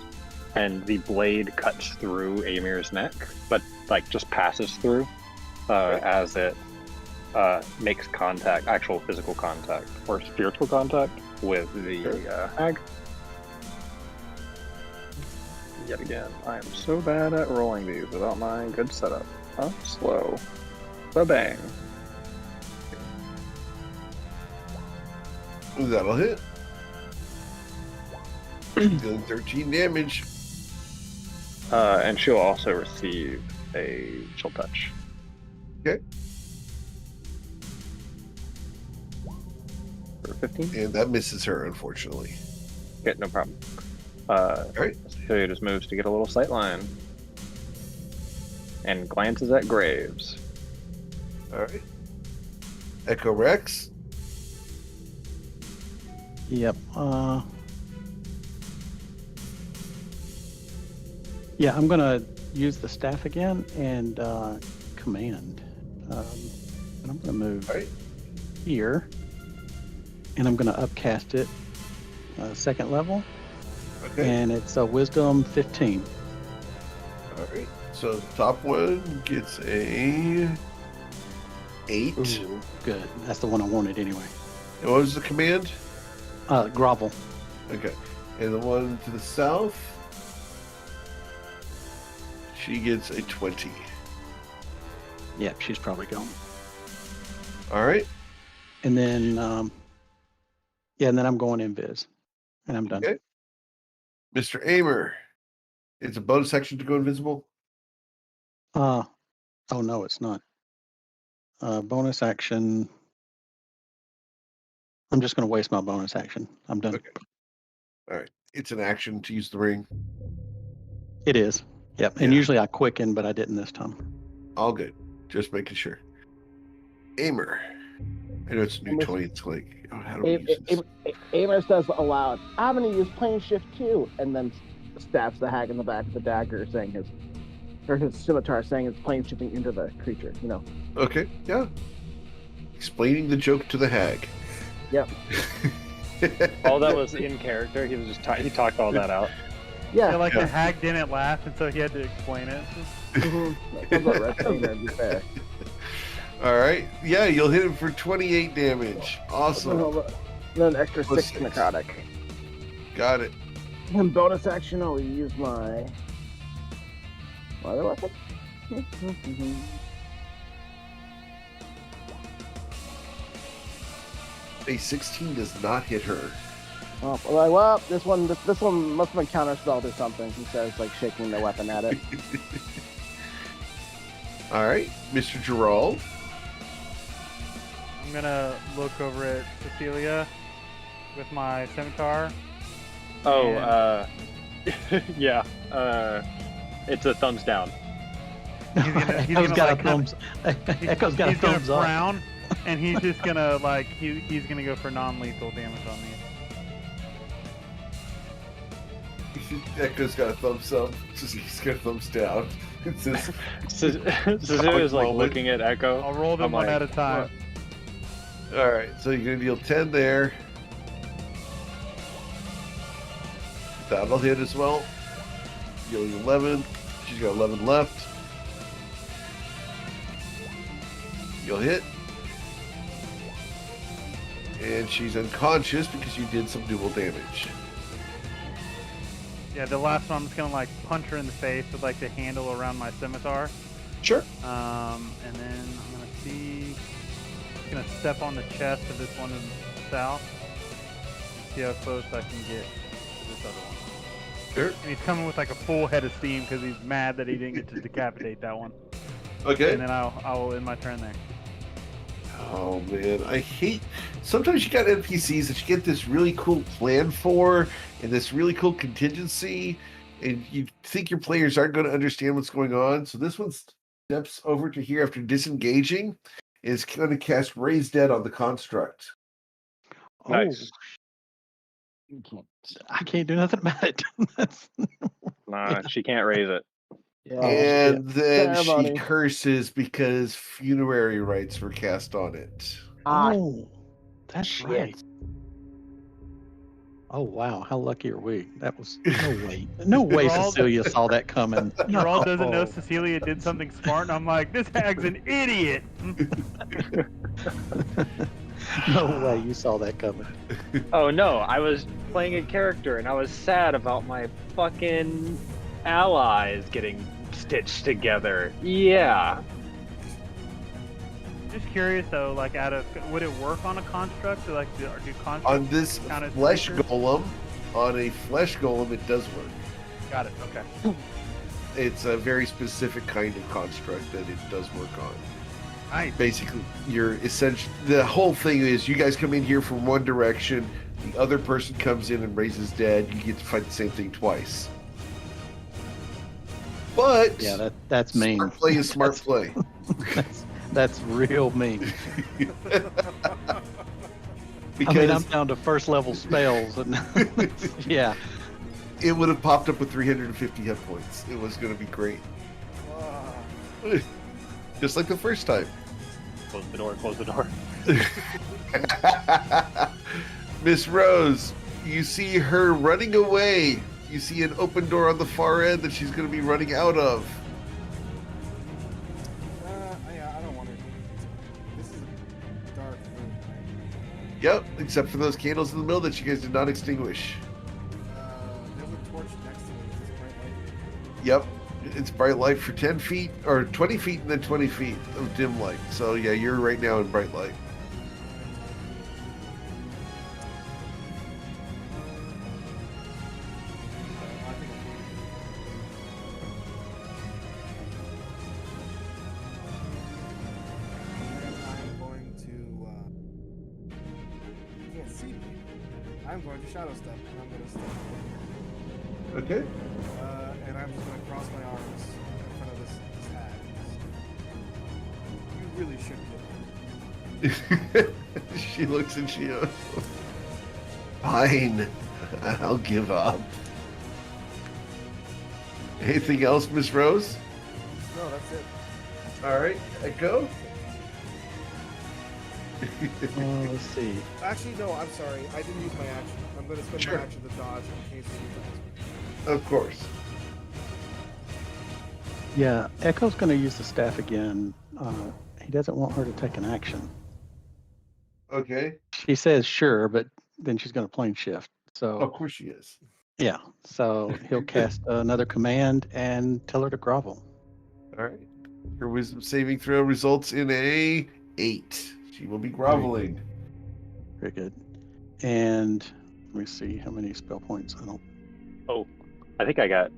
and the blade cuts through Amir's neck, but like just passes through as it makes contact, actual physical contact or spiritual contact with the hag. Yet again, I am so bad at rolling these without my good setup. Slow. Ba-bang. That'll hit. Dealing 13 damage. And she'll also receive a chill touch. Okay. For 15? And that misses her, unfortunately. Okay, no problem. Alright. Cecilia just moves to get a little sight line. And glances at Graves. Alright. Echo Rex. Yep. Yeah, I'm gonna use the staff again and command. And I'm gonna move Alright. here, and I'm gonna upcast it, 2nd level, Okay. and it's a Wisdom 15. Alright. So the top one gets a 8. Ooh, good. That's the one I wanted anyway. And what was the command? Grovel. Okay. And the one to the south, she gets a 20. Yep, she's probably gone. All right. And then, and then I'm going invis, and I'm done. Okay. Mr. Amer, it's a bonus action to go invisible. Oh no, it's not. Bonus action. I'm just going to waste my bonus action. I'm done. Okay. All right. It's an action to use the ring. It is. Yep. And Yeah. usually I quicken, but I didn't this time. All good. Just making sure. Amer. I know it's a new Amer- 20. It's like, how do we use this? Amer says aloud, "I'm going to use plane shift too," and then stabs the hag in the back with the dagger, saying his scimitar, saying it's plane shifting into the creature. You know. Okay. Yeah. Explaining the joke to the hag. Yep. All that was in character. He was just he talked all that out. Yeah. Like Yeah. the hag didn't laugh, and so he had to explain it. That sounds about right, Amer, to be fair. All right. Yeah, you'll hit him for 28 damage. Awesome. Then an extra Plus 6 6. necrotic. Got it. And bonus action, I'll use my other weapon. A 16 does not hit her. Oh, this one must have been counterspelled or something. He says, like shaking the weapon at it. All right. Mr. Gerald. I'm gonna look over at Cecilia with my scimitar. Oh, yeah. It's a thumbs down. He's gonna Echo's got like, a thumbs. Echo's got a he's gonna thumbs up. frown, and he's just gonna like he's gonna go for non-lethal damage on me. Echo's got a thumbs up. He's got a thumbs down. It says, Cecilia's like moment. looking at Echo. I'll roll them I'm one like, at a time. all right. So you're going to deal 10 there. That'll hit as well. Dealing 11. She's got 11 left. You'll hit. And she's unconscious because you did some dual damage. Yeah, the last one I'm just gonna like punch her in the face with like the handle around my scimitar. Sure. And then I'm gonna step on the chest of this one in the south and see how close I can get to this other one. Sure. And he's coming with like a full head of steam because he's mad that he didn't get to decapitate that one. Okay. And then I'll end my turn there. Oh man, I hate. Sometimes you got NPCs that you get this really cool plan for and this really cool contingency, and you think your players aren't going to understand what's going on. So this one steps over to here after disengaging, is going to cast Raise Dead on the construct. Nice. I can't do nothing about it. That's, Nah, she can't raise it. Yeah. And then Ceremony. she curses because funerary rites were cast on it. oh, that's shit. right. Oh wow, how lucky are we? That was no way. No way Gerald- Cecilia saw that coming. Gerald doesn't know No. Cecilia did something smart, and I'm like, this hag's an idiot. No way you saw that coming. Oh no, I was playing a character and I was sad about my fucking allies getting stitched together. Yeah. Just curious though, like would it work on a construct? Or like do constructs On this count as flesh creatures? golem, on a flesh golem, it does work. Got it. Okay. It's a very specific kind of construct that it does work on. Nice. Basically, you're essentially, the whole thing is you guys come in here from one direction, the other person comes in and raises dead, you get to fight the same thing twice. But Yeah, that's mean. smart play is smart play. That's real mean. Because I mean, I'm down to first level spells, and yeah, it would have popped up with 350 hit points. It was going to be great. Just like the first time. Close the door, close the door. Miss Rose, you see her running away. You see an open door on the far end that she's going to be running out of. Yep, except for those candles in the middle that you guys did not extinguish. There's a torch next to it. Is this bright light? Yep, it's bright light for 10 feet, or 20 feet and then 20 feet of dim light. So yeah, you're right now in bright light. I think I'm going to. You can't see me. I'm going to shadow step, and I'm going to step. Okay. And I'm just going to cross my arms in front of this hag. You really should get it. She looks at you. Fine, I'll give up. Anything else, Miss Rose? No, that's it. All right, Echo. Let's see. Actually, no, I'm sorry. I didn't use my action. I'm going to spend Sure. my action to dodge in case he tries. Of course. Yeah, Echo's going to use the staff again. He doesn't want her to take an action. Okay. She says sure, but then she's going to plane shift. So Of course she is. yeah, so he'll cast another command and tell her to grovel. All right. Her wisdom saving throw results in a 8. She will be groveling. Very good. And let me see how many spell points. I don't. Oh, I think I got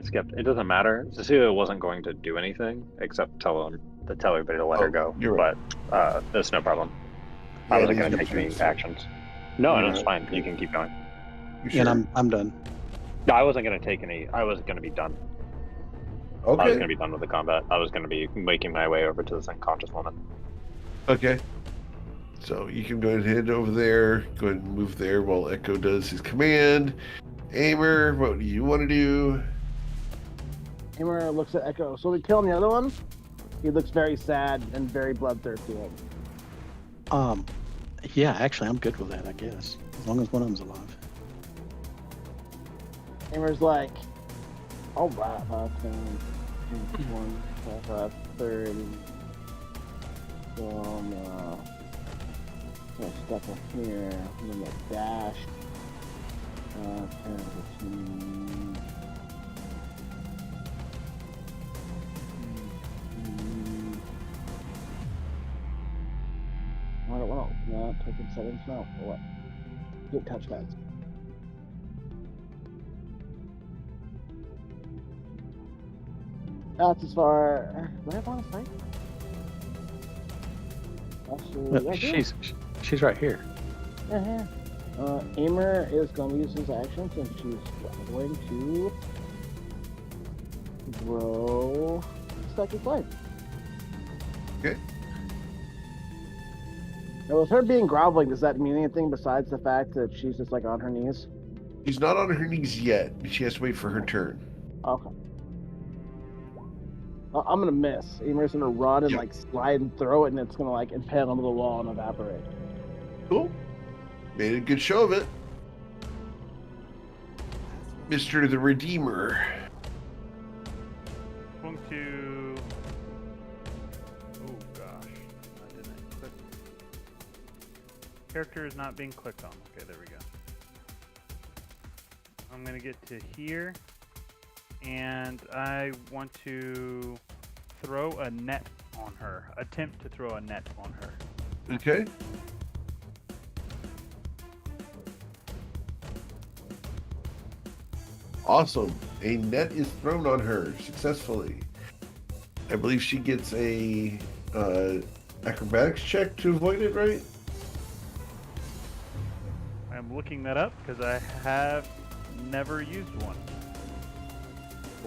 skipped. It doesn't matter. Cecilia wasn't going to do anything except tell everybody to let her go. You're right. But that's no problem. I Yeah, wasn't going these to take any actions. actions. No, You're it's right. fine. You can keep going. You sure? And I'm done. No, I wasn't going to take any. I wasn't going to be done. I was Okay. going to be done with the combat. I was going to be making my way over to this unconscious woman. Okay. So you can go ahead and head over there. Go ahead and move there while Echo does his command. Aimer, what do you want to do? Hammer looks at Echo. So we killing the other one? He looks very sad and very bloodthirsty. Yeah, actually, I'm good with that. I guess as long as one of them's alive. Hammer's like, all right, 30. So I'm gonna step up here. I'm gonna dash. 10, 15. I don't know. No, token settings now. Or what? Get touchbacks. That's as far. Do I have line of sight? Actually, yeah, I do. She's right here. Yeah. Aimer is going to use his action since she's going to grow Psychic Life. Okay. Now, with her being groveling, does that mean anything besides the fact that she's just like on her knees? She's not on her knees yet. She has to wait for her turn. Okay. I'm gonna miss. Aimer's gonna run and Yep. like slide and throw it, and it's gonna like impale onto the wall and evaporate. Cool. Made a good show of it. Mr. the Redeemer. Going to. Oh gosh, I didn't click. Character is not being clicked on. Okay, there we go. I'm gonna get to here, and I want to throw a net on her. Attempt to throw a net on her. Okay. Awesome. A net is thrown on her successfully. I believe she gets a acrobatics check to avoid it, right? I'm looking that up because I have never used one.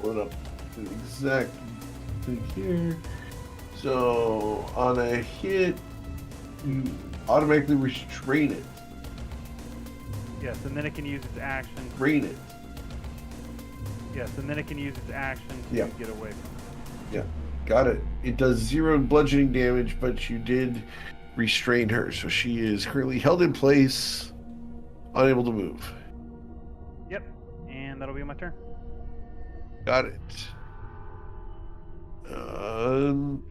Pull it up the exact thing here. So on a hit, you automatically restrain it. Yes, and then it can use its action. Restrain it. Yes, and then it can use its action to Yeah. get away from it. Yeah, got it. It does 0 bludgeoning damage, but you did restrain her, so she is currently held in place, unable to move. Yep, and that'll be my turn. Got it.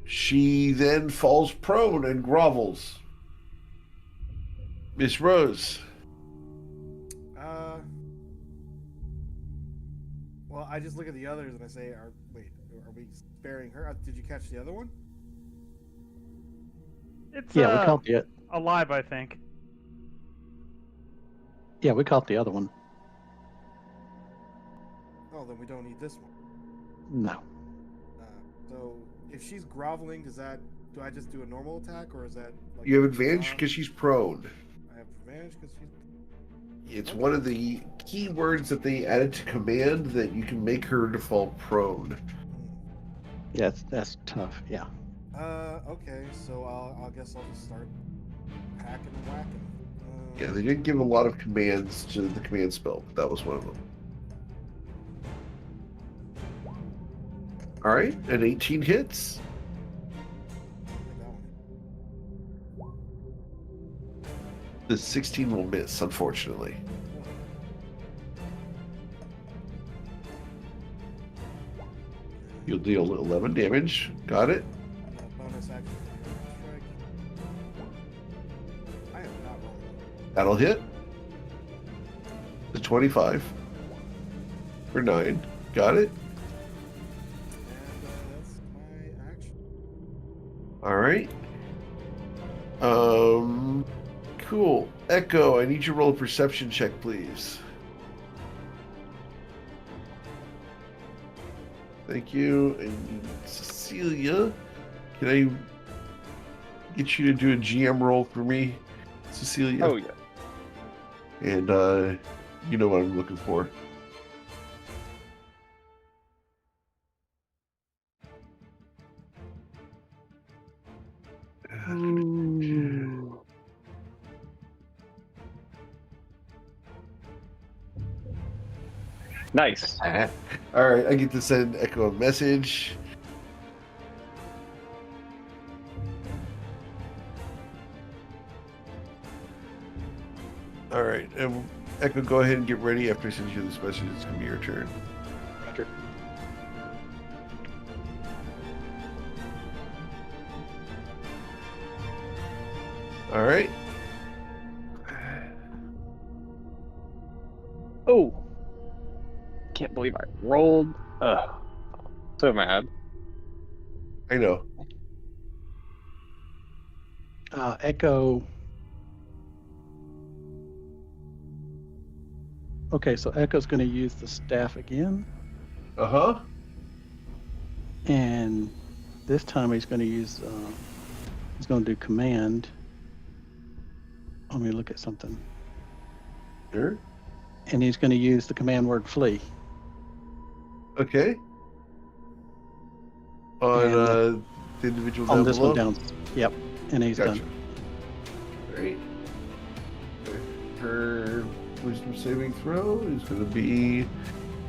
She then falls prone and grovels. Miss Rose. Well, I just look at the others and I say, are we sparing her? Did you catch the other one? It's Yeah, we caught the alive, I think. we caught the other one. Oh, then we don't need this one. No. So if she's groveling, do I just do a normal attack, or is that like You have advantage because she's prone. I have advantage because she's. It's one of the key words that they added to command that you can make her default prone. Yeah, that's tough. Yeah. Okay, so I guess I'll just start hacking and whacking. Yeah, they didn't give a lot of commands to the command spell, but that was one of them. All right, an 18 hits. The 16 will miss, unfortunately. You'll deal 11 damage. Got it. Bonus action. Strike. I am not rolling. That'll hit. The 25 for 9. Got it. And that's my action. All right. Cool. Echo, I need you to roll a perception check, please. Thank you. And Cecilia, can I get you to do a GM roll for me, Cecilia? Oh, yeah. And you know what I'm looking for. Nice. All right, I get to send Echo a message. All right, and Echo, go ahead and get ready after I send you this message. It's going to be your turn. Roger. All right. Oh. Can't believe I rolled. Ugh. So mad. I know. Echo. Okay, so Echo's going to use the staff again, Uh-huh. and this time he's going to use. He's going to do command. Let me look at something. Sure. And he's going to use the command word flee. Okay. On And, the individual On down this below? one down. Yep, and he's Gotcha. done. Great. Her wisdom saving throw is going to be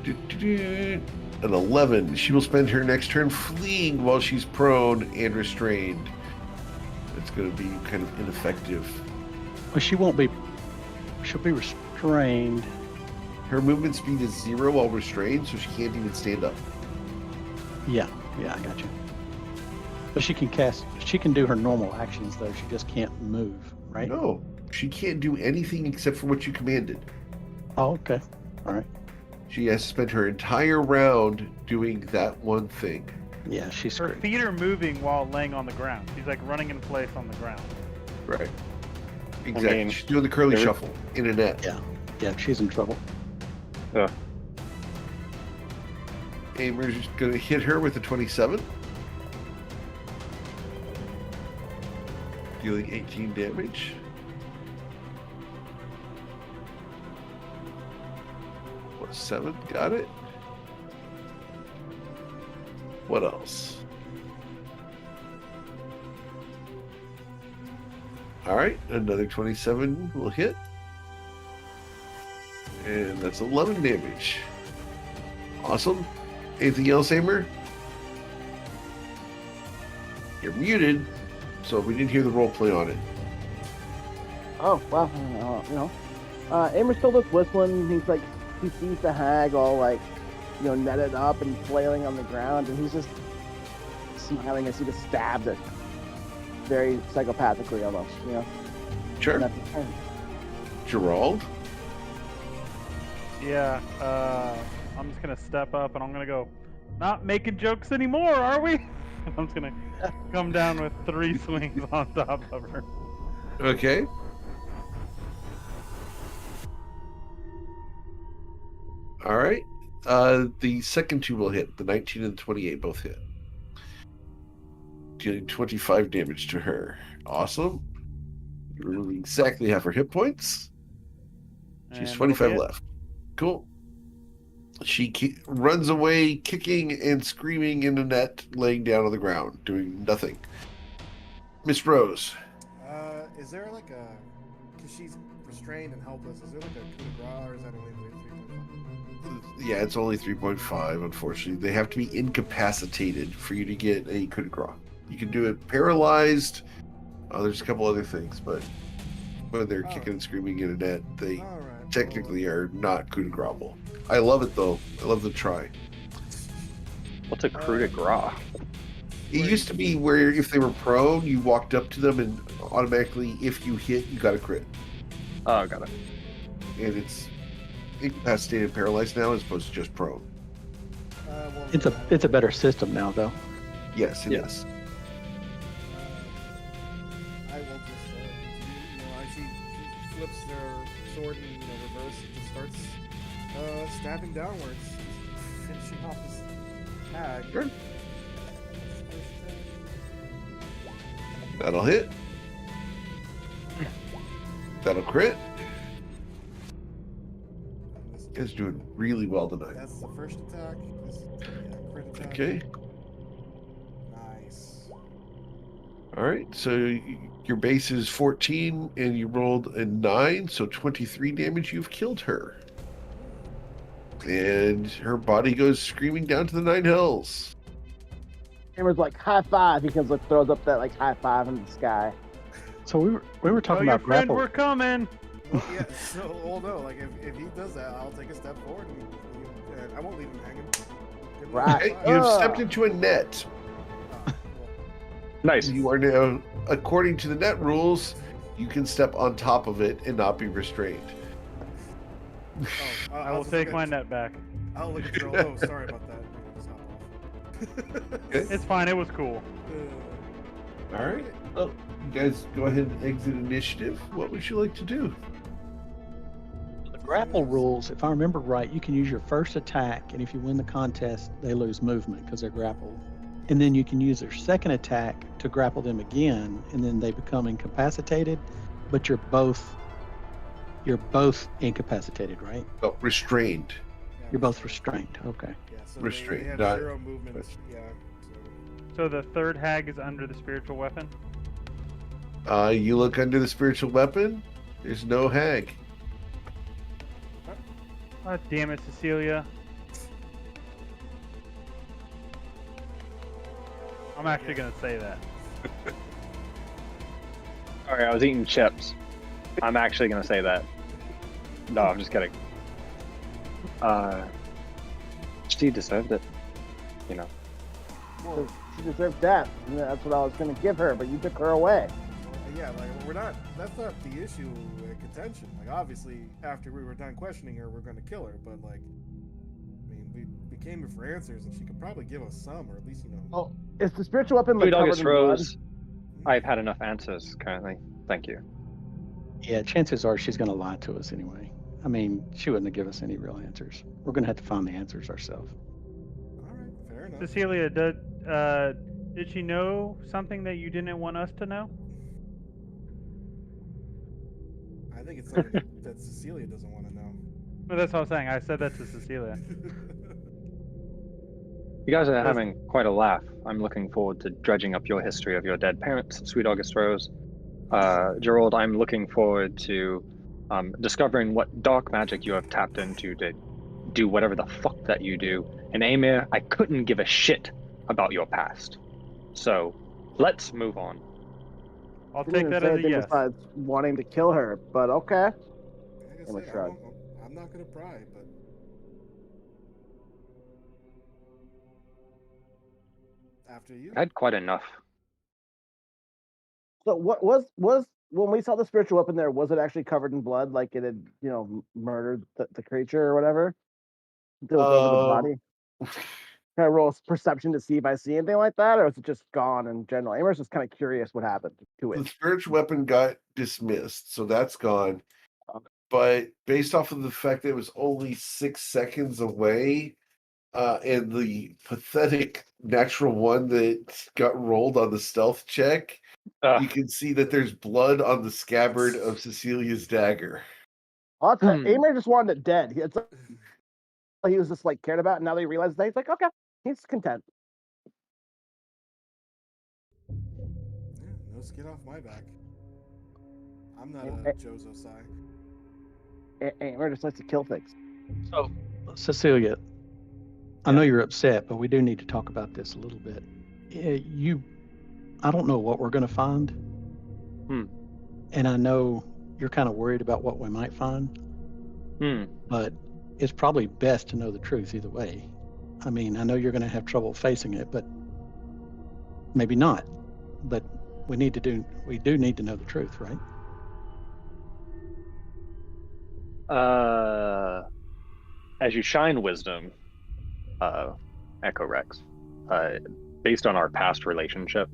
an 11. She will spend her next turn fleeing while she's prone and restrained. It's going to be kind of ineffective. Well, she won't be. She'll be restrained. Her movement speed is 0 while restrained, so she can't even stand up. Yeah, I got you. But she can cast. She can do her normal actions though. She just can't move, right? No, she can't do anything except for what you commanded. Oh, okay. All right. She has to spend her entire round doing that one thing. Yeah, she's Her screwed. feet are moving while laying on the ground. She's like running in place on the ground. Right. Exactly. mean, She's doing the curly there- shuffle in a net. Yeah, she's in trouble. Aimer's going to hit her with a 27. Dealing 18 damage. What, 7? Got it. What else? Alright, another 27 will hit. And that's 11 damage. Awesome. Anything else, Aimer? You're muted, so we didn't hear the role play on it. Oh, well, Amer's still just whistling. He's like, he sees the hag all like, netted up and flailing on the ground, and he's just smiling as he just stabs it. Very psychopathically almost, Sure. And that's his turn. Gerald? Yeah, I'm just gonna step up and I'm gonna go, not making jokes anymore, are we? I'm just gonna come down with 3 swings on top of her. Okay. All right. The second 2 will hit. The 19 and the 28 both hit. Dealing 25 damage to her. Awesome. You're removing exactly half her hit points. She's And 25 that'll be it. left. Cool. She runs away, kicking and screaming in the net, laying down on the ground, doing nothing. Miss Rose. Is there like a... Because she's restrained and helpless, is there like a coup de grace, or is that only 3.5? Yeah, it's only 3.5, unfortunately. They have to be incapacitated for you to get a coup de grace. You can do it paralyzed. There's a couple other things, but when they're kicking and screaming in a net, they technically are not coup de grace-able. I love it, though. I love the try. What's a coup de grace? It used to be where if they were prone, you walked up to them and automatically, if you hit, you got a crit. Oh, got it. And it's incapacitated and paralyzed now as opposed to just prone. It's a better system now, though. Yes, it is. I will just, I see she flips their sword in reverse and just starts stabbing downwards, finishing off this hag. Sure. That'll hit. That'll crit. You guys doing really well tonight. That's the first attack. This is crit attack. Okay. Nice. All right. So your base is 14, and you rolled a 9, so 23 damage. You've killed her, and her body goes screaming down to the 9 hells. Hammer's like high five because it throws up that like high five in the sky. So we were talking Tell your about friend grapple. we're coming. Well, yeah, so, well, no, like, if he does that, I'll take a step forward and I won't leave him hanging. Give him a Right. high Okay, five. you've stepped into a net. Well, Nice. You are now, according to the net rules, you can step on top of it and not be restrained. oh, I will take my net back. I'll look at your. Oh, sorry about that. Just hop off. Okay. It's fine. It was cool. All right. Well, you guys go ahead and exit initiative. What would you like to do? The grapple rules, if I remember right, you can use your first attack, and if you win the contest, they lose movement because they're grappled. And then you can use their second attack to grapple them again, and then they become incapacitated. But you're both incapacitated, right? Oh, restrained. You're both restrained. Okay. Yeah, so Restrained, They have not- 0 movements. Yeah. So the third hag is under the spiritual weapon. You look under the spiritual weapon. There's no hag. Oh, damn it, Cecilia. I'm actually gonna say that. Sorry, I was eating chips. I'm actually gonna say that. No, I'm just kidding. She deserved it. You know. Well, She deserved death. And that's what I was going to give her, but you took her away. yeah, like we're not. That's not the issue at contention. Like obviously, after we were done questioning her, we're going to kill her. But like, I mean, we came here for answers, and she could probably give us some, or at least Oh, is the spiritual weapon like Sweet covered August in blood? Rose. I've had enough answers currently. Thank you. Yeah, chances are she's going to lie to us anyway. I mean, she wouldn't have given us any real answers. We're going to have to find the answers ourselves. All right, fair enough. Cecilia, did she know something that you didn't want us to know? I think it's something that Cecilia doesn't want to know. Well, that's what I was saying. I said that to Cecilia. You guys are having quite a laugh. I'm looking forward to dredging up your history of your dead parents, Sweet August Rose. Gerald, I'm looking forward to discovering what dark magic you have tapped into to do whatever the fuck that you do. And Amir, I couldn't give a shit about your past. So, let's move on. I'll She take didn't that say as a anything yes. besides wanting to kill her, but okay. Like I I'm a said, shrug. I'm not going to pry, but after you. I had quite enough. So what was when we saw the spiritual weapon there, was it actually covered in blood, like it had, murdered the creature or whatever? That was over the body. Can I roll a perception to see if I see anything like that, or is it just gone in general? Amber's just kind of curious what happened to The it. spiritual weapon got dismissed, so that's gone. But based off of the fact that it was only 6 seconds away, and the pathetic natural one that got rolled on the stealth check, you can see that there's blood on the scabbard of Cecilia's dagger. Amer just wanted it dead. It's like, he was just like cared about, and now they realize that he's like, okay, he's content. Yeah, no skin off my back. I'm not a Jozo Sai. Amer just likes to kill things. So, Cecilia, I know you're upset, but we do need to talk about this a little bit. I don't know what we're going to find. And I know you're kind of worried about what we might find. But it's probably best to know the truth either way. I mean, I know you're going to have trouble facing it, but maybe not. But we do need to know the truth, right? As you shine wisdom, Echo Rex, based on our past relationship,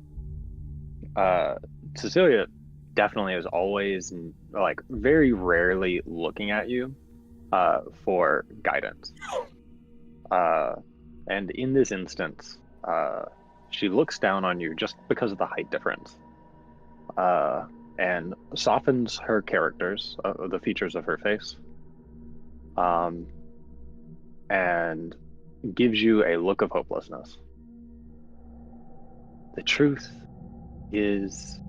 Cecilia definitely is always, like, very rarely looking at you for guidance. And in this instance, she looks down on you just because of the height difference, and softens her characters, the features of her face, and gives you a look of hopelessness. The truth is,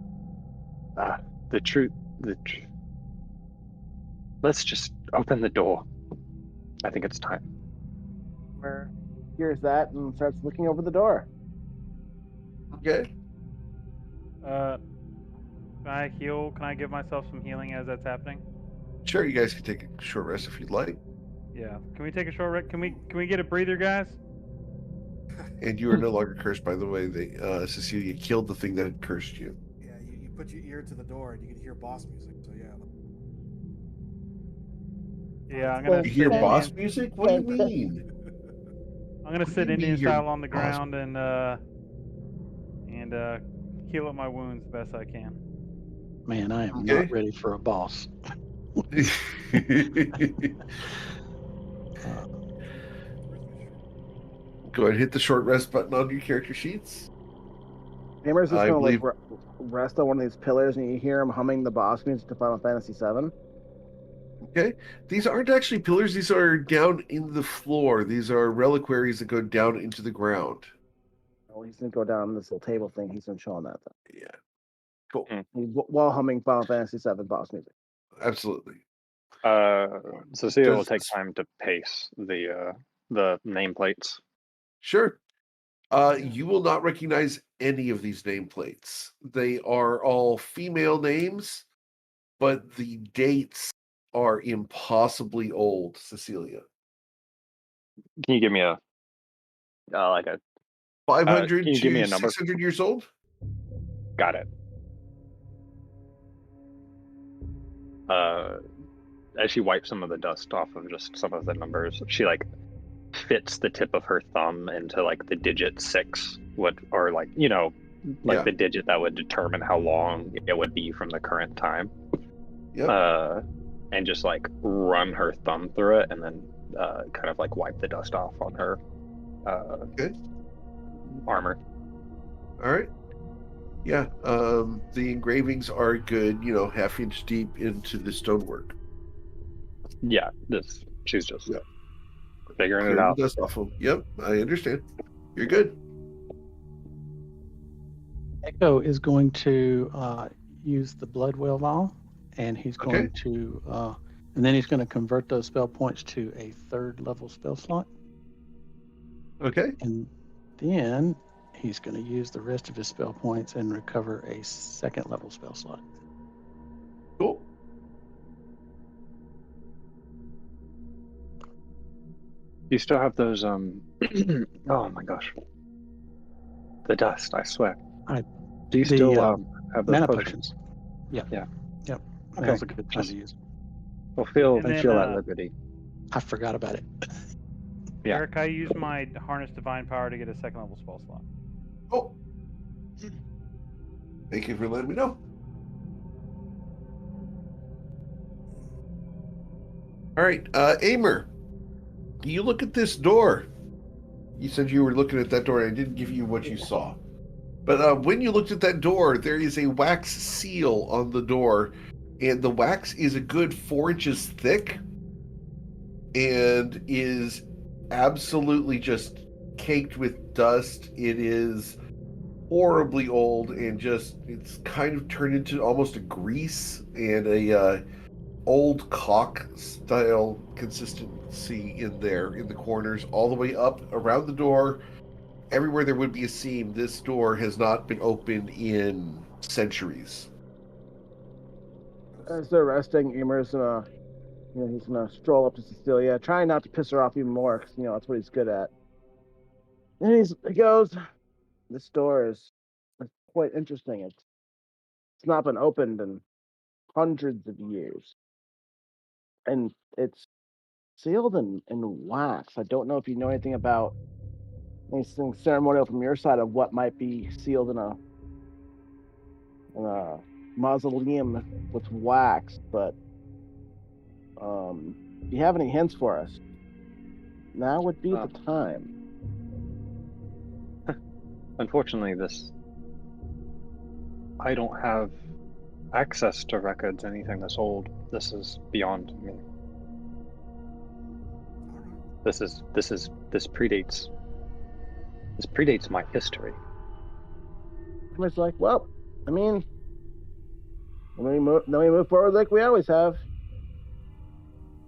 let's just open the door. I think it's time. Amer hears that and starts looking over the door. Okay. Can I heal? Can I give myself some healing as that's happening? Sure, you guys can take a short rest if you'd like. Yeah. Can we take a short rest? Can we get a breather, guys? And you are no longer cursed, by the way. Cecilia killed the thing that had cursed you. Yeah, you put your ear to the door and you can hear boss music. So yeah. Yeah, I'm gonna. You hear sit boss Indian- music? What do you mean? I'm gonna What sit do you mean Indian you're style on the boss? ground and heal up my wounds the best I can. Man, I am Okay. not ready for a boss. Go ahead and hit the short rest button on your character sheets. Amer's just I going to believe- rest on one of these pillars, and you hear him humming the boss music to Final Fantasy VII. Okay. These aren't actually pillars. These are down in the floor. These are reliquaries that go down into the ground. Oh, he's going to go down this little table thing. He's going to show him that. Yeah. Cool. While humming Final Fantasy VII boss music. Absolutely. Cecilia will Does- take time to pace the nameplates. Sure. You will not recognize any of these nameplates. They are all female names, but the dates are impossibly old, Cecilia. Can you give me a 500 can you give me to a number? 600 years old? Got it. As she wipes some of the dust off of just some of the numbers, she fits the tip of her thumb into the digit 6, Yeah. the digit that would determine how long it would be from the current time. Yep. And just run her thumb through it, and then kind of wipe the dust off on her armor. All right. Yeah. The engravings are good, half-inch deep into the stonework. Yeah, she's just Yeah. figuring Clear it the out. dust off them. Yep, I understand. You're good. Echo is going to use the blood well vial, and he's going to, and then he's going to convert those spell points to a 3rd level spell slot, Okay. and then he's going to use the rest of his spell points and recover a 2nd level spell slot. Cool. Do you still have those? Oh my gosh, the dust! I swear. I- Do you the, still have those Mana potions? potions. Yeah. Yeah. That was a good time to use it. Well, feel And then, feel at liberty. I forgot about it. Yeah. Eric, I use my harness divine power to get a second level spell slot. Oh. Thank you for letting me know. All right, Amer, you look at this door. You said you were looking at that door, and I didn't give you what you saw. But when you looked at that door, there is a wax seal on the door, and the wax is a good 4 inches thick and is absolutely just caked with dust. It is horribly old and just, it's kind of turned into almost a grease and a old caulk style consistency in there in the corners, all the way up around the door. Everywhere there would be a seam, this door has not been opened in centuries. As they're resting, Emer's gonna, he's gonna stroll up to Cecilia, trying not to piss her off even more, because that's what he's good at. And he goes, "This door is quite interesting. It's not been opened in hundreds of years, and it's sealed in wax. I don't know if you know anything about anything ceremonial from your side of what might be sealed in a mausoleum with wax, but if you have any hints for us, now would be the time." Unfortunately, I don't have access to records, anything this old. This is beyond me. This predates my history. Emer's like, "Well, I mean, then we move forward like we always have."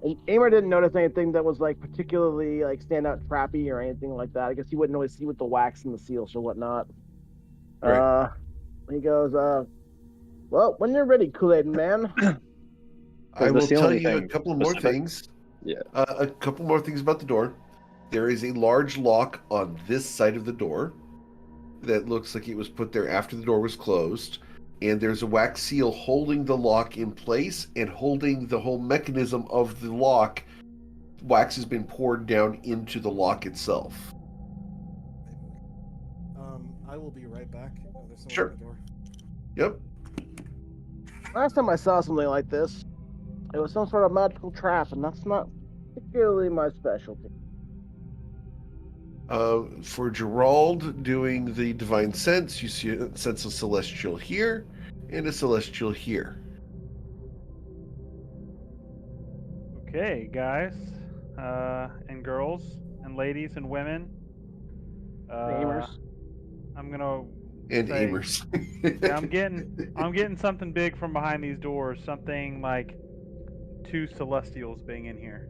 And Amer didn't notice anything that was like particularly like stand out trappy or anything like that. I guess he wouldn't always see with the wax and the seals or whatnot. Right. He goes, "Well, when you're ready, Kool-Aid Man." I will the tell only you a thing couple more specific- things. Yeah. A couple more things about the door. There is a large lock on this side of the door that looks like it was put there after the door was closed. And there's a wax seal holding the lock in place and holding the whole mechanism of the lock. Wax has been poured down into the lock itself. I will be right back. There's someone Sure. at the door. Yep. Last time I saw something like this, it was some sort of magical trap, and that's not particularly my specialty. For Gerald doing the divine sense, you see a sense of celestial here and a celestial here. Okay, guys, and girls, and ladies, and women. Gamers. I'm gonna And say, Amers. yeah, I'm getting something big from behind these doors. Something like 2 celestials being in here.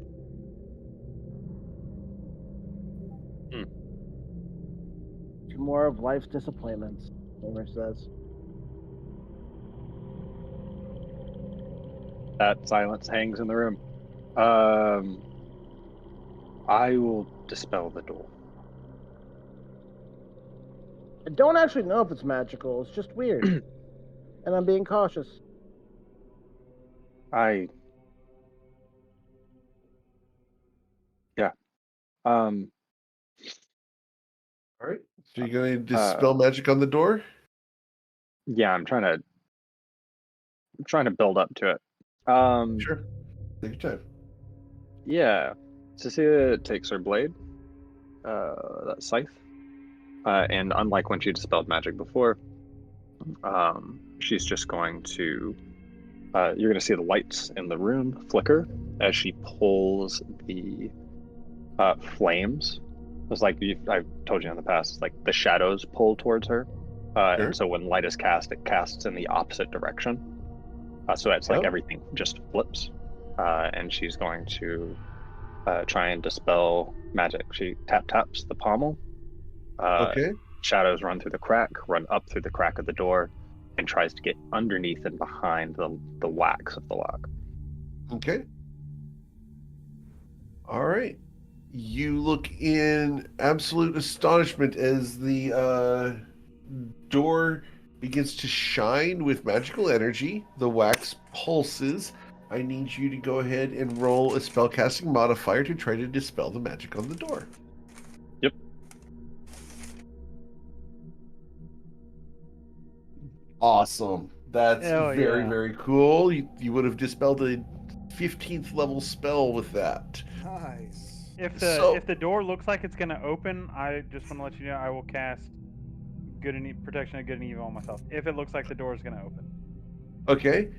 More of life's disappointments, Gamer says. That silence hangs in the room. I will dispel the door. I don't actually know if it's magical. It's just weird. And I'm being cautious. Yeah. All right. So you're going to dispel magic on the door? Yeah, I'm trying to build up to it. Sure. Take your time. Yeah. Cecilia takes her blade, that scythe, and unlike when she dispelled magic before, she's just going to. You're going to see the lights in the room flicker as she pulls the flames. It's like I've told you in the past. It's like the shadows pull towards her, Sure. and so when light is cast, it casts in the opposite direction. So it's like everything just flips, and she's going to try and dispel magic. She taps the pommel. Okay. Shadows run up through the crack of the door, and tries to get underneath and behind the wax of the lock. Okay. All right. You look in absolute astonishment as the door begins to shine with magical energy. The wax pulses. I need you to go ahead and roll a spellcasting modifier to try to dispel the magic on the door. Yep. Awesome. That's Hell very, yeah. very cool. You would have dispelled a 15th level spell with that. Nice. If So- the door looks like it's gonna open, I just want to let you know I will cast good and protection of good and evil on myself. If it looks like the door is gonna open. Okay.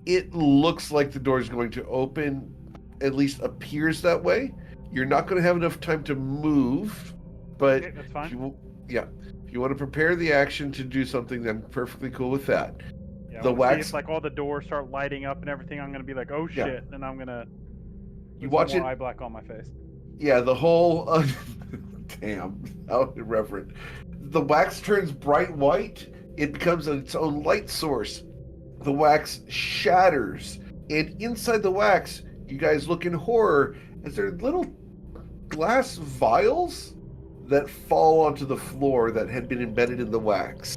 It looks like the door is going to open, at least appears that way. You're not going to have enough time to move, but Okay, that's if fine. if you want to prepare the action to do something, then perfectly cool with that. Yeah, the I wanna see wax- if, like all the doors start lighting up and everything, I'm gonna be like, oh Yeah. shit, and I'm gonna You put watch some more it- eye black on my face. Yeah, the whole damn, how irreverent. The wax turns bright white. It becomes its own light source. The wax shatters, and inside the wax, you guys look in horror as there are little glass vials that fall onto the floor that had been embedded in the wax.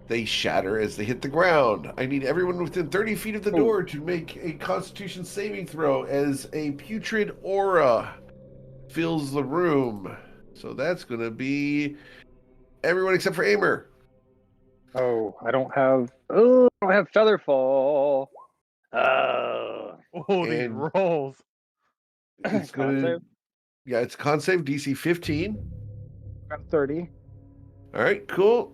They shatter as they hit the ground. I need everyone within 30 feet of the door to make a Constitution saving throw as a putrid aura fills the room. So that's going to be everyone except for Amer. Oh, I don't have Featherfall. Oh, these And- rolls. It's Con going to, save? yeah, it's con save DC 15. Got 30. All right, cool.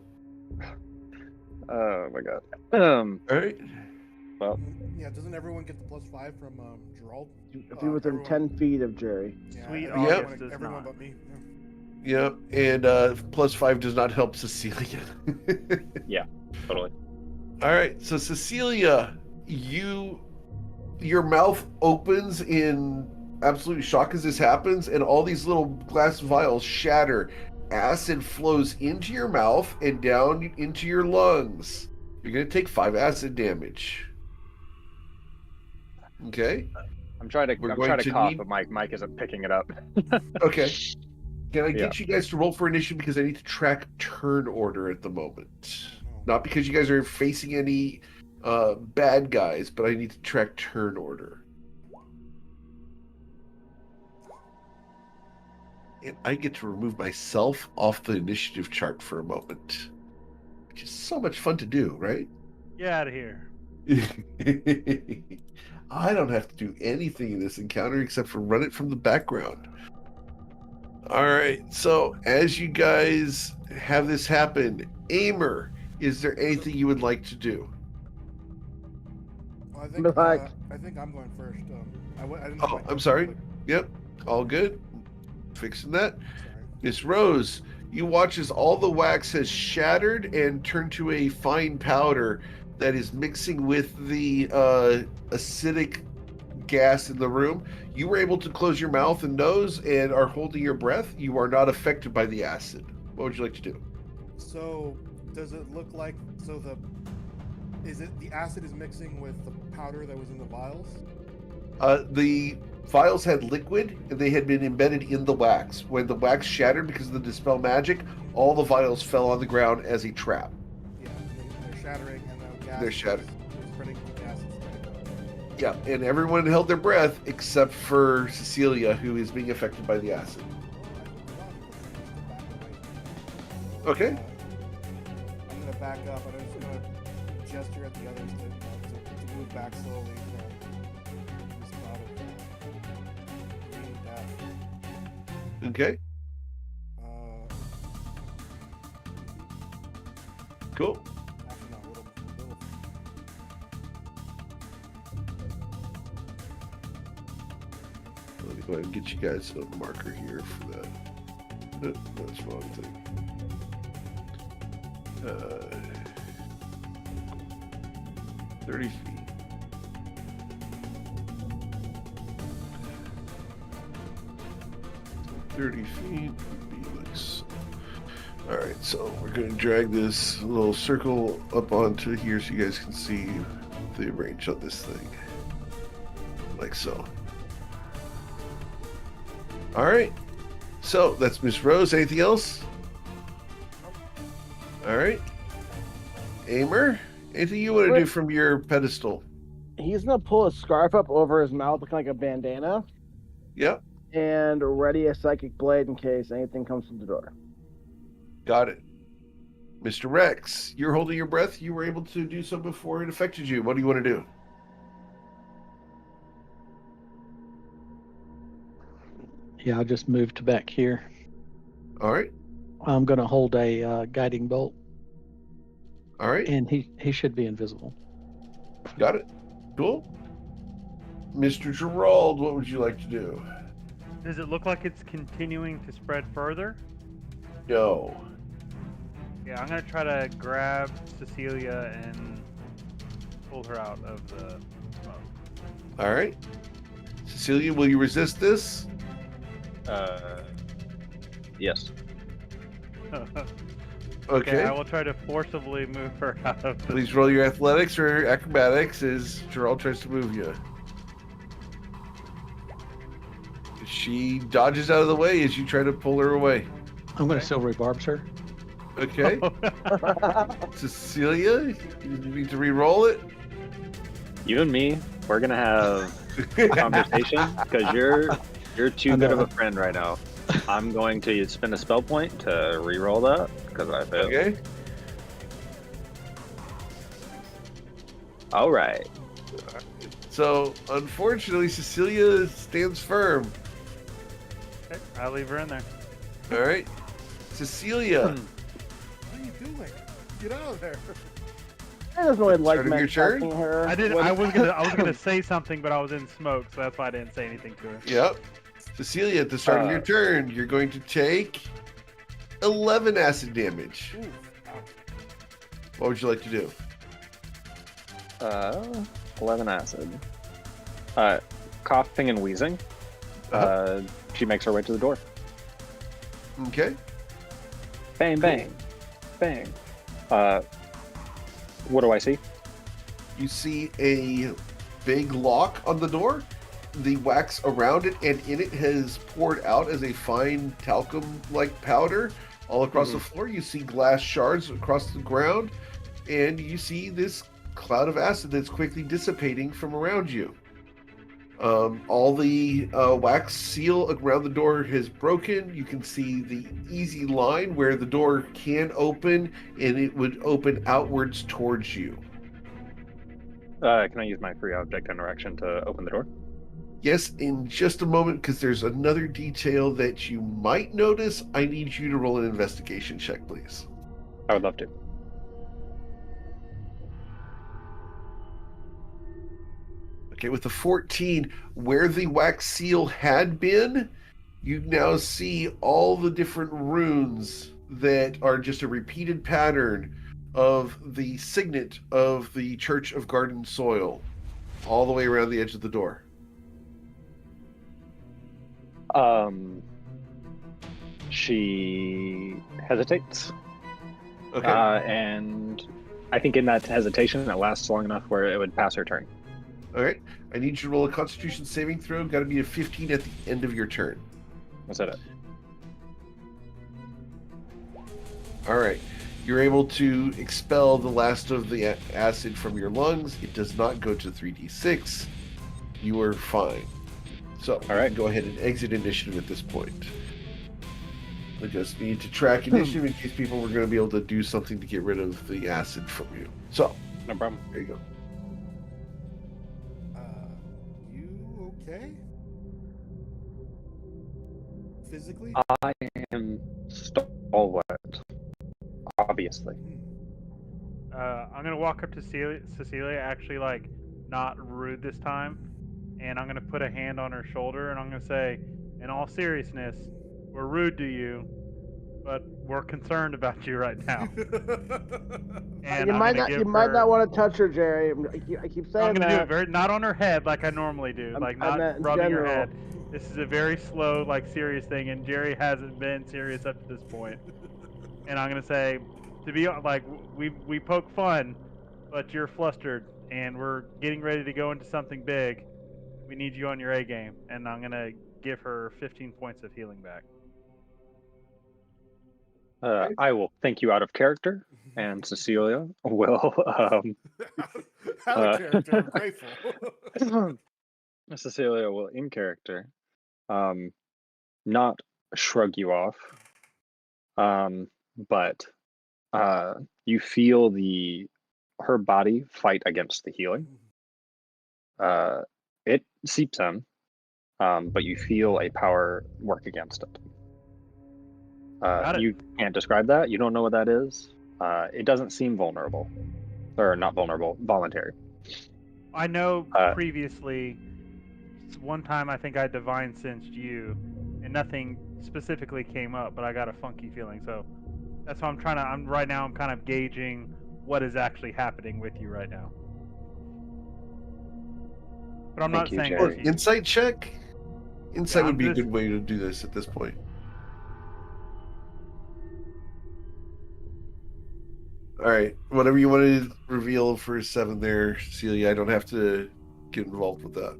Oh my god. All right. Well, Yeah, doesn't everyone get the +5 from Gerald? If you're within everyone- 10 feet of Jerry. Yeah, Sweet everyone, August does everyone not. but me. Yeah, and +5 does not help Cecilia. totally. All right, so Cecilia, your mouth opens in absolute shock as this happens, and all these little glass vials shatter. Acid flows into your mouth and down into your lungs. You're going to take 5 acid damage. Okay. I'm trying to We're going to cough, need- but Mike isn't picking it up. Okay. Can I Yeah. get you guys to roll for initiative because I need to track turn order at the moment? No. Not because you guys are facing any bad guys, but I need to track turn order. And I get to remove myself off the initiative chart for a moment, which is so much fun to do, right? Get out of here. I don't have to do anything in this encounter except for run it from the background. All right, so as you guys have this happen, Amer, is there anything you would like to do? Well, I think Like- I think I'm going first. I didn't Oh, I'm sorry. Yep, all good. Fixing that. Sorry. Miss Rose, you watch as all the wax has shattered and turned to a fine powder that is mixing with the acidic gas in the room. You were able to close your mouth and nose and are holding your breath. You are not affected by the acid. What would you like to do? So, does it look like the acid is mixing with the powder that was in the vials? The vials had liquid and they had been embedded in the wax. When the wax shattered because of the dispel magic, all the vials fell on the ground as a trap. Yeah, and then they're shattering, and the gas They're shattered. is spreading the gas is spreading. Yeah, and everyone held their breath except for Cecilia, who is being affected by the acid. Okay. I'm gonna back up, and I'm just gonna gesture at the others to move back slowly from this cloud of green death. Okay, cool. Actually, no, a little. Let me go ahead and get you guys a marker here for that. No, that's the wrong thing. 30 feet. Would be like so. All right, so we're going to drag this little circle up onto here so you guys can see the range on this thing, like so. All right, so that's Miss Rose. Anything else? All right. Aimer, anything you want to do from your pedestal? He's gonna pull a scarf up over his mouth, looking like a bandana, Yep. and ready a psychic blade in case anything comes through the door. Got it. Mr. Rex, you're holding your breath. You were able to do so before it affected you. What do you want to do? Yeah, I'll just move to back here. All right. I'm going to hold a guiding bolt, All right. and he should be invisible. Got it. Cool. Mr. Gerald, what would you like to do? Does it look like it's continuing to spread further? No. Yeah, I'm gonna try to grab Cecilia and pull her out of the smoke. All right. Cecilia, will you resist this? Yes. Okay. I will try to forcibly move her out of the Please roll your athletics or acrobatics as Gerald tries to move you. She dodges out of the way as you try to pull her away. I'm going to silvery barbs her. Okay. Cecilia, you need to re-roll it. You and me, we're gonna have a conversation because you're too good of a friend right now. I'm going to spend a spell point to re-roll that because I failed. Okay. All right. So, unfortunately, Cecilia stands firm. Okay, I'll leave her in there. All right. Cecilia, What are you doing? Get out of there. I doesn't really like Start of your men turn? touching her. I was gonna say something, but I was in smoke, so that's why I didn't say anything to her. yep. Cecilia, at the start of your turn, you're going to take 11 acid damage. Ooh. What would you like to do? 11 acid. Coughing and wheezing. She makes her way to the door. Okay. Bang, bang, bang. What do I see? You see a big lock on the door. The wax around it and in it has poured out as a fine talcum-like powder all across the floor. You see glass shards across the ground, and you see this cloud of acid that's quickly dissipating from around you. All the wax seal around the door has broken. You can see the easy line where the door can open, and it would open outwards towards you. Can I use my free object interaction to open the door? Yes, in just a moment, because there's another detail that you might notice. I need you to roll an investigation check, please. I would love to. Okay, with the 14, where the wax seal had been, you now see all the different runes that are just a repeated pattern of the signet of the Church of Garden Soil, all the way around the edge of the door. She hesitates. Okay. And I think in that hesitation, it lasts long enough where it would pass her turn. All right. I need you to roll a Constitution saving throw. Got to be a 15 at the end of your turn. Is that it? All right. You're able to expel the last of the acid from your lungs. It does not go to 3d6. You are fine. So, all right, go ahead and exit initiative at this point. I just need to track initiative in case people were going to be able to do something to get rid of the acid from you. So, no problem. There you go. You okay? Physically? I am stalwart, obviously. I'm gonna walk up to Cecilia, actually, like, not rude this time, and I'm gonna put a hand on her shoulder, and I'm gonna say, in all seriousness, we're rude to you, but we're concerned about you right now. And you might not want to touch her, Jerry. I keep saying I'm gonna that. do it not on her head like I normally do, like I not meant in rubbing her general. head. This is a very slow, like, serious thing, and Jerry hasn't been serious up to this point. And I'm gonna say, to be like, we poke fun, but you're flustered, and we're getting ready to go into something big. We need you on your A game, and I'm gonna give her 15 points of healing back. I will thank you out of character, and Cecilia will Out of character, I'm grateful. Cecilia will in character not shrug you off, but you feel her body fight against the healing. It seeps in, but you feel a power work against it. Got it. You can't describe that. You don't know what that is. It doesn't seem vulnerable, or not vulnerable, voluntary. I know previously, one time I think I divine sensed you, and nothing specifically came up, but I got a funky feeling. So that's why I'm right now. I'm kind of gauging what is actually happening with you right now. But I'm Thank not you, saying Jerry. it's you. Insight check. Insight Yeah, would be a I'm good way to do this at this point. All right, whatever you want to reveal for 7 there, Celia. I don't have to get involved with that.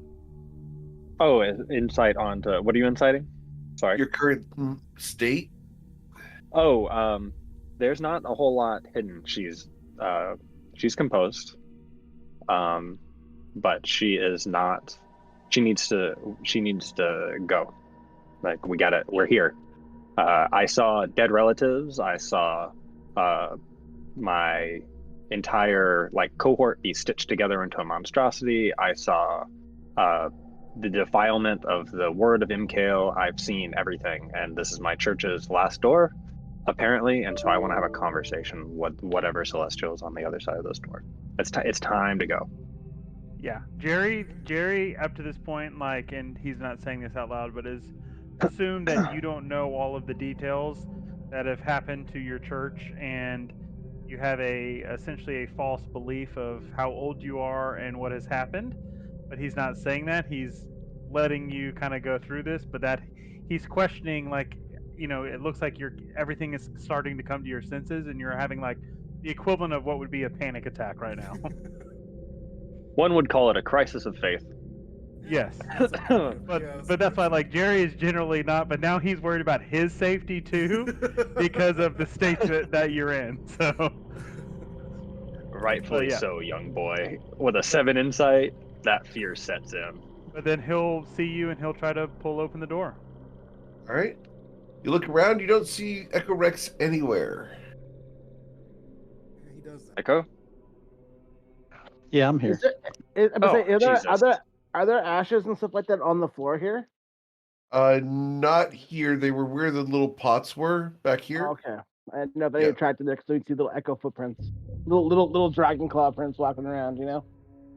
Oh, insight onto what are you inciting? Sorry. Your current state. Oh, there's not a whole lot hidden. She's composed, but she is not. She needs to go. Like we got it. We're here. I saw dead relatives. I saw my entire cohort be stitched together into a monstrosity. I saw the defilement of the word of Imkale. I've seen everything, and this is my church's last door, apparently. And so I want to have a conversation with whatever celestial is on the other side of this door. It's time to go. Yeah, Jerry, up to this point, and he's not saying this out loud, but is assumed that you don't know all of the details that have happened to your church, and you have essentially a false belief of how old you are and what has happened. But he's not saying that. He's letting you kind of go through this, but that he's questioning, it looks like everything is starting to come to your senses, and you're having the equivalent of what would be a panic attack right now. One would call it a crisis of faith. Yes. But But that's why Jerry is generally not, but now he's worried about his safety too because of the state that you're in. So Rightfully yeah. so, young boy. With a 7 insight, that fear sets in. But then he'll see you and he'll try to pull open the door. All right. You look around. You don't see Echo Rex anywhere. he does that. Echo? Yeah, I'm here. Are there ashes and stuff like that on the floor here? Not here. They were where the little pots were back here. Okay. I didn't know if they attracted there because we see little echo footprints, little dragon claw prints walking around.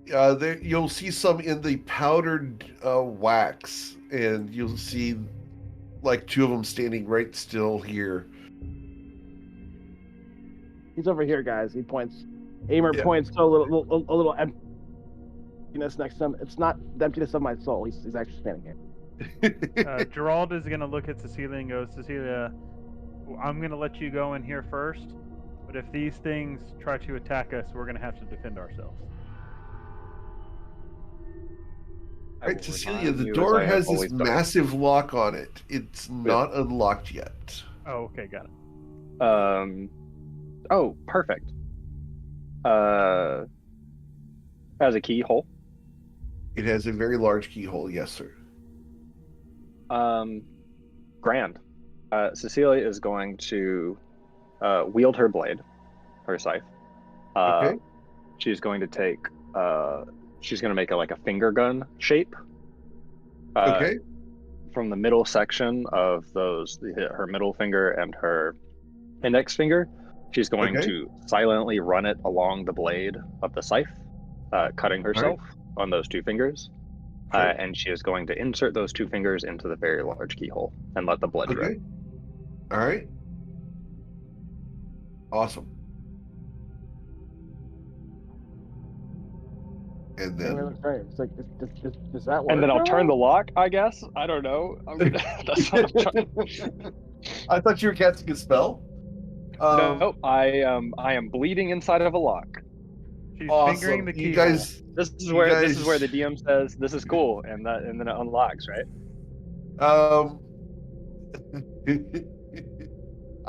You'll see some in the powdered wax, and you'll see 2 of them standing right still here. He's over here, guys. He points. Amer points to a little emptiness next to him. It's not the emptiness of my soul. He's actually standing here. Gerald is going to look at Cecilia and go, Cecilia, I'm going to let you go in here first, but if these things try to attack us, we're going to have to defend ourselves. All right, Cecilia, the door has this massive lock on it. It's not unlocked yet. Oh, okay, got it. Oh, perfect. Has a keyhole? It has a very large keyhole, yes, sir. Grand. Cecilia is going to wield her blade, her scythe. Okay. She's going to take. She's going to make a finger gun shape. Okay. From the middle section of her middle finger and her index finger, she's going to silently run it along the blade of the scythe, cutting herself on those 2 fingers. Sure. And she is going to insert those 2 fingers into the very large keyhole and let the blood drip. All right. Awesome. And then it's like, does that work? And then I'll turn the lock, I guess. I don't know. That's what I'm trying. I thought you were casting a spell. No, I am bleeding inside of a lock. She's awesome. fingering the key. You guys, this is where the DM says this is cool, and then it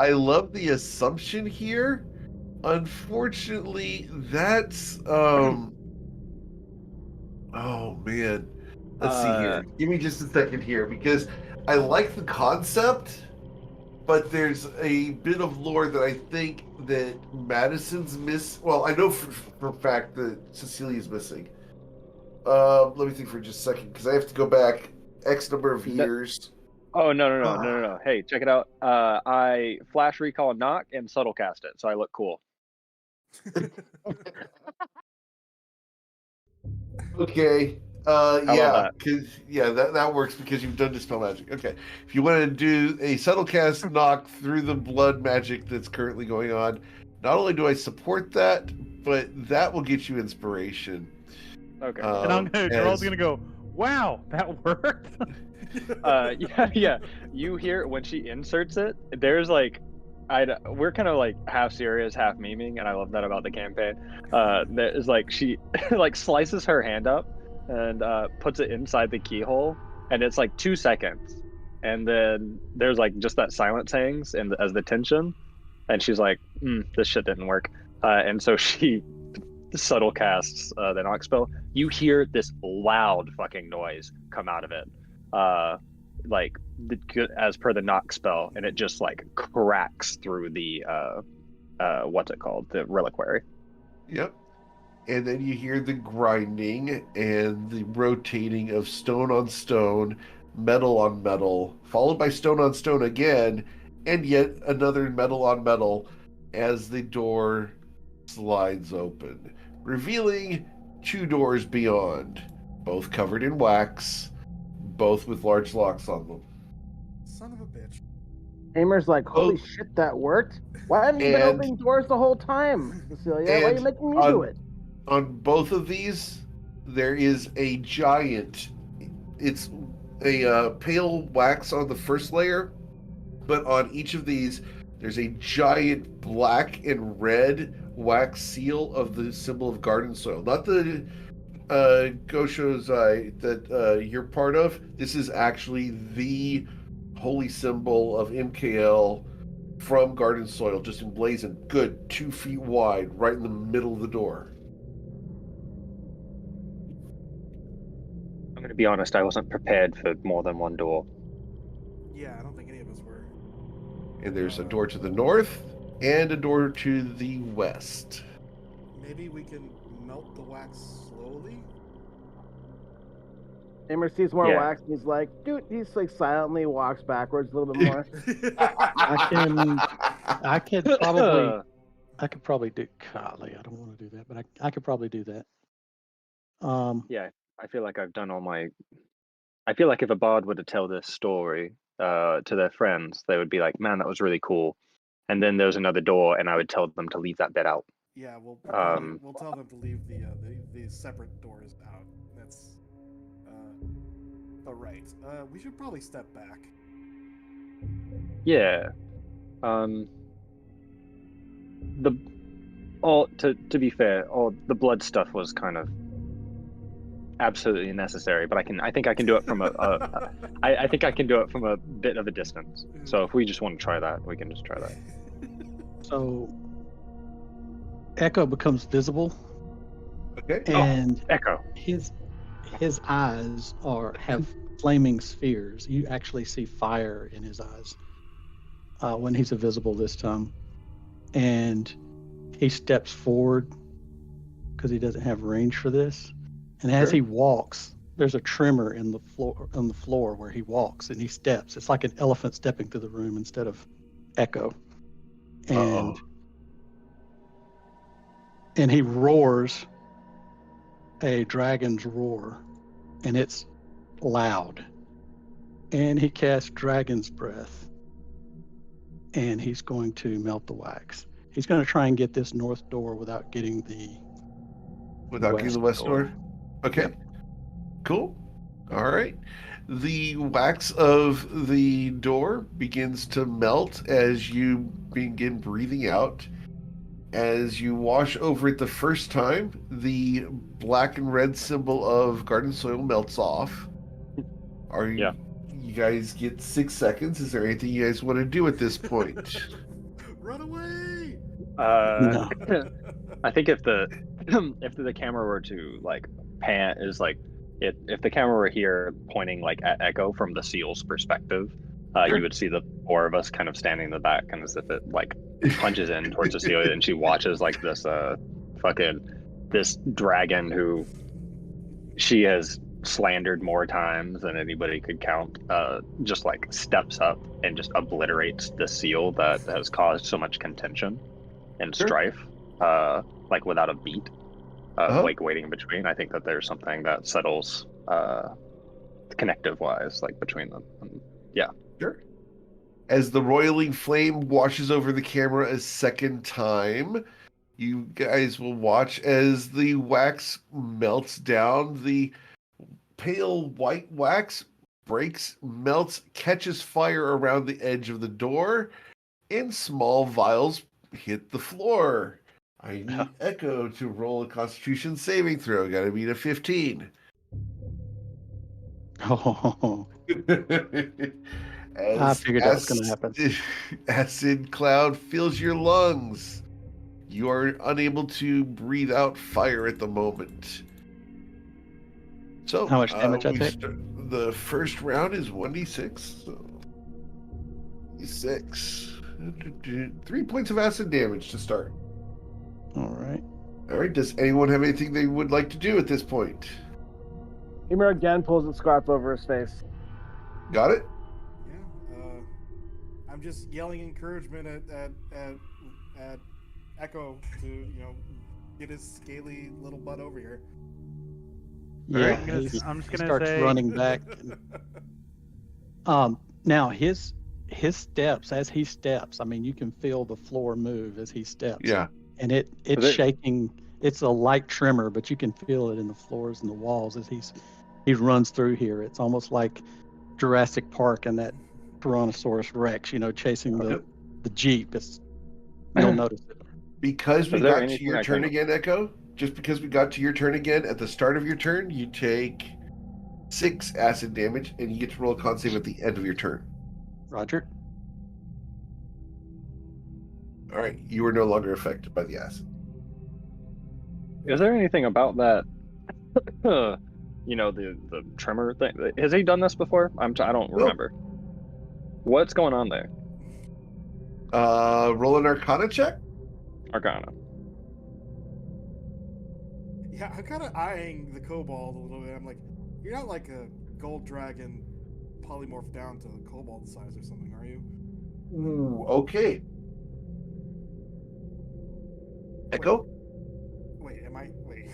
I love the assumption here. Unfortunately, that's oh man. Let's see here. Give me just a second here because I like the concept, but there's a bit of lore that I think that Madison's well, I know for a fact that Cecilia's missing. Let me think for just a second because I have to go back X number of years. Oh no! Hey, check it out. I flash recall knock and subtle cast it, so I look cool. Okay. How Yeah, about because that works because you've done dispel magic. Okay, if you want to do a subtle cast knock through the blood magic that's currently going on, not only do I support that, but that will get you inspiration. Okay. And Gerald's gonna go, wow, that worked. Yeah. You hear when she inserts it. There's like, we're kind of like half serious, half memeing, and I love that about the campaign. There's like she like slices her hand up and puts it inside the keyhole, and it's like 2 seconds, and then there's like just that silence hangs and as the tension, and she's like, "This shit didn't work," and so she subtle casts the knock spell. You hear this loud fucking noise come out of it. Like as per the knock spell, and it just like cracks through the what's it called, the reliquary. Yep. And then you hear the grinding and the rotating of stone on stone, metal on metal, followed by stone on stone again, and yet another metal on metal as the door slides open, revealing 2 doors beyond, both covered in wax, both with large locks on them. Son of a bitch. Hamer's like, holy shit, that worked. Why haven't you been opening doors the whole time, Cecilia? Why are you making me do it? On both of these, there is a giant. It's a pale wax on the first layer, but on each of these, there's a giant black and red wax seal of the symbol of garden soil. Not the Goshozai that you're part of. This is actually the holy symbol of MKL from garden soil, just emblazoned, good 2 feet wide, right in the middle of the door. I'm gonna be honest, I wasn't prepared for more than one door. Yeah, I don't think any of us were. And there's a door to the north and a door to the west. Maybe we can melt the wax slowly? Hamer sees more wax and he's like, dude, he's like silently walks backwards a little bit more. I could probably do. Golly, I don't want to do that, but I could probably do that. Yeah, I feel like I've done all my. I feel like if a bard were to tell this story to their friends, they would be like, "Man, that was really cool." And then there's another door, and I would tell them to leave that bit out. Yeah, we'll tell them to leave the separate doors out. That's right. We should probably step back. Yeah. To be fair, all the blood stuff was kind of absolutely necessary, but I think I can do it from I think I can do it from a bit of a distance. So if we just want to try that, we can just try that. So Echo becomes visible. Okay. And Echo. His eyes have flaming spheres. You actually see fire in his eyes when he's invisible this time. And he steps forward because he doesn't have range for this. And as he walks, there's a tremor on the floor where he walks, and he steps. It's like an elephant stepping through the room instead of Echo. And he roars a dragon's roar, and it's loud. And he casts Dragon's Breath, and he's going to melt the wax. He's going to try and get this north door without getting the west door. Okay. Yep. Cool. All right. The wax of the door begins to melt as you begin breathing out. As you wash over it the first time, the black and red symbol of garden soil melts off. You guys get 6 seconds. Is there anything you guys want to do at this point? Run away! No. I think if the if the camera were to like pan is like if the camera were here pointing like at Echo from the seal's perspective, Sure. you would see the four of us kind of standing in the back, and as if it like punches in towards the seal, and she watches like this this dragon who she has slandered more times than anybody could count, just like steps up and just obliterates the seal that has caused so much contention and Sure. strife, like without a beat, Uh-huh. like waiting in between. I think that there's something that settles connective wise, like between them. Sure. As the roiling flame washes over the camera a second time, you guys will watch as the wax melts down. The pale white wax breaks, melts, catches fire around the edge of the door, and small vials hit the floor. I need Echo to roll a Constitution saving throw. Gotta beat a 15. Oh, I As figured that was going to happen. acid cloud fills your lungs. You are unable to breathe out fire at the moment. So, How much damage I take? The first round is 1d6. So 6. 3 points of acid damage to start. All right. All right. Does anyone have anything they would like to do at this point? Emer again pulls the scarf over his face. Got it? Yeah. I'm just yelling encouragement at Echo to get his scaly little butt over here. Yeah, I'm just he gonna starts say running back. Now his steps, as he steps, I mean, you can feel the floor move as he steps. Yeah. And it's shaking. It's a light tremor, but you can feel it in the floors and the walls as he runs through here. It's almost like Jurassic Park and that Tyrannosaurus Rex, chasing the Jeep. You'll notice it. Because we Is there got to anything your I turn can- again, Echo, just because we got to your turn again, at the start of your turn, you take 6 acid damage, and you get to roll a con save at the end of your turn. Roger. All right, you are no longer affected by the acid. Is there anything about that? The tremor thing. Has he done this before? I don't remember. What's going on there? Roll an Arcana check. Arcana. Yeah, I'm kind of eyeing the kobold a little bit. I'm like, you're not like a gold dragon polymorphed down to kobold size or something, are you? Ooh, okay. Echo? Wait, am I? Wait.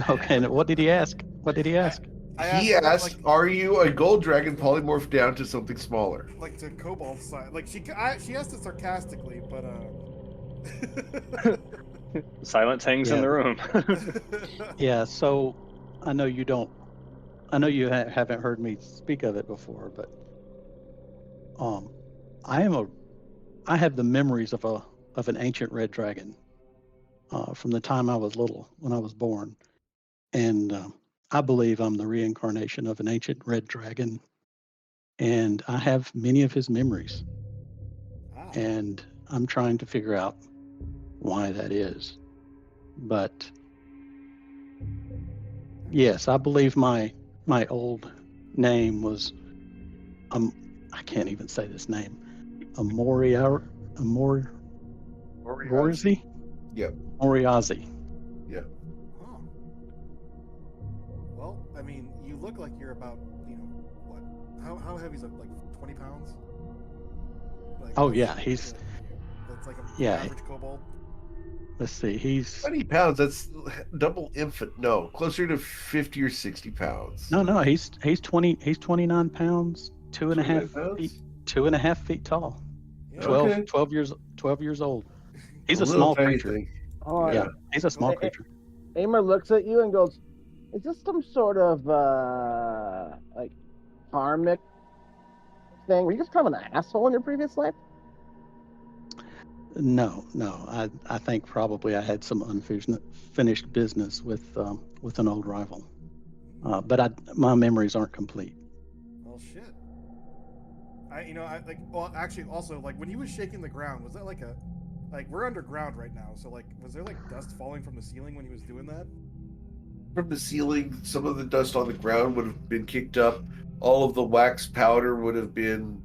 Okay. Now what did he ask? He about, asked, "Are you a gold dragon polymorphed down to something smaller?" like to kobold size. Like she asked it sarcastically, but Silence hangs in the room. Yeah. So I know you don't. I know you haven't heard me speak of it before, but I have the memories of an ancient red dragon from the time I was little, when I was born, and I believe I'm the reincarnation of an ancient red dragon, and I have many of his memories, and I'm trying to figure out why that is. But yes, I believe my old name was I can't even say this name. Moriarty. Yep. Moriarty. Huh. Well, I mean, you look like you're about, what? How heavy is it? Like 20 pounds? Like, Oh yeah, he's that's like a yeah. average kobold. Let's see, he's 20 pounds. That's double infant. No, closer to 50 or 60 pounds. no, he's 29 pounds, 2.5 pounds? feet, 2.5 feet tall, Yeah. 12, Okay. 12 years old. He's a little small tiny creature. thing. Oh, Yeah, he's a small Hey, creature. Amer looks at you and goes, "Is this some sort of like karmic thing? Were you just kind of an asshole in your previous life?" No. I think probably I had some unfinished business with an old rival, but my memories aren't complete. Well, shit. Well, actually, also, like, when he was shaking the ground, was that like we're underground right now, so like, was there like dust falling from the ceiling when he was doing that? From the ceiling, some of the dust on the ground would have been kicked up. All of the wax powder would have been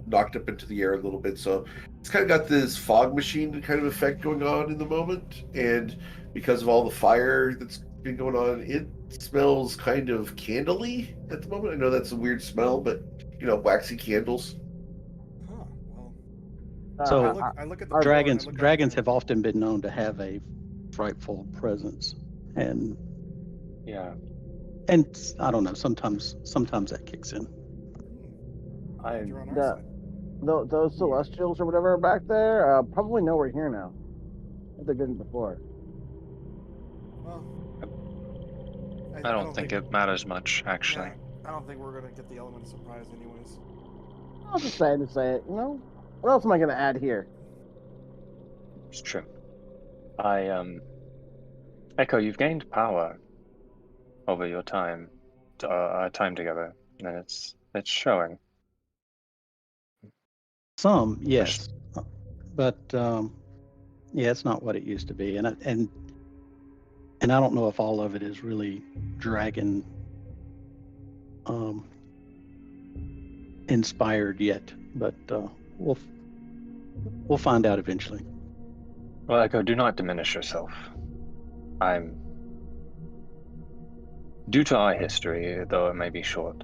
knocked up into the air a little bit. So it's kind of got this fog machine kind of effect going on in the moment. And because of all the fire that's been going on, it smells kind of candly at the moment. I know that's a weird smell, but waxy candles. Huh. Well, So, I look at the bar and I Dragons look at dragons him. have often been known to have a frightful presence, and Yeah, I don't know. Sometimes that kicks in. Glad you're on our the- side. Those celestials or whatever are back there probably know we're here now. If they didn't before. Well, I don't think it matters much, actually. I don't think we're gonna get the element of surprise, anyways. I was just saying to say it. What else am I gonna add here? it's true. Echo, you've gained power over your time together, and it's showing. Some, yes, but yeah, it's not what it used to be, and I don't know if all of it is really dragon inspired yet, but we'll find out eventually. Well, Echo, do not diminish yourself. Due to our history, though it may be short,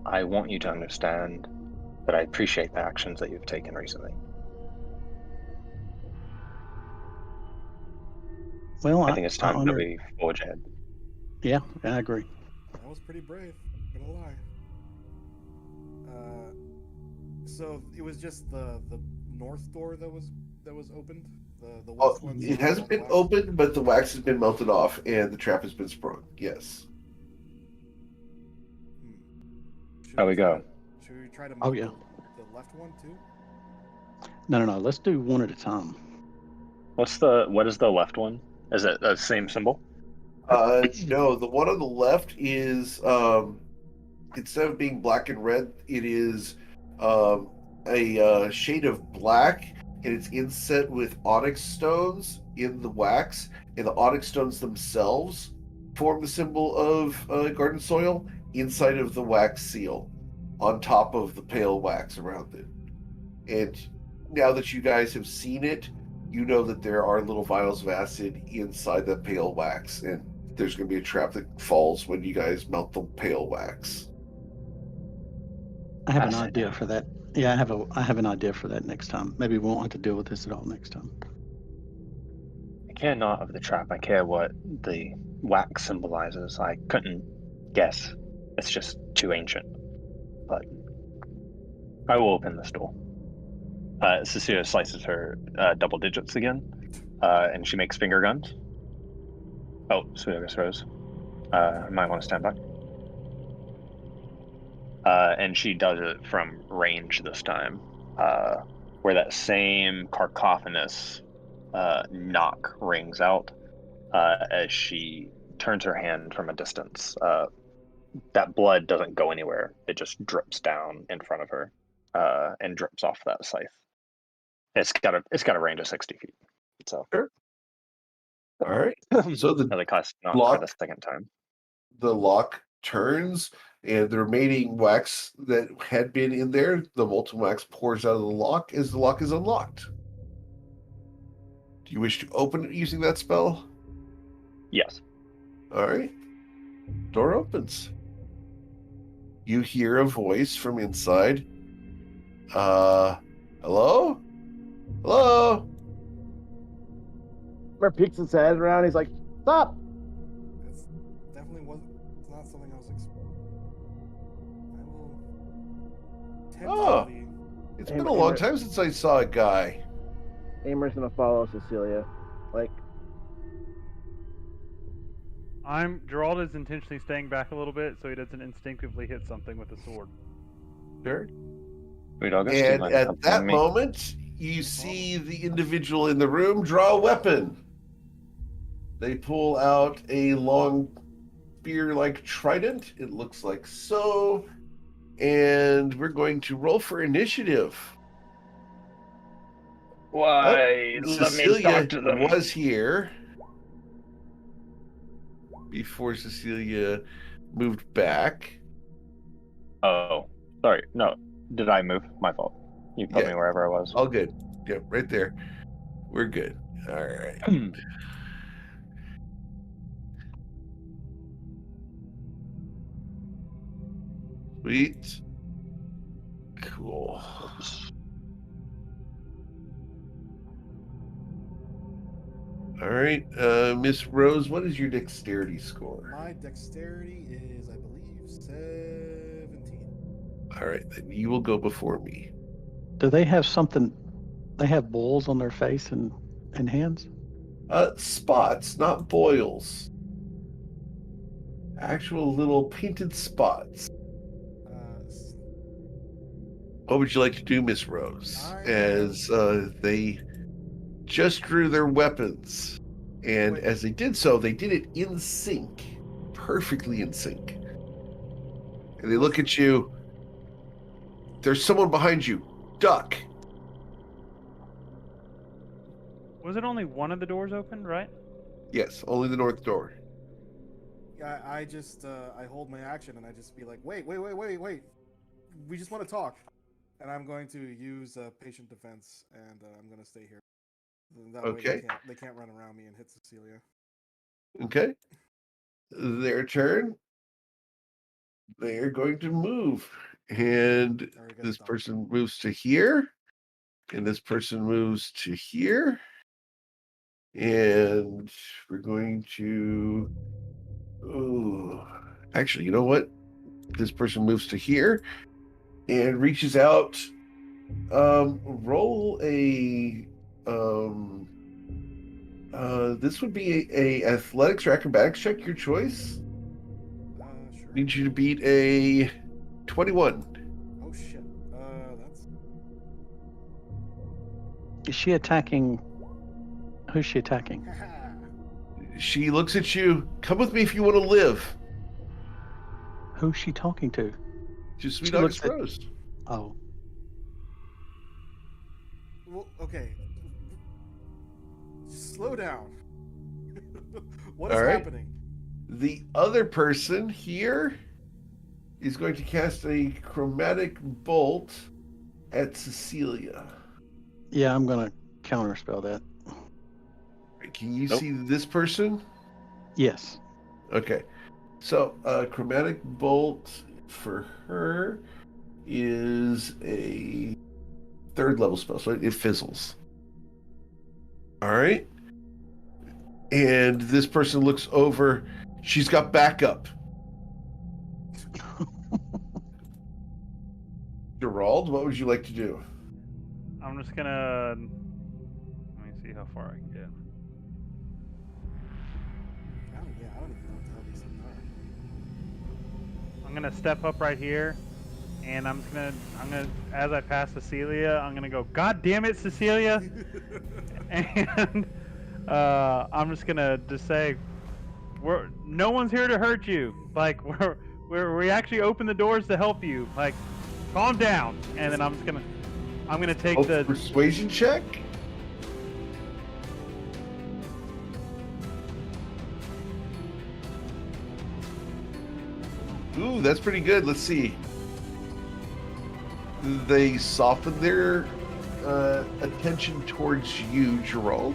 I want you to understand that I appreciate the actions that you've taken recently. Well, I think it's time that we forge ahead. Yeah, I agree. That was pretty brave. Gonna lie. So it was just the north door that was opened. The west one. It hasn't been opened, but the wax has been melted off and the trap has been sprung. Yes. How we go? Should we try to Oh, move yeah. the left one too? No. Let's do one at a time. What is the left one? Is it the same symbol? No, the one on the left is instead of being black and red, it is a shade of black, and it's inset with onyx stones in the wax, and the onyx stones themselves form the symbol of garden soil inside of the wax seal, on top of the pale wax around it. And now that you guys have seen it, you know that there are little vials of acid inside the pale wax, and there's going to be a trap that falls when you guys melt the pale wax. I have an idea for that. Yeah, I have an idea for that next time. Maybe we won't have to deal with this at all next time. I care not of the trap. I care what the wax symbolizes. I couldn't guess. It's just too ancient. But I will open this door. Cecilia slices her double digits again, and she makes finger guns. Oh, sweet August Rose. I might want to stand back. And she does it from range this time, where that same cacophonous knock rings out as she turns her hand from a distance. That blood doesn't go anywhere. It just drips down in front of her and drips off that scythe. It's got a range of 60 feet. So Sure. All right. So the another cost not lock- for the second time. the lock turns, and the remaining wax that had been in there, the molten wax pours out of the lock as the lock is unlocked. Do you wish to open it using that spell? Yes. All right. Door opens. You hear a voice from inside. Hello? Hello? Where peeks his head around, he's like, "Stop!" It's definitely wasn't. It's not something I was expecting. I will Oh. tentatively. It's been a long time since I saw a guy. Amer's gonna follow Cecilia. Like, Gerald is intentionally staying back a little bit so he doesn't instinctively hit something with a sword. Sure. Sweet August, do you And mind at accompanying that me? moment, you see the individual in the room draw a weapon. They pull out a long spear-like trident. It looks like so. and we're going to roll for initiative. Why? Oh, Let me Cecilia talk to them. was here before Cecilia moved back. Oh, sorry. No, did I move? My fault. You put Yeah. me wherever I was. All good. Yep, right there. We're good. All right. Sweet. Cool. Oops. All right. Miss Rose, what is your dexterity score? My dexterity is, I believe, 17. All right, then you will go before me. Do they have something? They have boils on their face and hands? Spots, not boils. Actual little painted spots. What would you like to do, Miss Rose? As they just drew their weapons, and as they did so, they did it in sync, perfectly in sync. And they look at you. There's someone behind you. Duck. Was it only one of the doors open, right? Yes, only the north door. I just I hold my action and I just be like, wait. We just want to talk, and I'm going to use patient defense, and I'm going to stay here. That Okay. way they can't run around me and hit Cecilia. Okay. Their turn. They're going to move, and this person moves to here, and this person moves to here, and we're going to. Oh, actually, you know what? This person moves to here and reaches out. Roll a. This would be a athletics or acrobatics check, your choice. Sure. Need you to beat a 21. Oh shit. That's. Is she attacking? Who's she attacking? She looks at you. Come with me if you want to live. Who's she talking to? To Sweet She August looks at- Rose. Oh, Well, okay. Slow down. What is All right. happening? The other person here is going to cast a chromatic bolt at Cecilia. yeah. I'm gonna counterspell that. Can you Nope. see this person? Yes. Okay. So, chromatic bolt for her is a 3rd level spell, so it fizzles. All right. And this person looks over. She's got backup. Gerald, what would you like to do? I'm just gonna. Let me see how far I can get. I don't even know what the hell these things are. I'm gonna step up right here, and I'm gonna, as I pass Cecilia, I'm gonna go, God damn it, Cecilia, and I'm just gonna say, no one's here to hurt you. Like we actually open the doors to help you. Like, calm down. And then I'm gonna take the persuasion check. Ooh, that's pretty good. Let's see. They soften their attention towards you, Gerald,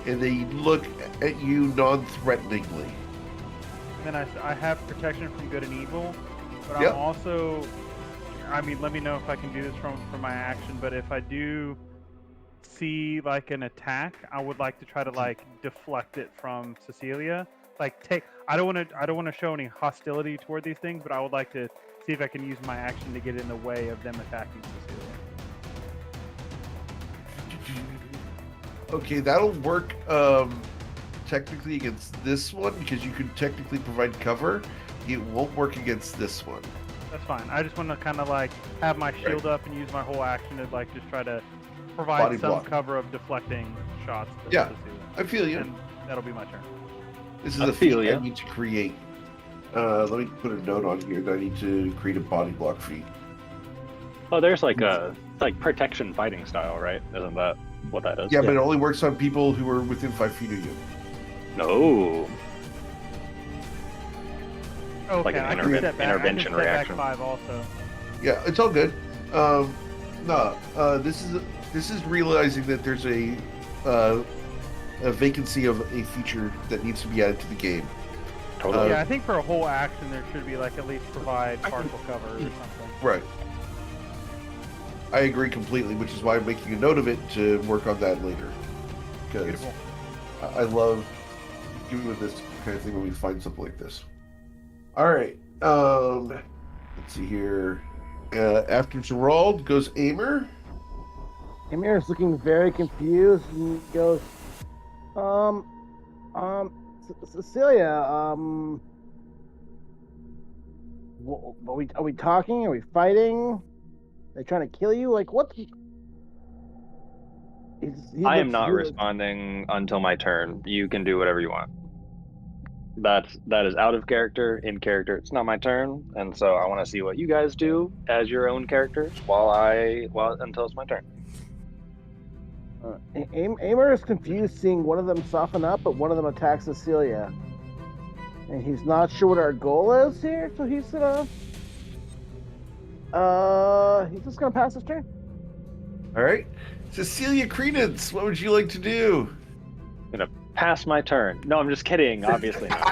and they look at you non-threateningly. Then I have protection from good and evil, but Yep. I'm also, I mean, let me know if I can do this from my action, but if I do see like an attack, I would like to try to like deflect it from Cecilia. Like I don't want to show any hostility toward these things, but I would like to see if I can use my action to get in the way of them attacking Cecilia. Okay, that'll work technically against this one because you could technically provide cover. It won't work against this one. That's fine. I just want to kind of like have my shield up and use my whole action to like just try to provide Body some block. cover of deflecting shots. To Yeah, Cecilia. I feel you. And that'll be my turn. This is I a feat feel I ya. need to create. Let me put a note on here that I need to create a body block feat. Oh, there's like protection fighting style, right? Isn't that what that is? Yeah, but it only works on people who are within 5 feet of you. No. Okay, Like an I can step back. intervention I can step reaction. back 5 also. Yeah, it's all good. This is realizing that there's a vacancy of a feature that needs to be added to the game. Totally. Yeah, I think for a whole action there should be like at least provide partial cover or something. Right. I agree completely, which is why I'm making a note of it to work on that later. Because Beautiful. I love doing this kind of thing when we find something like this. All right. Let's see here. After Gerald goes Aimer. Amir is looking very confused and he goes, Cecilia, are we talking? Are we fighting? Are they trying to kill you? Like, what? I am not responding until my turn. You can do whatever you want. That is out of character, in character. It's not my turn, and so I want to see what you guys do as your own characters until it's my turn. Aimer is confused seeing one of them soften up, but one of them attacks Cecilia. And he's not sure what our goal is here, so he's just gonna pass his turn. All right. Cecilia Credence, what would you like to do? I'm gonna pass my turn. No, I'm just kidding. Obviously not.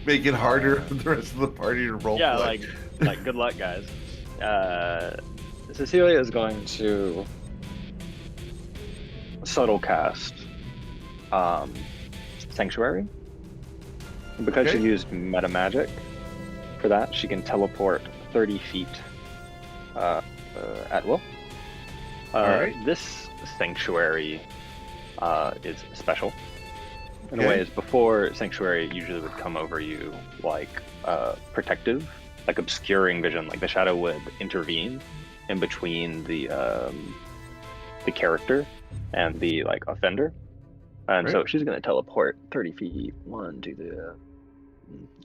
Make it harder for the rest of the party to roll. Yeah, play. like good luck, guys. Cecilia is going to subtle cast Sanctuary. Because Okay. she used meta magic for that, she can teleport 30 feet at will. Alright. This Sanctuary is special in Okay. a way. As before, Sanctuary usually would come over you like protective, like obscuring vision, like the shadow would intervene in between the character and the like offender, and so Right. she's going to teleport 30 feet to the,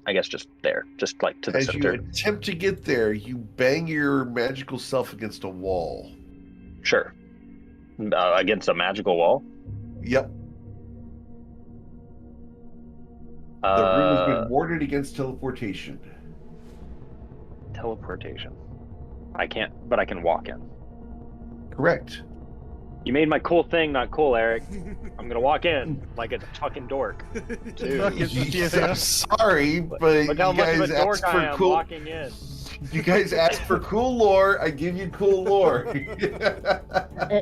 I guess just there, just like to the As you center. attempt to get there, you bang your magical self against a wall. Sure. Against a magical wall. Yep. The room has been warded against teleportation. Teleportation. I can't, but I can walk in. Correct. You made my cool thing not cool, Eric. I'm gonna walk in like a fucking dork. Dude. Fuck it, Cecilia. I'm sorry, but Look how you much of guys a dork asked I for am cool. walking in. You guys asked for cool lore. I give you cool lore.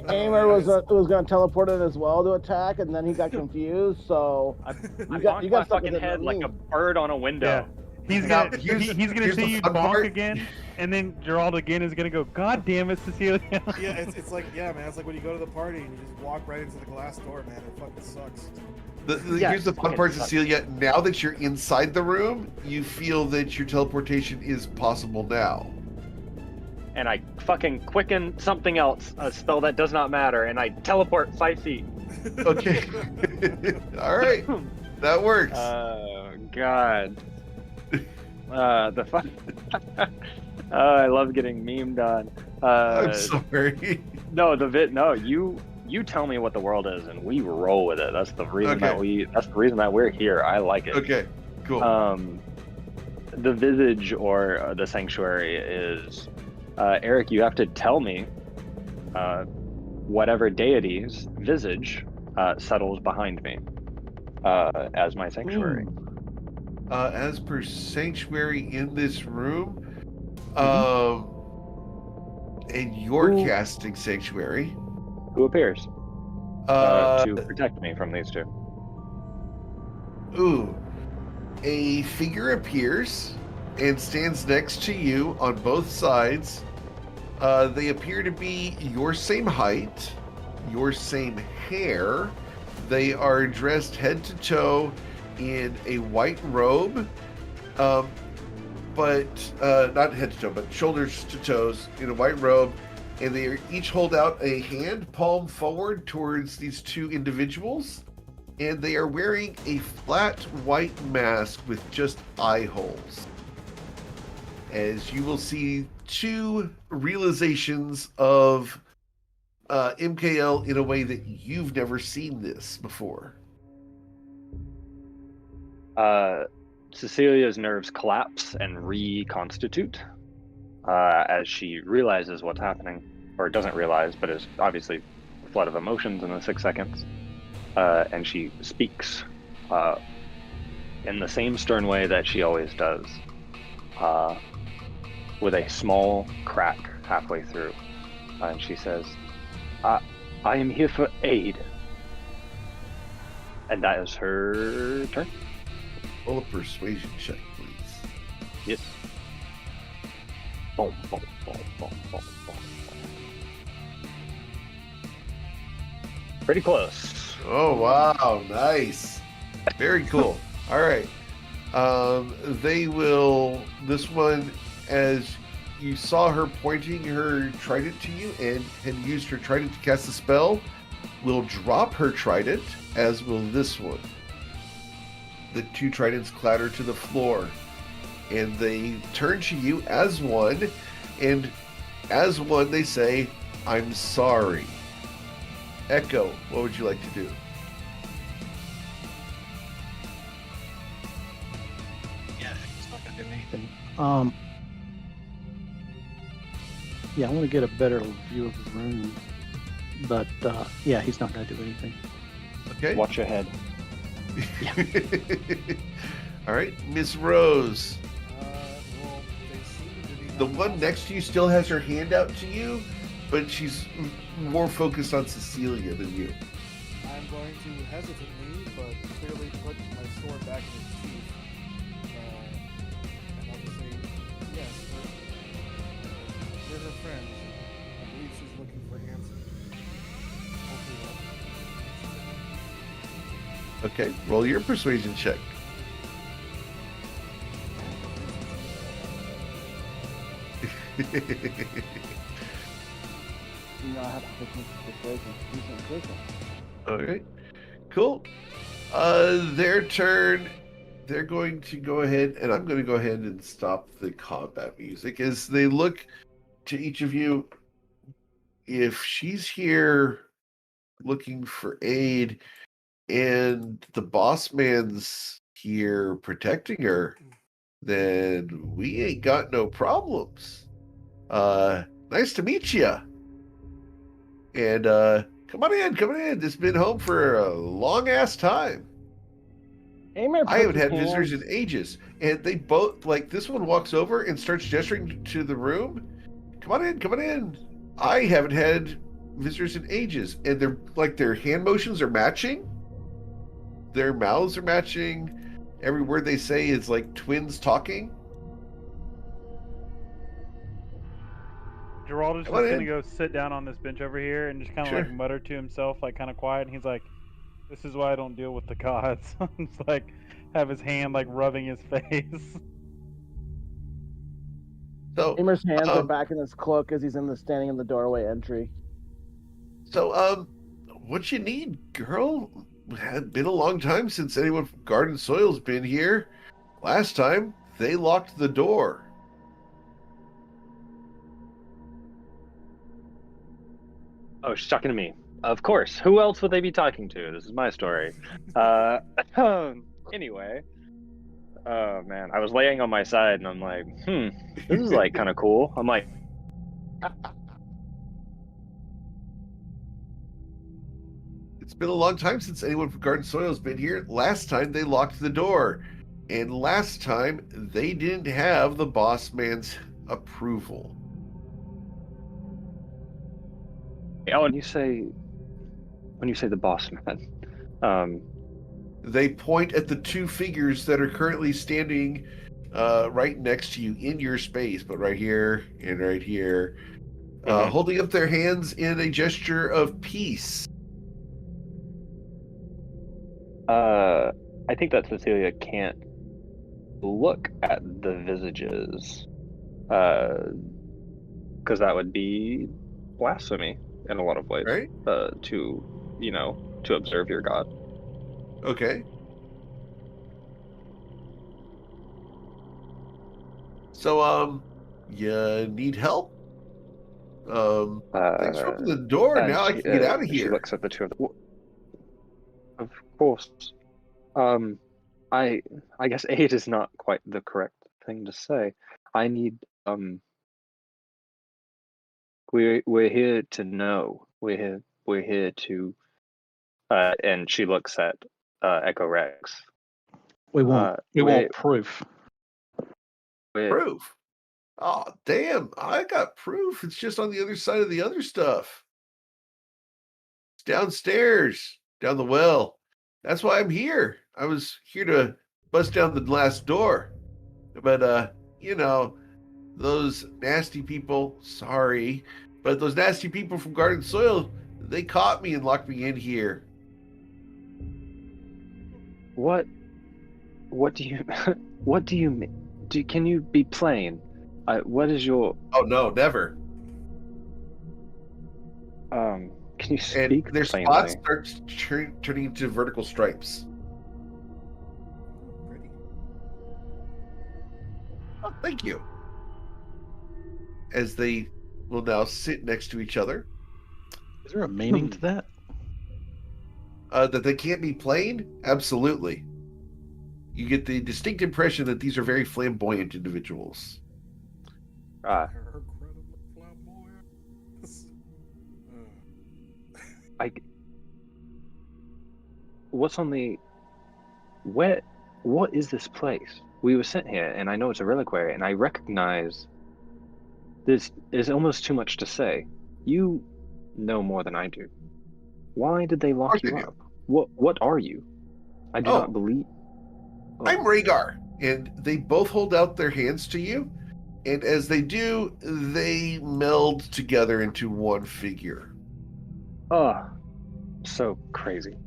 Aimer was going to teleport it as well to attack, and then he got confused. So I got- bonked you my got stuck fucking with it, head not like me. a bird on a window. Yeah. He's Now, gonna here's see the you fun bonk part. again, and then Gerald again is gonna go, God damn it, Cecilia. Yeah, it's like, yeah, man, it's like when you go to the party and you just walk right into the glass door, man. It fucking sucks. Yeah, Here's the fun fucking part, sucks. Cecilia. Now that you're inside the room, you feel that your teleportation is possible now. And I fucking quicken something else, a spell that does not matter, and I teleport 5 feet. Okay. All right. That works. God. The fuck. I love getting memed on. I'm sorry. No, you tell me what the world is, and we roll with it. That's the reason that we're here. I like it. Okay. Cool. The visage or the sanctuary is Eric. You have to tell me whatever deity's visage settles behind me as my sanctuary. As per sanctuary in this room, and you're casting sanctuary. Who appears to protect me from these two? A figure appears and stands next to you on both sides. They appear to be your same height, your same hair. They are dressed head to toe in a white robe, but not head to toe, but shoulders to toes in a white robe. And they each hold out a hand, palm forward towards these two individuals. And they are wearing a flat white mask with just eye holes. as you will see two realizations of MKL in a way that you've never seen this before. Cecilia's nerves collapse and reconstitute as she realizes what's happening, or doesn't realize, but is obviously a flood of emotions in the 6 seconds. And she speaks in the same stern way that she always does, with a small crack halfway through. And she says, I am here for aid. And that is her turn. Roll a persuasion check, please. Yes. Boom, boom, boom, boom, boom, boom. Pretty close. Oh, wow. Nice. Very cool. All right. They will, this one, as you saw her pointing her trident to you and had used her trident to cast the spell, will drop her trident, as will this one. The two tridents clatter to the floor, and they turn to you as one, and as one they say, I'm sorry. Echo, what would you like to do? Yeah, he's not gonna do anything. Yeah, I want to get a better view of the room, but yeah, he's not gonna do anything. Okay. Watch your head. All right, Miss Rose. Well, they seem to be The not one lost. next to you still has her hand out to you, but she's more focused on Cecilia than you. I'm going to hesitantly, but clearly put my sword back in its sheath. And I'll just say, yes, we're her friends. I believe she's looking for answers. Hopefully Okay, roll your persuasion check. You know, I have to pick my persuasion. Decent persuasion. All right, cool. Their turn. They're going to go ahead, and I'm going to go ahead and stop the combat music as they look to each of you. If she's here looking for aid, and the boss man's here protecting her, then we ain't got no problems. Nice to meet you. And come on in. This has been home for a long ass time. Amer I haven't puts his had visitors hands- in ages. And they both, like, this one walks over and starts gesturing to the room. Come on in. I haven't had visitors in ages. And they're, like, their hand motions are matching. Their mouths are matching. Every word they say is like twins talking. Geraldo's Come just on gonna in. go sit down on this bench over here and just kind of Sure. like mutter to himself, like kind of quiet. And he's like, "This is why I don't deal with the gods." It's like have his hand like rubbing his face. So, Amer's hands are Um, back in his cloak as he's standing in the doorway entry. what you need, girl? It had been a long time since anyone from Garden Soil's been here. Last time, they locked the door. Oh, she's talking to me. Of course. Who else would they be talking to? This is my story. Anyway. Oh, man. I was laying on my side and I'm like, this is like kind of cool. I'm like, It's been a long time since anyone from Garden Soil's been here. Last time, they locked the door. And last time, they didn't have the boss man's approval. oh, when you say the boss man, They point at the two figures that are currently standing right next to you in your space, but right here and right here, Mhm. holding up their hands in a gesture of peace. I think that Cecilia can't look at the visages, because that would be blasphemy in a lot of ways. Right? To observe your god. Okay. So, you need help? Thanks for opening the Uh, door. and Now I can get out of she here. looks at the two of them. Of course. Um, I guess aid is not quite the correct thing to say. I need we're here to know. We're here to and she looks at Echo Rex. We want proof. We're Proof. Oh, damn. I got proof. It's just on the other side of the other stuff. It's downstairs, down the well. That's why I'm here. I was here to bust down the last door. But, those nasty people, sorry, but those nasty people from Garden Soil, they caught me and locked me in here. What do you what do you mean? Can you be plain? What is your Oh, no, never. can you And speak their plainly? spots start turning into vertical stripes. Pretty. Oh, thank you. As they will now sit next to each other. Is there a meaning to that? That they can't be plain? Absolutely. You get the distinct impression that these are very flamboyant individuals. Uh, Incredibly flamboyant. what's on the what is this place? We were sent here, and I know it's a reliquary, and I recognize this is almost too much to say. You know more than I do. Why did they Of lock course you I do. up? What are you? I do not believe. I'm Rhaegar, and they both hold out their hands to you, and as they do, they meld together into one figure. Oh, so crazy.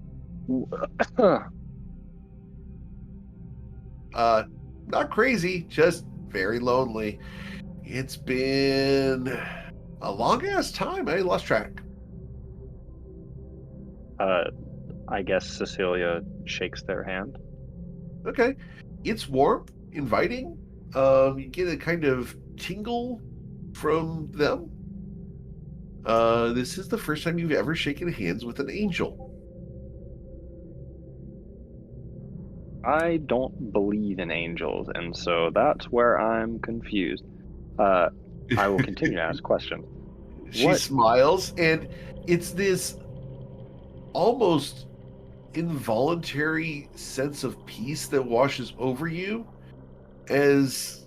Not crazy, just very lonely. It's been a long ass time. I lost track. I guess Cecilia shakes their hand. Okay. It's warm, inviting. You get a kind of tingle from them. This is the first time you've ever shaken hands with an angel. I don't believe in angels, and so that's where I'm confused. I will continue to ask questions. She smiles, and it's this almost involuntary sense of peace that washes over you as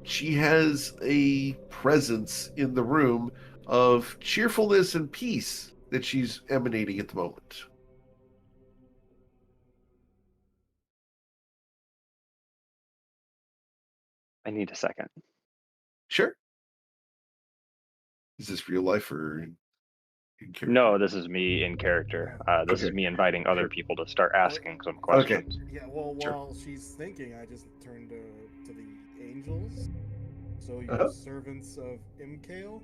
she has a presence in the room of cheerfulness and peace that she's emanating at the moment. I need a second. Sure. Is this real life or in character? No, this is me in character. This is me inviting other people to start asking some questions. Yeah, well, Sure. while she's thinking, I just turned to the angels. So you're Uh-huh. servants of Imkale?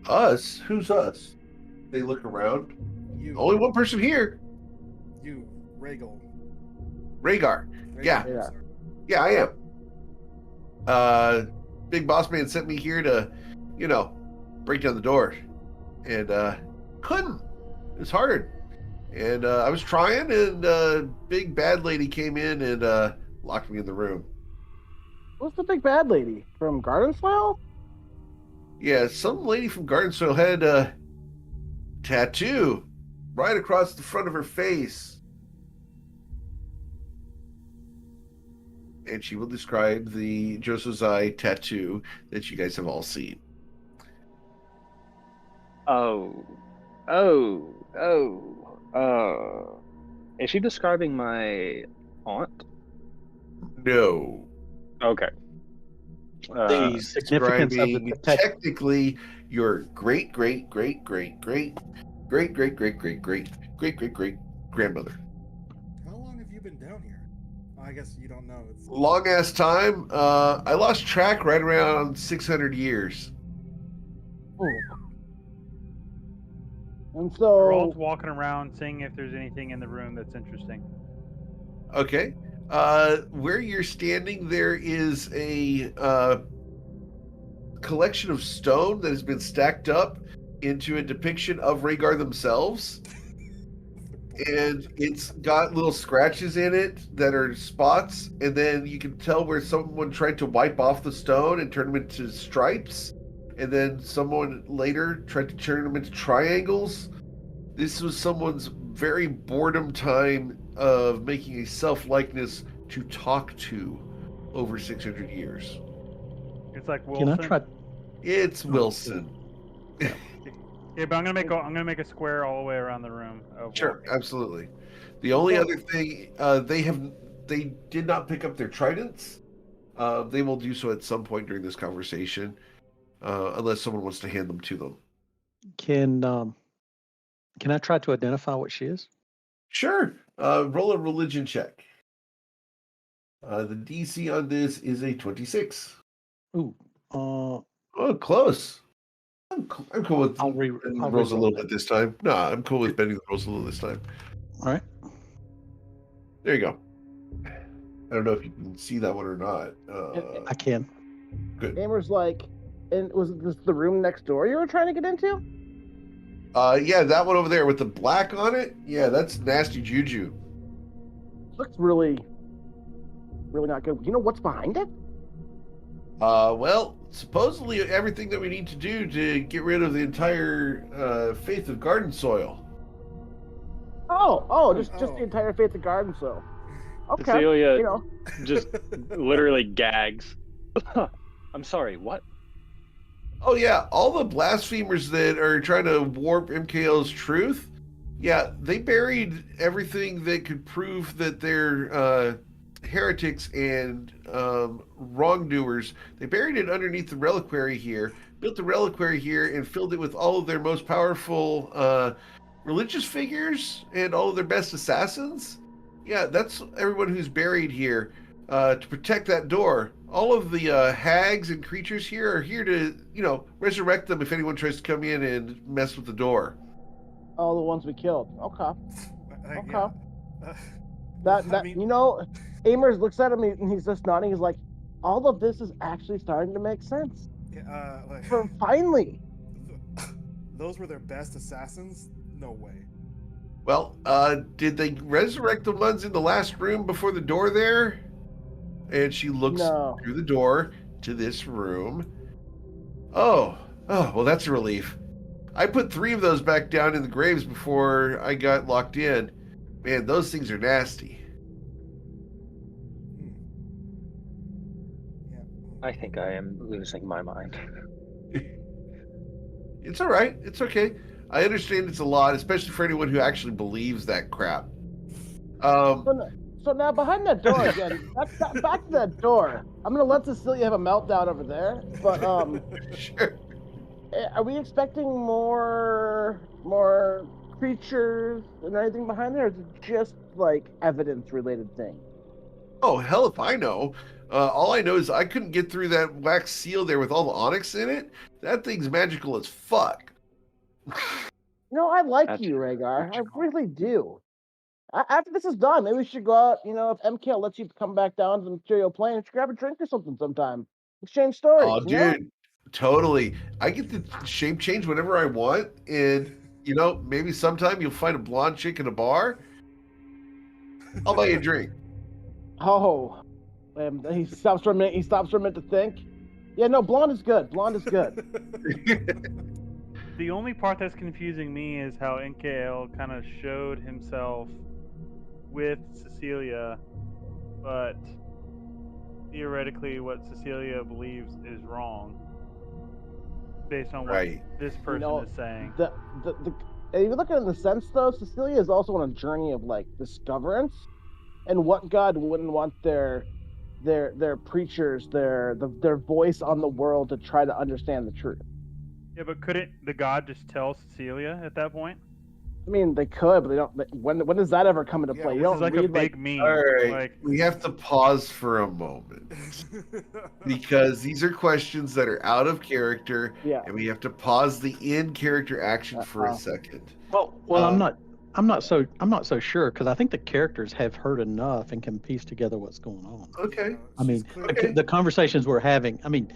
Us? Who's us? They look around. You. Only one person here. You, Rhaegal. Rhaegar. Yeah. Rhaegar, Yeah. sorry. Yeah, I am. Big Boss Man sent me here to, break down the door. And couldn't. It was hard. And I was trying, and big bad lady came in and locked me in the room. What's the big bad lady from Garden Soil? Yeah, some lady from Garden Soil had a tattoo right across the front of her face. And she will describe the Josozai tattoo that you guys have all seen. Is she describing my aunt? No. Okay. The significance of the Describing technically your great great great great great great great great great great great great great grandmother. How long have you been down here? I guess you don't know. It's Long ass time. I lost track right around 600 years. And We're all so, walking around, seeing if there's anything in the room that's interesting. Okay. Where you're standing, there is a collection of stone that has been stacked up into a depiction of Rhaegar themselves. And it's got little scratches in it that are spots, and then you can tell where someone tried to wipe off the stone and turn them into stripes, and then someone later tried to turn them into triangles. This was someone's very boredom time of making a self-likeness to talk to over 600 years. It's like Can Wilson. I try? It's Wilson. Yeah, but I'm gonna make a square all the way around the room. Sure, absolutely. The only other thing, they did not pick up their tridents. They will do so at some point during this conversation, unless someone wants to hand them to them. Can I try to identify what she is? Sure. Roll a religion check. The DC on this is a 26. Ooh. Oh, close. I'm cool with I'll bending the I'll rules a little re-roll bit this time. No, I'm cool with bending the rules a little this time. All right. There you go. I don't know if you can see that one or not. I can. Good. Amer's like, and was this the room next door you were trying to get into? Yeah, that one over there with the black on it. Yeah, that's nasty juju. Looks really, really not good. You know what's behind it? Well, supposedly everything that we need to do to get rid of the entire faith of garden soil. Just the entire Faith of Garden soil. Okay, Cecilia you know. just literally gags. I'm sorry, what? Oh yeah, all the blasphemers that are trying to warp MKL's truth, yeah, they buried everything that could prove that they're heretics and wrongdoers. They buried it underneath the reliquary here, built the reliquary here, and filled it with all of their most powerful religious figures and all of their best assassins. Yeah, that's everyone who's buried here to protect that door. All of the hags and creatures here are here to, resurrect them if anyone tries to come in and mess with the door. All the ones we killed. Okay. Yeah. That I mean- Amers looks at him and he's just nodding. He's like, all of this is actually starting to make sense. Yeah, Finally. Those were their best assassins? No way. Well, did they resurrect the ones in the last room before the door there? And she looks No. through the door to this room. Oh, well, that's a relief. I put 3 of those back down in the graves before I got locked in. Man, those things are nasty. Yeah. I think I am losing my mind. It's all right. It's okay. I understand it's a lot, especially for anyone who actually believes that crap. So now behind that door again, back to that door. I'm gonna let Cecilia have a meltdown over there. But Sure. are we expecting more creatures and anything behind there? Or is it just like evidence related thing? Oh, hell if I know. All I know is I couldn't get through that wax seal there with all the onyx in it. That thing's magical as fuck. No, I like That's you, Rhaegar. I really do. After this is done, maybe we should go out. If MKL lets you come back down to the material plane, we should grab a drink or something sometime. Exchange stories. Oh, you know? dude, totally. I get to shape change whenever I want, and maybe sometime you'll find a blonde chick in a bar. I'll buy you a drink. Oh, he stops for a minute. He stops for a minute to think. Yeah, no, blonde is good. Blonde is good. The only part that's confusing me is how NKL kind of showed himself with Cecilia, but theoretically what Cecilia believes is wrong based on Right. what this person is saying. If you look at it in the sense though, Cecilia is also on a journey of like discoverance, and what God wouldn't want their preachers, their voice on the world to try to understand the truth. Yeah, but couldn't the god just tell Cecilia at that point? I mean, they could, but they don't. When does that ever come into Yeah, play? You this This don't is like a read, big meme. All right, Like, we have to pause for a moment because these are questions that are out of character, Yeah. and we have to pause the in-character action for a second. Well, I'm I'm not so sure because I think the characters have heard enough and can piece together what's going on. Okay. I mean, Okay. the conversations we're having. I mean,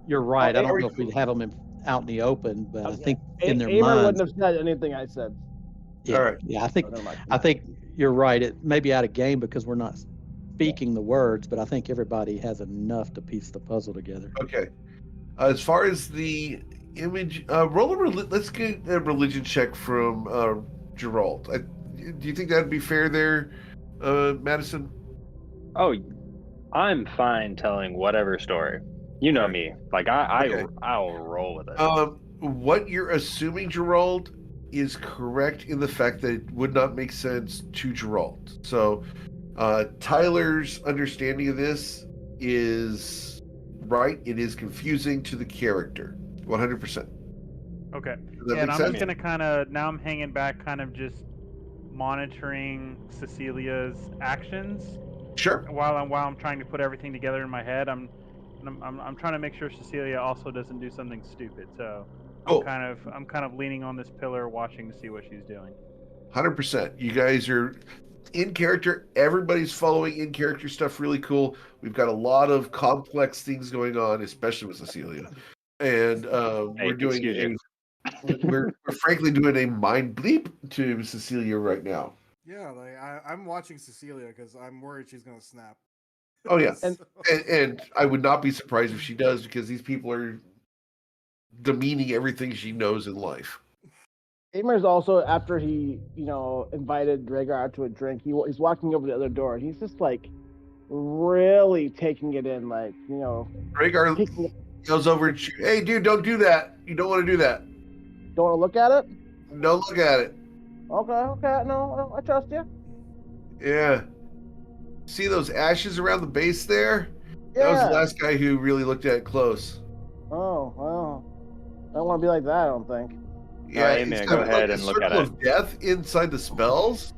you're right. I don't know if cool. we'd have them out in the open, but I think in their Amer minds. wouldn't have said anything I said. Yeah, All right. yeah. So never mind. I think you're right. It may be out of game because we're not speaking the words, but I think everybody has enough to piece the puzzle together. Okay. As far as the image, let's get a religion check from Gerald. Do you think that'd be fair there, Madison? Oh, I'm fine telling whatever story. You know me. Like Okay. I'll roll with it. What you're assuming, Gerald, is correct in the fact that it would not make sense to Gerald. So, Tyler's understanding of this is right. It is confusing to the character, 100%. Okay. Does that And make I'm sense? just gonna kind of now I'm hanging back, kind of just monitoring Cecilia's actions Sure. while I'm trying to put everything together in my head. I'm trying to make sure Cecilia also doesn't do something stupid. So Cool. I'm kind of leaning on this pillar, watching to see what she's doing. 100%. You guys are in character. Everybody's following in character stuff really cool. We've got a lot of complex things going on, especially with Cecilia. And we're frankly doing a mind bleep to Cecilia right now. Yeah, like I'm watching Cecilia because I'm worried she's gonna snap. Oh yeah. So- And I would not be surprised if she does, because these people are demeaning everything she knows in life. Amer's also, after he, invited Rhaegar out to a drink, he's walking over the other door, and he's just like really taking it in, like, Rhaegar taking it, goes over and hey dude, don't do that. You don't want to do that. don't want to look at it. Don't look at it. Okay, no, I trust you. Yeah. See those ashes around the base there? That was Yeah. the last guy who really looked at it close. Oh, well, I don't want to be like that, I don't think. Yeah, Amen, it's go kind of ahead like and a look at circle it. of death inside the spells.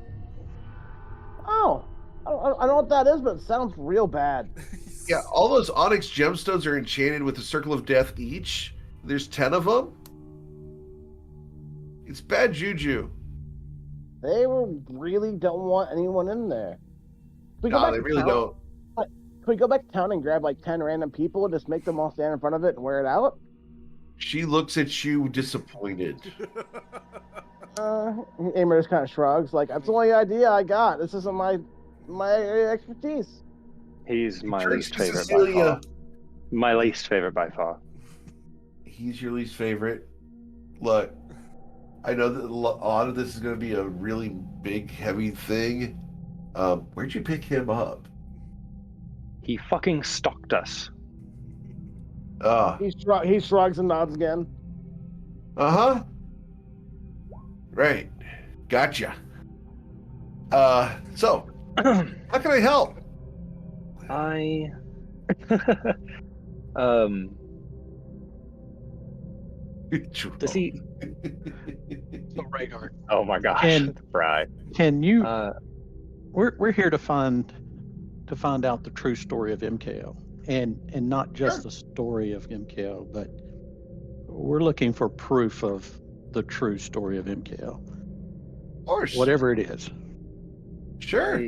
Oh, I don't know what that is, but it sounds real bad. Yeah, all those onyx gemstones are enchanted with a circle of death each. There's 10 of them. It's bad juju. They really don't want anyone in there. Can we go No, back they to really town? don't. Can we go back to town and grab like 10 random people and just make them all stand in front of it and wear it out? She looks at you disappointed. Amer just kind of shrugs, like, that's the only idea I got. This isn't my expertise. He's my Turns least to favorite by Cecilia. far. My least favorite by far. He's your least favorite. Look, I know that a lot of this is going to be a really big, heavy thing. Where'd you pick him up? He fucking stalked us. He shrugs and nods again. Uh-huh. Right. Gotcha. So, how can I help? I does he So Rhaegar, oh my gosh, And- right. can you? Uh We're here to find out the true story of MKO, and not just the story of MKO, but we're looking for proof of the true story of MKO, Of course. whatever it is. Sure.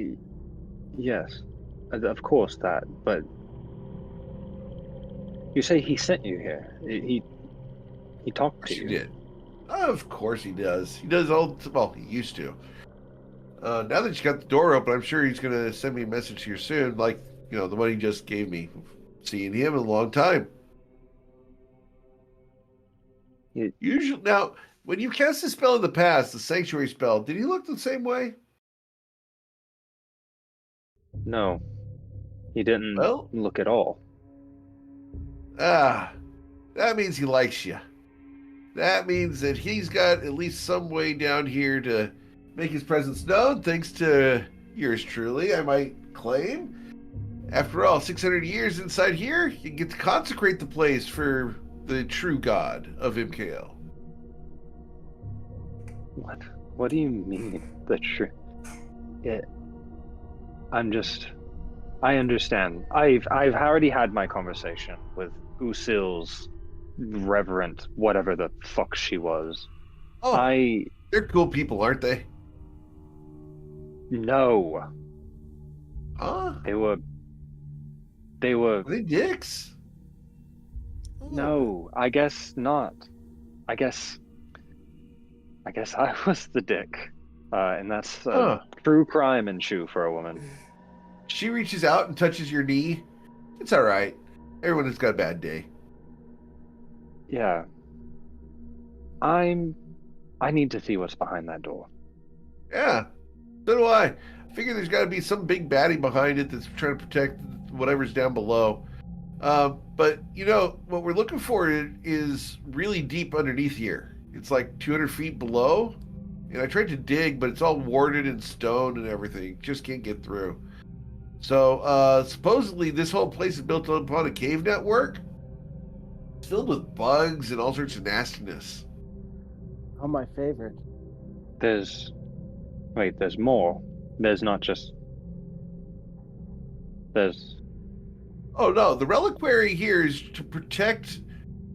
yes. Of course that, but you say he sent you here. He talked to He you. did. Of course he does. He does all. Well, he used to. Now that you got the door open, I'm sure he's going to send me a message here soon, like, the one he just gave me. Seeing him in a long time. Usually, now, when you cast a spell in the past, the sanctuary spell, did he look the same way? No. He didn't Well- look at all. That means he likes you. That means that he's got at least some way down here to make his presence known, thanks to yours truly, I might claim. After all, 600 years inside here, you get to consecrate the place for the true god of MKL. What? What do you mean? The truth? I understand. I've already had my conversation with Usil's reverend, whatever the fuck she was. Oh, they're cool people, aren't they? No, Huh? they were. They were. Are they dicks? No, I guess not. I guess. I guess I was the dick, and that's a Huh. true crime in Shu for a woman. She reaches out and touches your knee. It's all right. Everyone has got a bad day. Yeah. I need to see what's behind that door. Yeah, so do I. I figure there's got to be some big baddie behind it that's trying to protect whatever's down below. But, what we're looking for is really deep underneath here. It's like 200 feet below. And I tried to dig, but it's all warded in stone and everything. Just can't get through. So, supposedly this whole place is built upon a cave network. It's filled with bugs and all sorts of nastiness. Oh, my favorite. There's more. There's not just. There's. Oh no, the reliquary here is to protect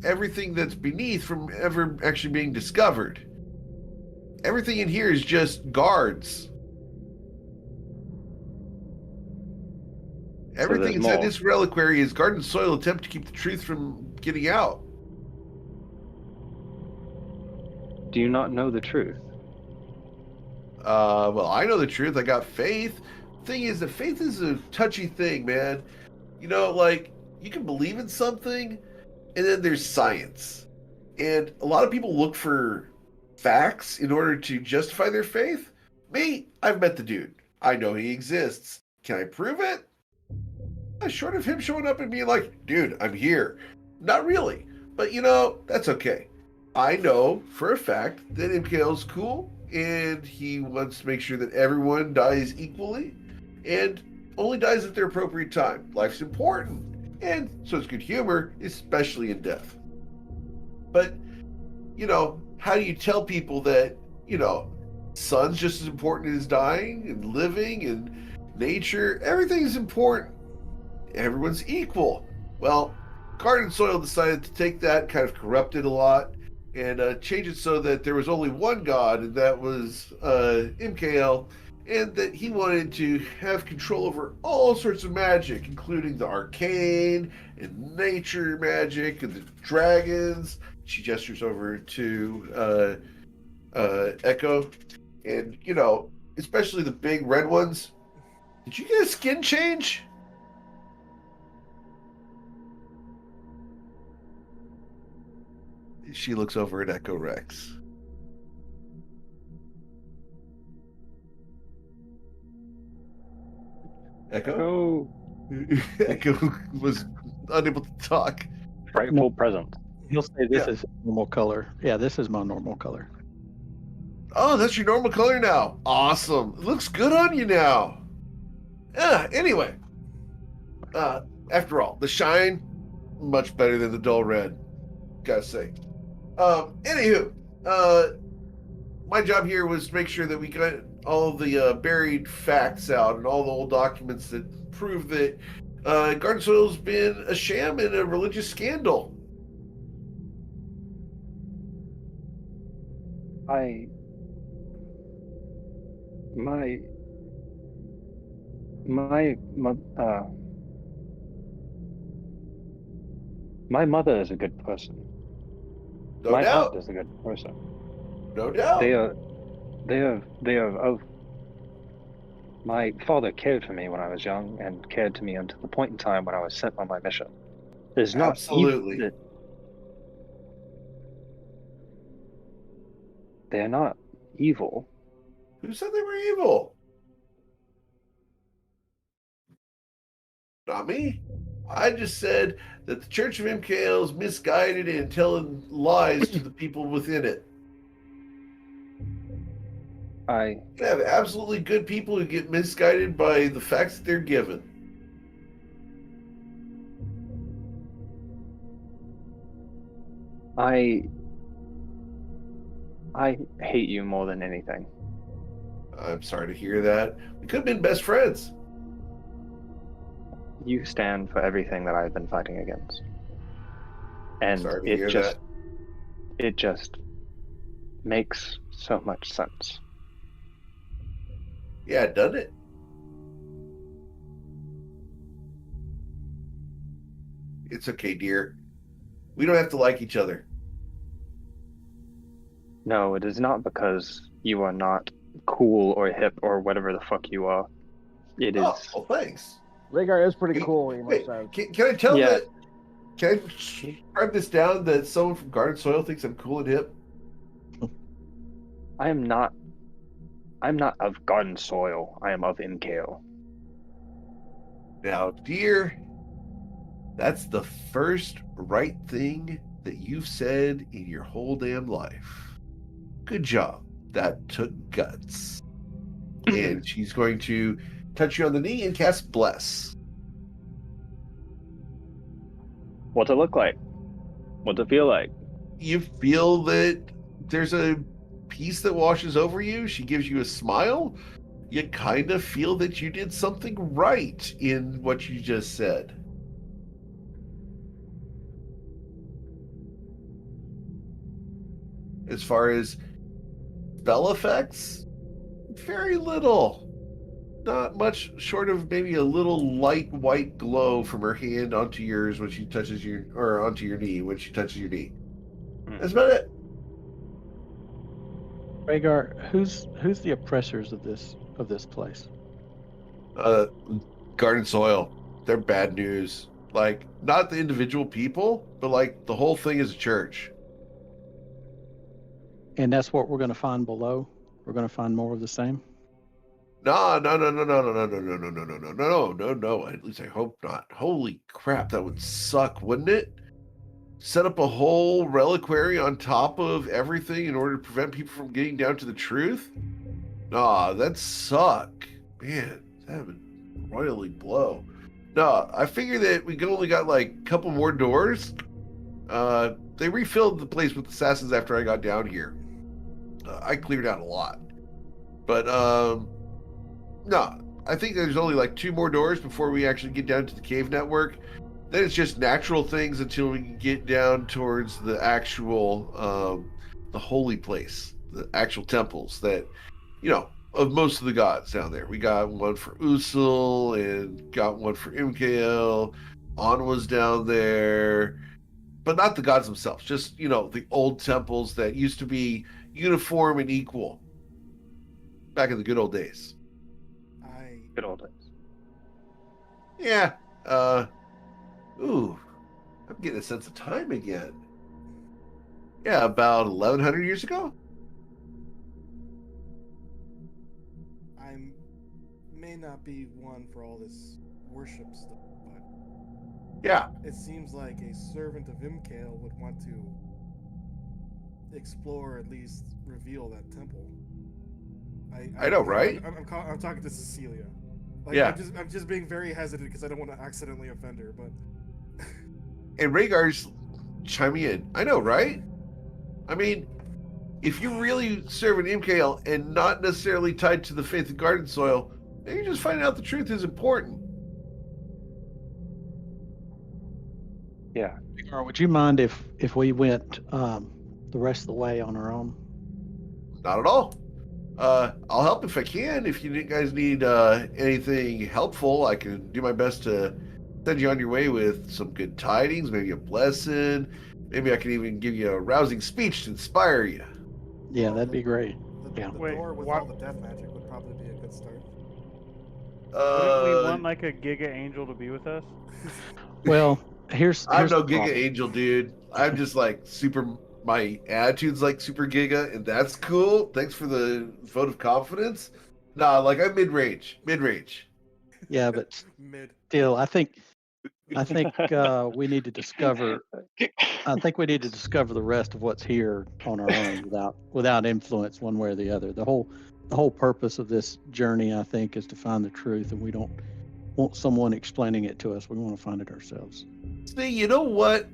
everything that's beneath from ever actually being discovered. Everything in here is just guards. Everything there's inside more. this reliquary is guard and soil attempt to keep the truth from getting out. Do you not know the truth? Well, I know the truth. I got faith. Thing is that faith is a touchy thing, man. Like, you can believe in something, and then there's science. And a lot of people look for facts in order to justify their faith. Me, I've met the dude. I know he exists. Can I prove it? Short of him showing up and being like, dude, I'm here. Not really. But, that's okay. I know for a fact that MKL's cool, and he wants to make sure that everyone dies equally, and only dies at their appropriate time. Life's important, and so is good humor, especially in death. But, how do you tell people that, sun's just as important as dying and living and nature? Everything is important. Everyone's equal. Well, Garden Soil decided to take that, kind of corrupt it a lot, and change it so that there was only one god, and that was MKL, and that he wanted to have control over all sorts of magic, including the arcane and nature magic and the dragons. She gestures over to Echo, and especially the big red ones. Did you get a skin change? She looks over at Echo Rex. Echo? Echo was unable to talk. Frightful present. He'll say this is normal color. Yeah, this is my normal color. Oh, that's your normal color now. Awesome. It looks good on you now. Anyway. After all, the shine, much better than the dull red. Gotta say. Anywho, my job here was to make sure that we got all the buried facts out and all the old documents that prove that Garden Soil's been a sham and a religious scandal. My mother is a good person. No My doubt. aunt is a good person. No doubt. They are. My father cared for me when I was young, and cared to me until the point in time when I was sent on my mission. There's not Absolutely. even they're not evil. Who said they were evil? Not me. I just said that the Church of MKL is misguided and telling lies to the people within it. You have absolutely good people who get misguided by the facts that they're given. I hate you more than anything. I'm sorry to hear that. We could have been best friends. You stand for everything that I've been fighting against. And Sorry to hear that. It just makes so much sense. Yeah, doesn't it? It's okay, dear. We don't have to like each other. No, it is not because you are not cool or hip or whatever the fuck you are. It is. Oh, well, thanks. Rhaegar is pretty Wait, cool, he wait, says. can I tell Yeah. that? Can I write this down that someone from Garden Soil thinks I'm cool and hip? I'm not of garden soil. I am of Imkale. Now, dear, that's the first right thing that you've said in your whole damn life. Good job. That took guts. And she's going to touch you on the knee and cast Bless. What's it look like? What's it feel like? You feel that there's a peace that washes over you. She gives you a smile. You kind of feel that you did something right in what you just said. As far as spell effects, very little. Not much short of maybe a little light white glow from her hand onto yours when she touches your, or onto your knee when she touches your knee. That's about it. Rhaegar, who's the oppressors of this place? Garden Soil. They're bad news. Like, not the individual people, but like the whole thing is a church. And that's what we're going to find below. We're going to find more of the same. No. At least I hope not. Holy crap, that would suck, wouldn't it? Set up a whole reliquary on top of everything in order to prevent people from getting down to the truth? Nah, that'd suck. Man, that would royally blow. No, I figure that we only got like a couple more doors. They refilled the place with assassins after I got down here. I cleared out a lot. But, no, I think there's only like 2 more doors before we actually get down to the cave network. Then it's just natural things until we can get down towards the actual, the holy place, the actual temples that, you know, of most of the gods down there. We got one for Usul and got one for Imkael. Anwa's down there, but not the gods themselves. Just, you know, the old temples that used to be uniform and equal back in the good old days. Good old days. Yeah. Ooh, I'm getting a sense of time again. Yeah, about 1,100 years ago. I may not be one for all this worship stuff, but Yeah. it seems like a servant of Imkael would want to explore, at least reveal that temple. I know, right? I'm talking to Cecilia. Like, Yeah. I'm just being very hesitant because I don't want to accidentally offend her. But And Rhaegar's chiming in. I know, right? I mean, if you really serve an Imkael and not necessarily tied to the faith of Garden Soil, maybe just finding out the truth is important. Yeah. Rhaegar, would you mind if we went the rest of the way on our own? Not at all. I'll help if I can. If you guys need anything helpful, I can do my best to send you on your way with some good tidings, maybe a blessing. Maybe I can even give you a rousing speech to inspire you. Yeah, that'd be great. the Wait, door with what- all the death magic would probably be a good start. Wouldn't we want like a Giga Angel to be with us? Well, here's I'm no the Giga problem. Angel, dude. I'm just like super. My attitude's like super Giga, and that's cool. Thanks for the vote of confidence. Nah, like I'm mid-range. Yeah, but Mid. still, I think we need to discover. I think we need to discover the rest of what's here on our own without influence one way or the other. The whole purpose of this journey, I think, is to find the truth, and we don't want someone explaining it to us. We want to find it ourselves. See, you know what?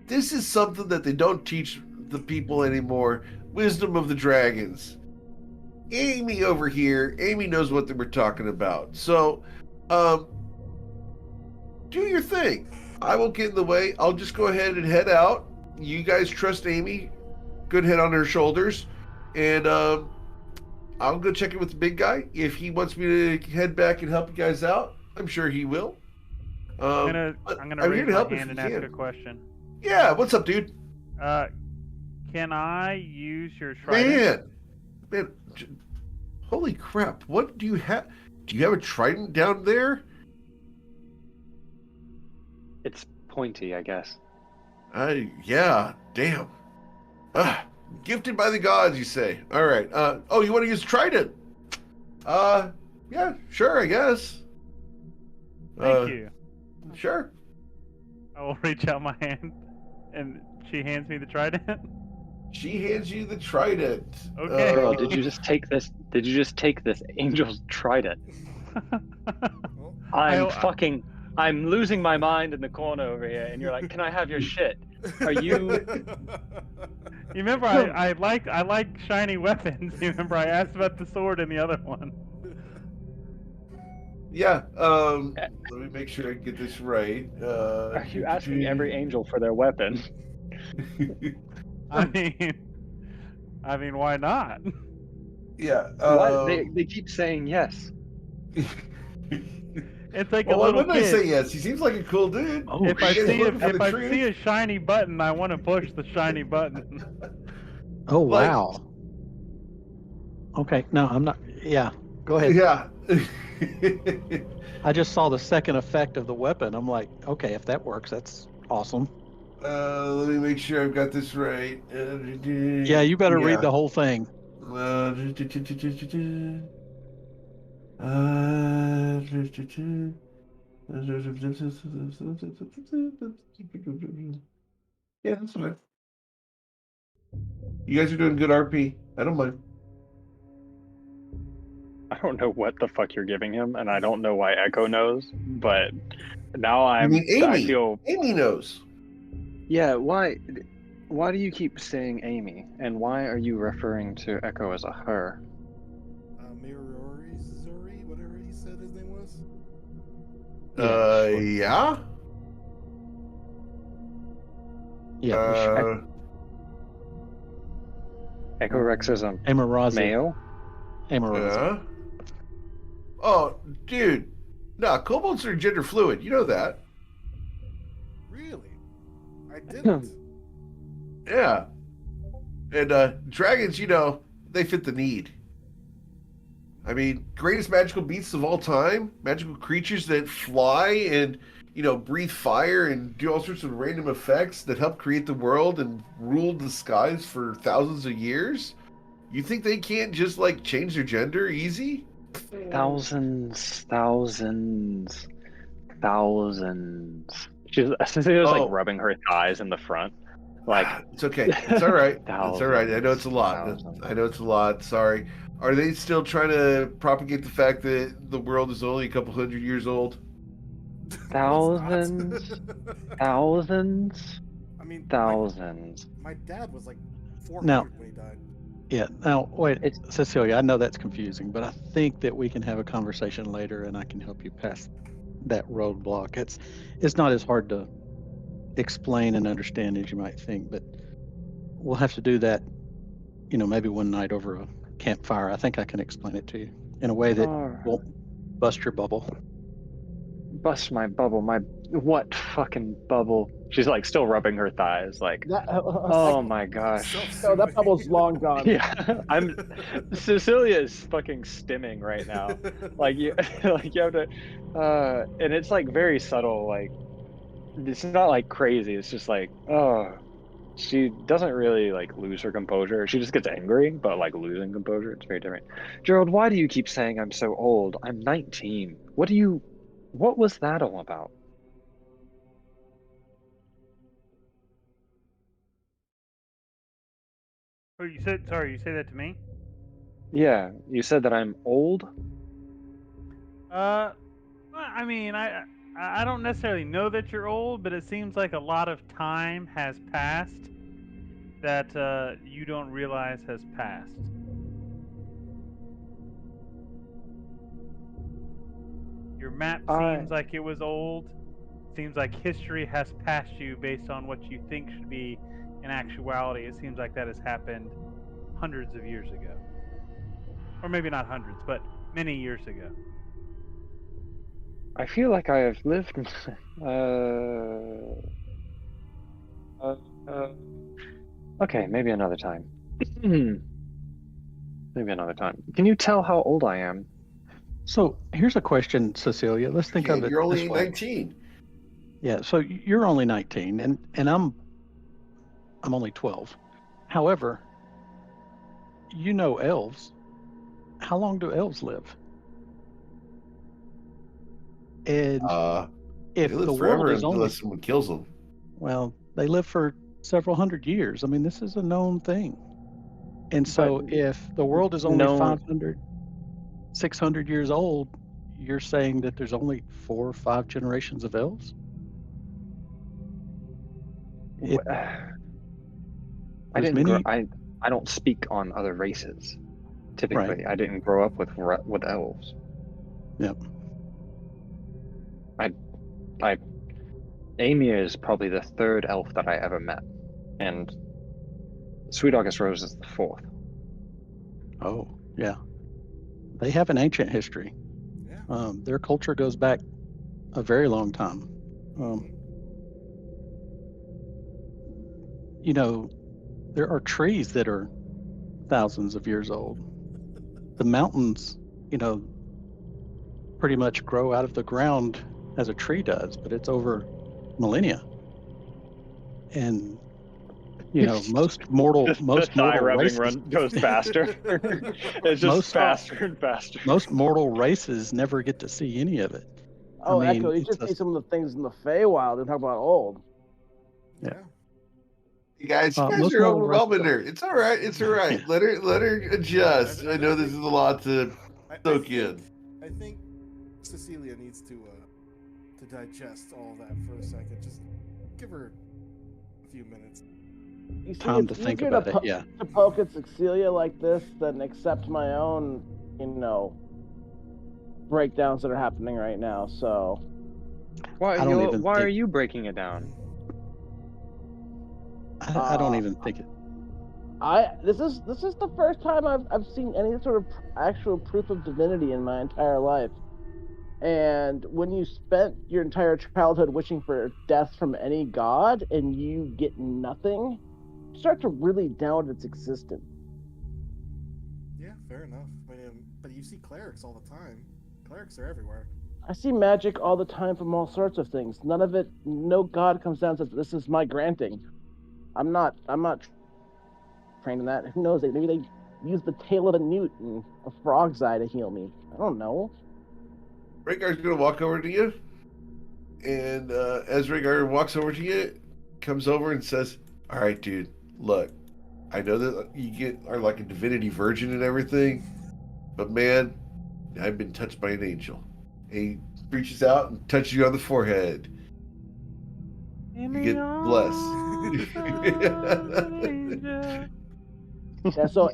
This is something that they don't teach the people anymore. Wisdom of the dragons. Amy over here, Amy knows what they were talking about. So, do your thing. I won't get in the way. I'll just go ahead and head out. You guys trust Amy. Good head on her shoulders. And I'll go check it with the big guy. If he wants me to head back and help you guys out, I'm sure he will. I'm But gonna I'm raise here to my help if hand you and ask can. a question. Yeah, what's up, dude? Can I use your trident? Man, holy crap! What do you have? Do you have a trident down there? It's pointy, I guess. Yeah, damn. Gifted by the gods, you say? All right. Oh, you want to use trident? Yeah, sure, I guess. Thank you. Sure. I will reach out my hand, and she hands me the trident. She hands you the trident. Okay. Girl, did you just take this? Did you just take this angel's trident? I'm losing my mind in the corner over here, and you're like, "Can I have your shit?" Are you? You remember I like shiny weapons. You remember I asked about the sword and the other one. Yeah. Let me make sure I get this right. Are you asking every angel for their weapon? I mean, why not? Yeah. Why they keep saying yes? It's like Well, a why little wouldn't I kid. say yes? He seems like a cool dude. Oh, If I shit. see a shiny button, I want to push the shiny button. Oh, Like- wow. Okay, no, I'm not. Yeah, go ahead. Yeah. I just saw the second effect of the weapon. I'm like, okay, if that works, that's awesome. Let me make sure I've got this right. Yeah, you better read the whole thing. Yeah, that's fine. You guys are doing good RP. I don't mind. I don't know what the fuck you're giving him, and I don't know why Echo knows, but now I mean, I Amy. feel. Amy knows. Yeah, why do you keep saying Amy, and why are you referring to Echo as a her? Mirori Zuri, whatever he said his name was. Yeah. Yeah, Echo Rex is a Amarazi. male. Amarazi. Yeah. Oh, dude. Nah, kobolds are gender fluid. You know that. Really? I didn't. Yeah. And dragons, they fit the need. I mean, greatest magical beasts of all time, magical creatures that fly and, breathe fire and do all sorts of random effects that help create the world and rule the skies for thousands of years. You think they can't just, change their gender easy? Thousands. She was rubbing her thighs in the front. It's okay. It's all right. Thousands, It's all right. I know it's a lot. thousands. I know it's a lot. Sorry. Are they still trying to propagate the fact that the world is only a couple hundred years old? Thousands. I mean, Thousands. My dad was like 400 Now- when he died. Yeah. Now, wait, Cecilia, I know that's confusing, but I think that we can have a conversation later, and I can help you pass that roadblock. It's not as hard to explain and understand as you might think, but we'll have to do that, maybe one night over a campfire. I think I can explain it to you in a way that Alright. won't bust your bubble. Bust my bubble. What fucking bubble? She's still rubbing her thighs. Oh my gosh. No, that bubble's long gone. Yeah, Cecilia's fucking stimming right now. You have to, and it's very subtle. It's not crazy. It's just she doesn't really lose her composure. She just gets angry, but losing composure, it's very different. Gerald, why do you keep saying I'm so old? I'm 19. What was that all about? Oh, you said that to me? Yeah, you said that I'm old. I mean, I don't necessarily know that you're old, but it seems like a lot of time has passed that you don't realize has passed. Your map seems like it was old. Seems like history has passed you based on what you think should be in actuality. It seems like that has happened hundreds of years ago. or maybe not hundreds, but many years ago. I feel like I have lived. Okay, maybe another time. Maybe another time. Can you tell how old I am? So here's a question, Cecilia. Let's think of it You're only this way. 19. Yeah, so you're only 19, and I'm only 12. However, you know elves. How long do elves live? And They if live the forever world is only, unless someone kills them. well, they live for several hundred years. I mean, this is a known thing. And so if the world is only known- 500, 600 years old, you're saying that there's only 4 or 5 generations of elves? It- I There's didn't. many- I don't speak on other races. Typically, I didn't grow up with elves. Yep. Amy is probably the 3rd elf that I ever met, and Sweet August Rose is the 4th. Oh, yeah. They have an ancient history. Yeah. Their culture goes back a very long time. You know, there are trees that are thousands of years old. The mountains, you know, pretty much grow out of the ground as a tree does, but it's over millennia. And you know, most mortal races, goes faster. It's just Most- faster and faster. most mortal races never get to see any of it. Oh, I mean, Echo, you it's should see some of the things in the Feywild and talk about old. Yeah. You guys, Most are mortal overwhelming races- her. It's all right. It's all right. Let her adjust. I know this is a lot to soak in. I think Cecilia needs to digest all that for a second. Just give her a few minutes. You see, time to it's think easier about it. Yeah. to poke at Cecilia like this than accept my own, you know, breakdowns that are happening right now. So Why I don't even are think- you breaking it down? I don't even think it. this is the first time I've seen any sort of actual proof of divinity in my entire life. And when you spent your entire childhood wishing for death from any god and you get nothing, you start to really doubt its existence. Yeah, fair enough. But you see clerics all the time. Clerics are everywhere. I see magic all the time from all sorts of things. None of it, no god comes down and says, "This is my granting." I'm not trained in that. Who knows? Maybe they use the tail of a newt and a frog's eye to heal me. I don't know. Rhaegar's gonna walk over to you, and as Rhaegar walks over to you, comes over and says, "All right, dude, look, I know that you are like a divinity virgin and everything, but man, I've been touched by an angel." And he reaches out and touches you on the forehead. You get blessed. Yeah, so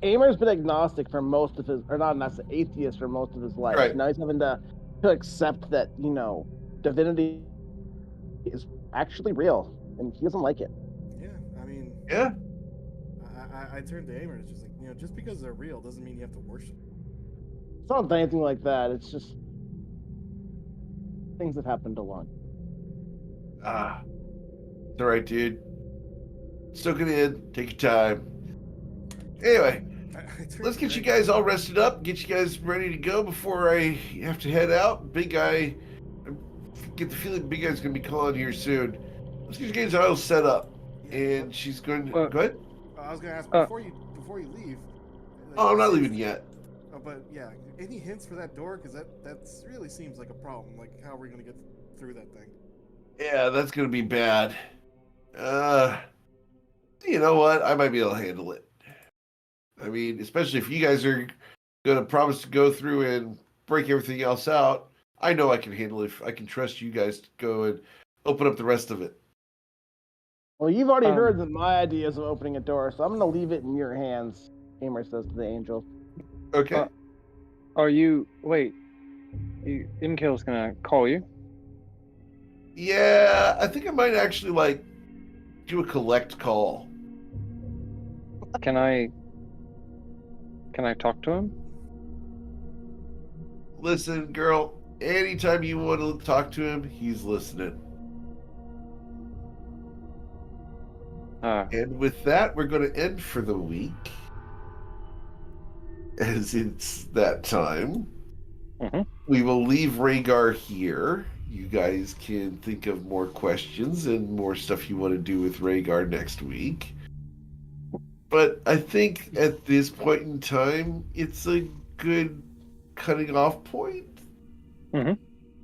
Amer's been agnostic for most of his, or not atheist for most of his life. Right. Now he's having to accept that, you know, divinity is actually real, and he doesn't like it. Yeah, I mean, Yeah. I turned to Amer and it's just like, you know, just because they're real doesn't mean you have to worship. It's not anything like that. It's just things that happened along. It's all right, dude. Soak it in. Take your time. Anyway, let's get you guys all rested up. Get you guys ready to go before I have to head out. Big Guy, I get the feeling Big Guy's going to be calling here soon. Let's get you guys all set up. And she's going to... go ahead. I was gonna ask before you leave. Oh, I'm not leaving yet. Oh, but yeah, any hints for that door? Because that really seems like a problem. Like, how are we gonna get through that thing? Yeah, that's going to be bad. You know what? I might be able to handle it. I mean, especially if you guys are going to promise to go through and break everything else out, I know I can handle it. I can trust you guys to go and open up the rest of it. Well, you've already heard that my ideas of opening a door, so I'm going to leave it in your hands, Amer says to the angel. Okay. Imkill's gonna call you? Yeah, I think I might actually, do a collect call. Can I talk to him? Listen, girl, anytime you want to talk to him, he's listening. And with that, we're going to end for the week. As it's that time. We will leave Rhaegar here. You guys can think of more questions and more stuff you want to do with Rhaegar next week. But I think at this point in time, it's a good cutting off point.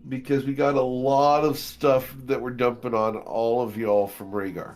Because we got a lot of stuff that we're dumping on all of y'all from Rhaegar.